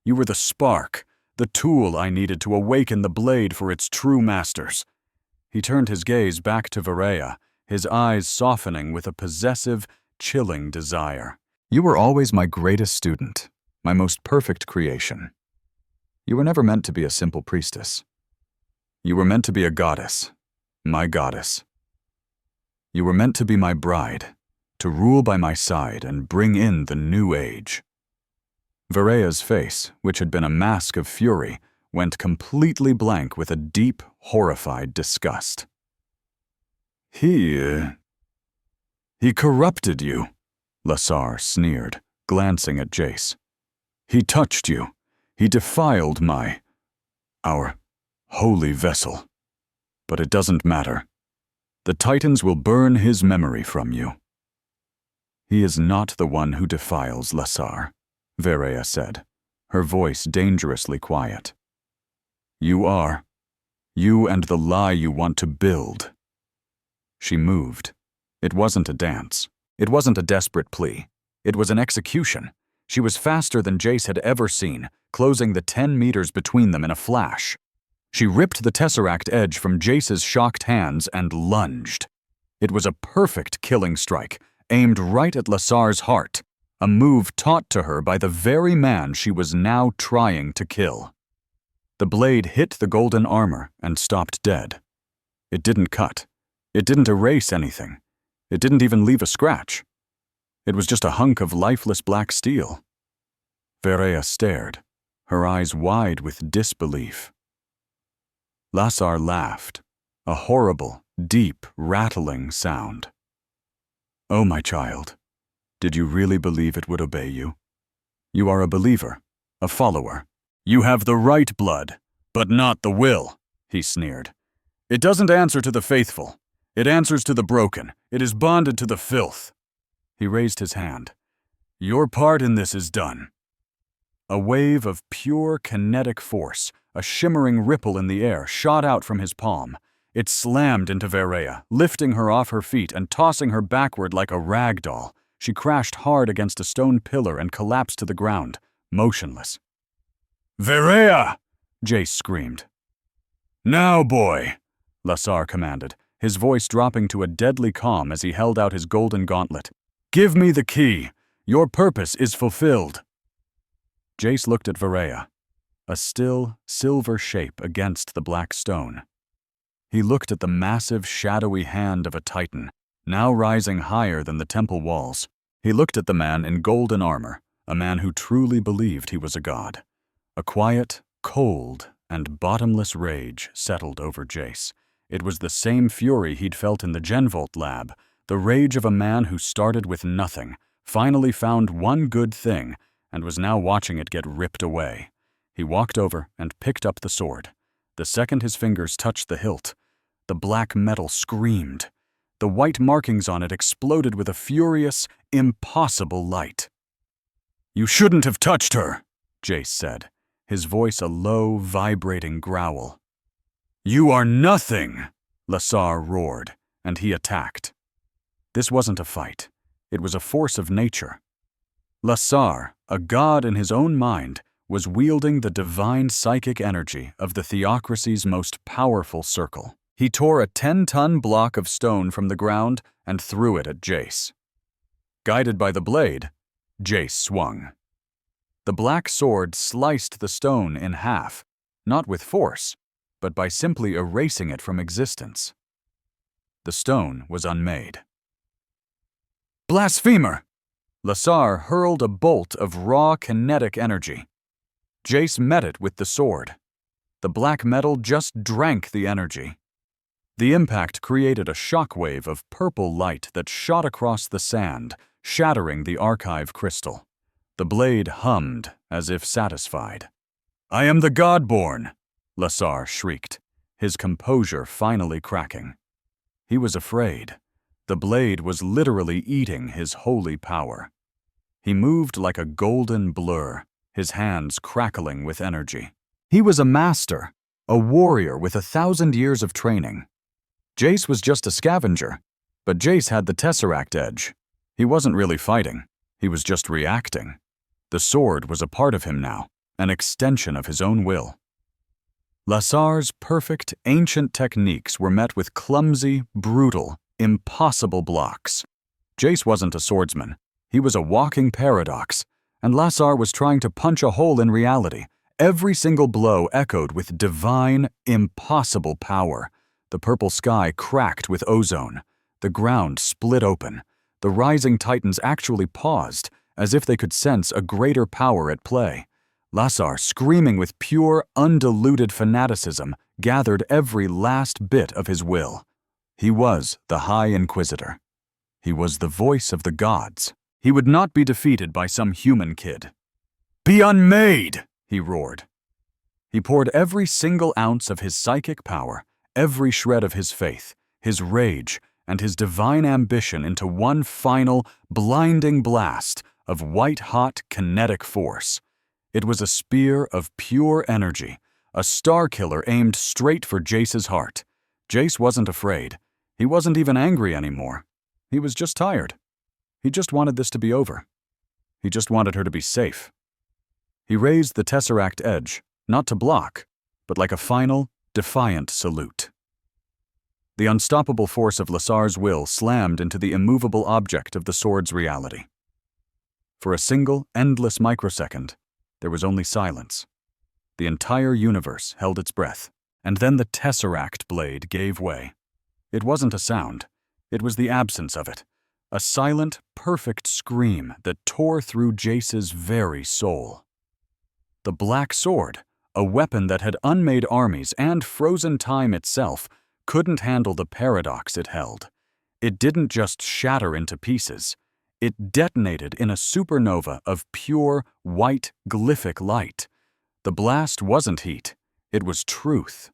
You were the spark, the tool I needed to awaken the blade for its true masters." He turned his gaze back to Verea, his eyes softening with a possessive, chilling desire. "You were always my greatest student, my most perfect creation. You were never meant to be a simple priestess. You were meant to be a goddess, my goddess. You were meant to be my bride, to rule by my side and bring in the new age." Verea's face, which had been a mask of fury, went completely blank with a deep, horrified disgust. He corrupted you," Lassar sneered, glancing at Jace. "He touched you. He defiled our holy vessel. But it doesn't matter. The Titans will burn his memory from you." "He is not the one who defiles, Lassar," Verea said, her voice dangerously quiet. "You are. You and the lie you want to build." She moved. It wasn't a dance. It wasn't a desperate plea. It was an execution. She was faster than Jace had ever seen, closing the 10 meters between them in a flash. She ripped the tesseract edge from Jace's shocked hands and lunged. It was a perfect killing strike, aimed right at Lassar's heart, a move taught to her by the very man she was now trying to kill. The blade hit the golden armor and stopped dead. It didn't cut. It didn't erase anything. It didn't even leave a scratch. It was just a hunk of lifeless black steel. Verea stared, her eyes wide with disbelief. Lassar laughed, a horrible, deep, rattling sound. "Oh, my child, did you really believe it would obey you? You are a believer, a follower. You have the right blood, but not the will," he sneered. "It doesn't answer to the faithful. It answers to the broken. It is bonded to the filth." He raised his hand. "Your part in this is done." A wave of pure kinetic force, a shimmering ripple in the air, shot out from his palm. It slammed into Verea, lifting her off her feet and tossing her backward like a rag doll. She crashed hard against a stone pillar and collapsed to the ground, motionless. "Verea!" Jace screamed. "Now, boy," Lassar commanded, his voice dropping to a deadly calm as he held out his golden gauntlet. "Give me the key. Your purpose is fulfilled." Jace looked at Verea, a still, silver shape against the black stone. He looked at the massive, shadowy hand of a Titan, now rising higher than the temple walls. He looked at the man in golden armor, a man who truly believed he was a god. A quiet, cold, and bottomless rage settled over Jace. It was the same fury he'd felt in the Genvolt lab, the rage of a man who started with nothing, finally found one good thing, and was now watching it get ripped away. He walked over and picked up the sword. The second his fingers touched the hilt, The black metal screamed. The white markings on it exploded with a furious, impossible light. "You shouldn't have touched her," Jace said, his voice a low, vibrating growl. "You are nothing," Lasar roared, and he attacked. This wasn't a fight. It was a force of nature. Lasar, a god in his own mind, was wielding the divine psychic energy of the theocracy's most powerful circle. He tore a 10-ton block of stone from the ground and threw it at Jace. Guided by the blade, Jace swung. The black sword sliced the stone in half, not with force, but by simply erasing it from existence. The stone was unmade. "Blasphemer!" Lasar hurled a bolt of raw kinetic energy. Jace met it with the sword. The black metal just drank the energy. The impact created a shockwave of purple light that shot across the sand, shattering the archive crystal. The blade hummed as if satisfied. "I am the Godborn!" Lasar shrieked, his composure finally cracking. He was afraid. The blade was literally eating his holy power. He moved like a golden blur, his hands crackling with energy. He was a master, a warrior with 1,000 years of training. Jace was just a scavenger, but Jace had the Tesseract edge. He wasn't really fighting, he was just reacting. The sword was a part of him now, an extension of his own will. Lasar's perfect, ancient techniques were met with clumsy, brutal, impossible blocks. Jace wasn't a swordsman. He was a walking paradox, and Lasar was trying to punch a hole in reality. Every single blow echoed with divine, impossible power. The purple sky cracked with ozone. The ground split open. The rising titans actually paused, as if they could sense a greater power at play. Lasar, screaming with pure, undiluted fanaticism, gathered every last bit of his will. He was the High Inquisitor. He was the voice of the gods. He would not be defeated by some human kid. "Be unmade!" he roared. He poured every single ounce of his psychic power, every shred of his faith, his rage, and his divine ambition into one final, blinding blast of white-hot kinetic force. It was a spear of pure energy, a star killer aimed straight for Jace's heart. Jace wasn't afraid. He wasn't even angry anymore. He was just tired. He just wanted this to be over. He just wanted her to be safe. He raised the Tesseract edge, not to block, but like a final, defiant salute. The unstoppable force of Lasar's will slammed into the immovable object of the sword's reality. For a single, endless microsecond, there was only silence. The entire universe held its breath, and then the Tesseract blade gave way. It wasn't a sound. It was the absence of it. A silent, perfect scream that tore through Jace's very soul. The black sword, a weapon that had unmade armies and frozen time itself, couldn't handle the paradox it held. It didn't just shatter into pieces. It detonated in a supernova of pure, white, glyphic light. The blast wasn't heat. It was truth.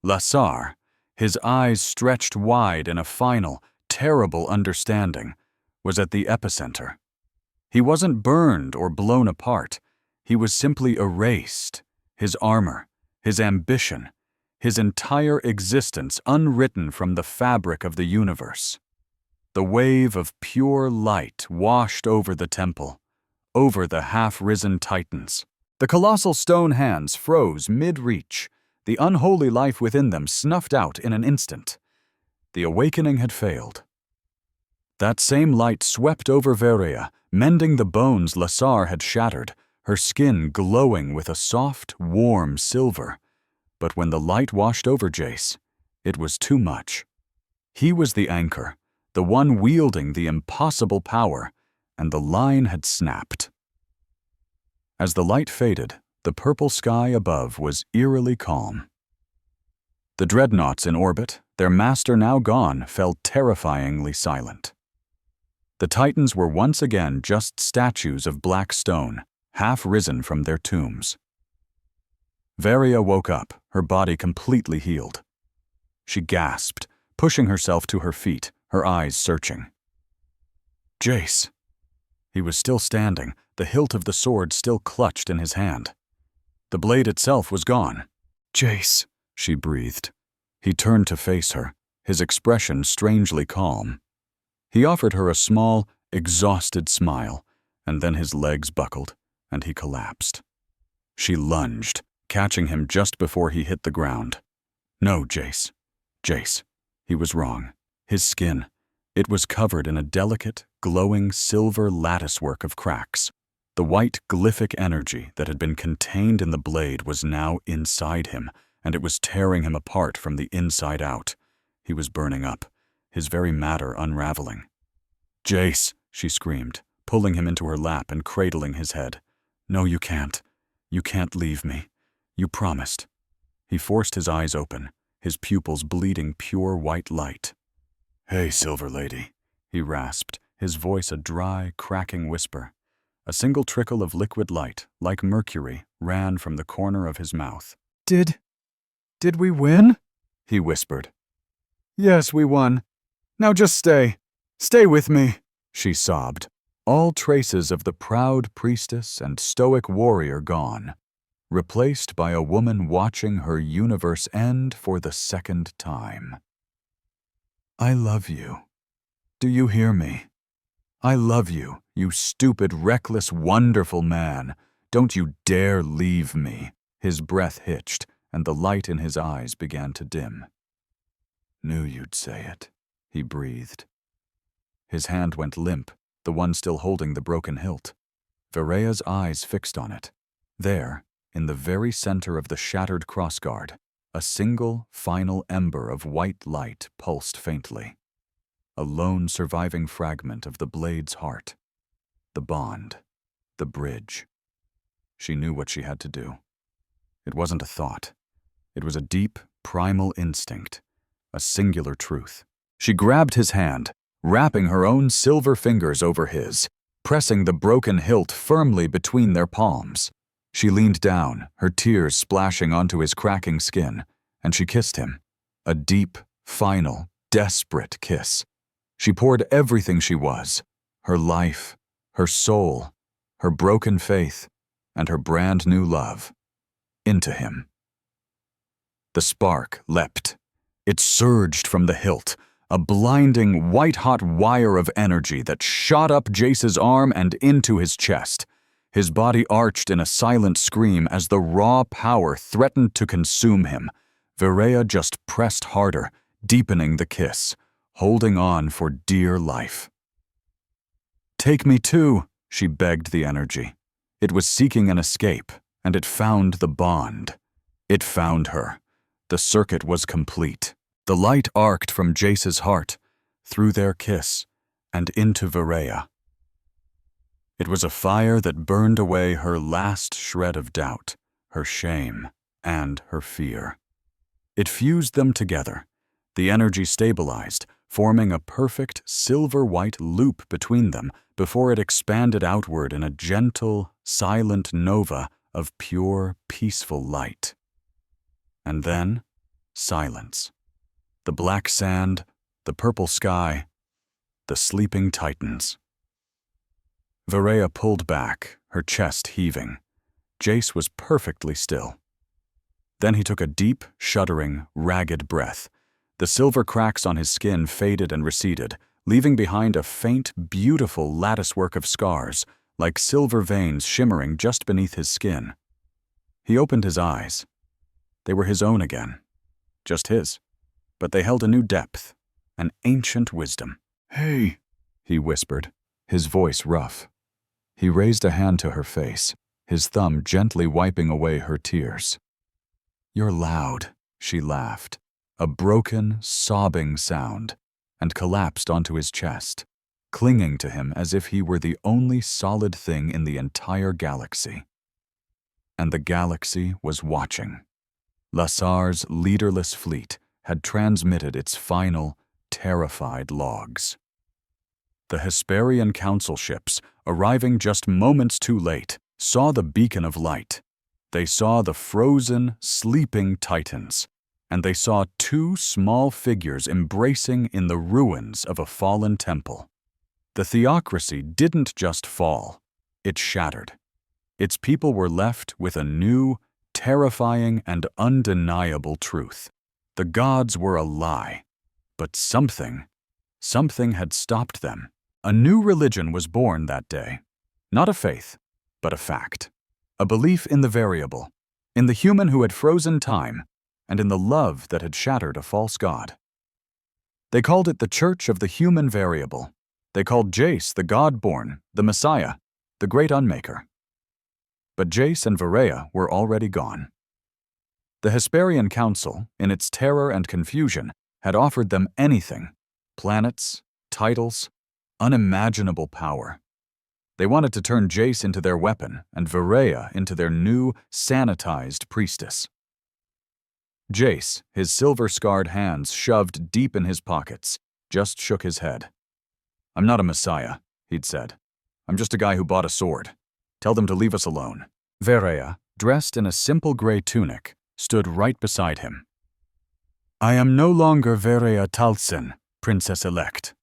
Lasar, his eyes stretched wide in a final, terrible understanding, was at the epicenter. He wasn't burned or blown apart. He was simply erased. His armor, his ambition, his entire existence unwritten from the fabric of the universe. The wave of pure light washed over the temple, over the half-risen titans. The colossal stone hands froze mid-reach, the unholy life within them snuffed out in an instant. The awakening had failed. That same light swept over Veria, mending the bones Lasar had shattered, her skin glowing with a soft, warm silver. But when the light washed over Jace, it was too much. He was the anchor, the one wielding the impossible power, and the line had snapped. As the light faded, the purple sky above was eerily calm. The dreadnoughts in orbit, their master now gone, fell terrifyingly silent. The Titans were once again just statues of black stone, half risen from their tombs. Veria woke up, her body completely healed. She gasped, pushing herself to her feet, her eyes searching. Jace. He was still standing, the hilt of the sword still clutched in his hand. The blade itself was gone. Jace, she breathed. He turned to face her, his expression strangely calm. He offered her a small, exhausted smile, and then his legs buckled, and he collapsed. She lunged, catching him just before he hit the ground. No, Jace. Jace. He was wrong. His skin. It was covered in a delicate, glowing silver latticework of cracks. The white, glyphic energy that had been contained in the blade was now inside him, and it was tearing him apart from the inside out. He was burning up, his very matter unraveling. Jace, she screamed, pulling him into her lap and cradling his head. No, you can't. You can't leave me. You promised. He forced his eyes open, his pupils bleeding pure white light. Hey, Silver Lady, he rasped, his voice a dry, cracking whisper. A single trickle of liquid light, like mercury, ran from the corner of his mouth. Did we win? He whispered. Yes, we won. Now just stay. Stay with me, she sobbed, all traces of the proud priestess and stoic warrior gone, replaced by a woman watching her universe end for the second time. I love you. Do you hear me? I love you, you stupid, reckless, wonderful man. Don't you dare leave me. His breath hitched, and the light in his eyes began to dim. Knew you'd say it, he breathed. His hand went limp, the one still holding the broken hilt. Verea's eyes fixed on it. There, in the very center of the shattered crossguard, a single, final ember of white light pulsed faintly. A lone surviving fragment of the blade's heart. The bond. The bridge. She knew what she had to do. It wasn't a thought. It was a deep, primal instinct. A singular truth. She grabbed his hand, wrapping her own silver fingers over his, pressing the broken hilt firmly between their palms. She leaned down, her tears splashing onto his cracking skin, and she kissed him. A deep, final, desperate kiss. She poured everything she was, her life, her soul, her broken faith, and her brand new love, into him. The spark leapt. It surged from the hilt, a blinding, white-hot wire of energy that shot up Jace's arm and into his chest. His body arched in a silent scream as the raw power threatened to consume him. Verea just pressed harder, deepening the kiss, holding on for dear life. Take me too, she begged the energy. It was seeking an escape, and it found the bond. It found her. The circuit was complete. The light arced from Jace's heart, through their kiss, and into Verea. It was a fire that burned away her last shred of doubt, her shame, and her fear. It fused them together. The energy stabilized, forming a perfect silver-white loop between them before it expanded outward in a gentle, silent nova of pure, peaceful light. And then, silence. The black sand, the purple sky, the sleeping titans. Verea pulled back, her chest heaving. Jace was perfectly still. Then he took a deep, shuddering, ragged breath. The silver cracks on his skin faded and receded, leaving behind a faint, beautiful latticework of scars, like silver veins shimmering just beneath his skin. He opened his eyes. They were his own again. Just his. But they held a new depth, an ancient wisdom. Hey, he whispered, his voice rough. He raised a hand to her face, his thumb gently wiping away her tears. You're loud, she laughed, a broken, sobbing sound, and collapsed onto his chest, clinging to him as if he were the only solid thing in the entire galaxy. And the galaxy was watching. Lasar's leaderless fleet had transmitted its final, terrified logs. The Hesperian council ships, arriving just moments too late, saw the beacon of light. They saw the frozen, sleeping titans, and they saw two small figures embracing in the ruins of a fallen temple. The theocracy didn't just fall, it shattered. Its people were left with a new, terrifying, and undeniable truth. The gods were a lie, but something had stopped them. A new religion was born that day. Not a faith, but a fact. A belief in the variable, in the human who had frozen time, and in the love that had shattered a false god. They called it the Church of the Human Variable. They called Jace the God-born, the Messiah, the Great Unmaker. But Jace and Vareya were already gone. The Hesperian Council, in its terror and confusion, had offered them anything: planets, titles, unimaginable power. They wanted to turn Jace into their weapon and Vareya into their new, sanitized priestess. Jace, his silver-scarred hands shoved deep in his pockets, just shook his head. "I'm not a messiah," he'd said. "I'm just a guy who bought a sword. Tell them to leave us alone." Vareya, dressed in a simple gray tunic, stood right beside him. "I am no longer Vareya Taltsen, Princess-elect.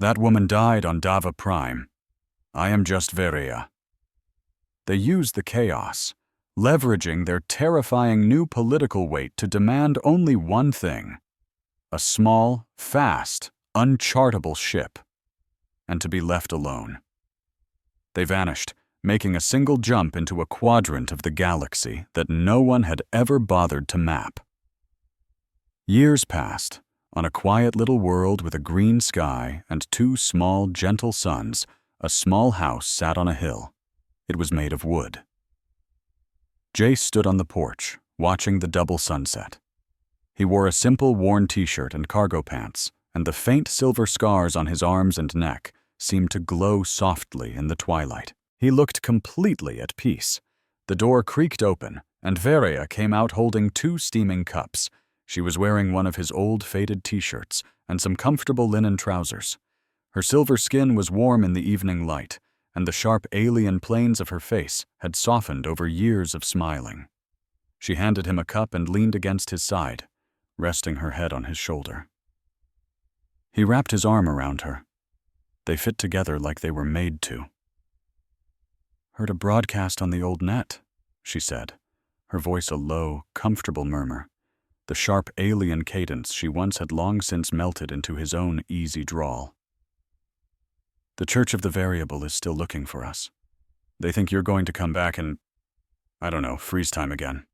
That woman died on Dava Prime. I am just Vareya." They used the chaos, leveraging their terrifying new political weight to demand only one thing: a small, fast, unchartable ship, and to be left alone. They vanished, making a single jump into a quadrant of the galaxy that no one had ever bothered to map. Years passed. On a quiet little world with a green sky and two small, gentle suns, a small house sat on a hill. It was made of wood. Jace stood on the porch, watching the double sunset. He wore a simple, worn t-shirt and cargo pants, and the faint silver scars on his arms and neck seemed to glow softly in the twilight. He looked completely at peace. The door creaked open, and Vareya came out holding two steaming cups. She was wearing one of his old faded t-shirts and some comfortable linen trousers. Her silver skin was warm in the evening light, and the sharp alien planes of her face had softened over years of smiling. She handed him a cup and leaned against his side, resting her head on his shoulder. He wrapped his arm around her. They fit together like they were made to. "Heard a broadcast on the old net," she said, her voice a low, comfortable murmur. The sharp alien cadence she once had long since melted into his own easy drawl. "The Church of the Variable is still looking for us. They think you're going to come back and, I don't know, freeze time again."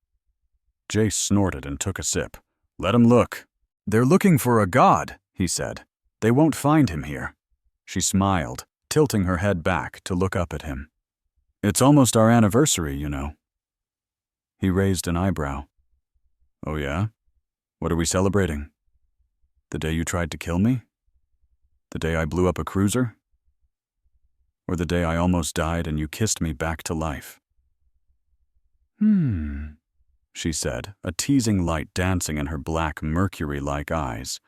Jace snorted and took a sip. "Let 'em look." "They're looking for a god," he said. "They won't find him here." She smiled, tilting her head back to look up at him. "It's almost our anniversary, you know." He raised an eyebrow. "Oh yeah? What are we celebrating? The day you tried to kill me? The day I blew up a cruiser? Or the day I almost died and you kissed me back to life?" She said, a teasing light dancing in her black, mercury-like eyes.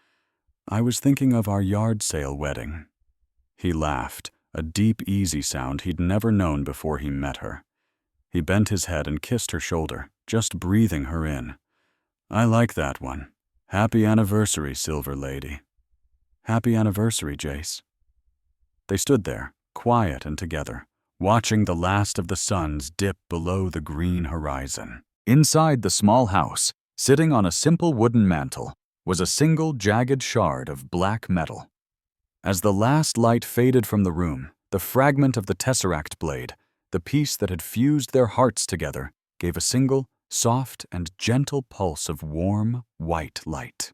"I was thinking of our yard sale wedding." He laughed, a deep, easy sound he'd never known before he met her. He bent his head and kissed her shoulder, just breathing her in. "I like that one. Happy anniversary, Silver Lady." "Happy anniversary, Jace." They stood there, quiet and together, watching the last of the suns dip below the green horizon. Inside the small house, sitting on a simple wooden mantel, was a single jagged shard of black metal. As the last light faded from the room, the fragment of the tesseract blade, the piece that had fused their hearts together, gave a single, soft and gentle pulse of warm, white light.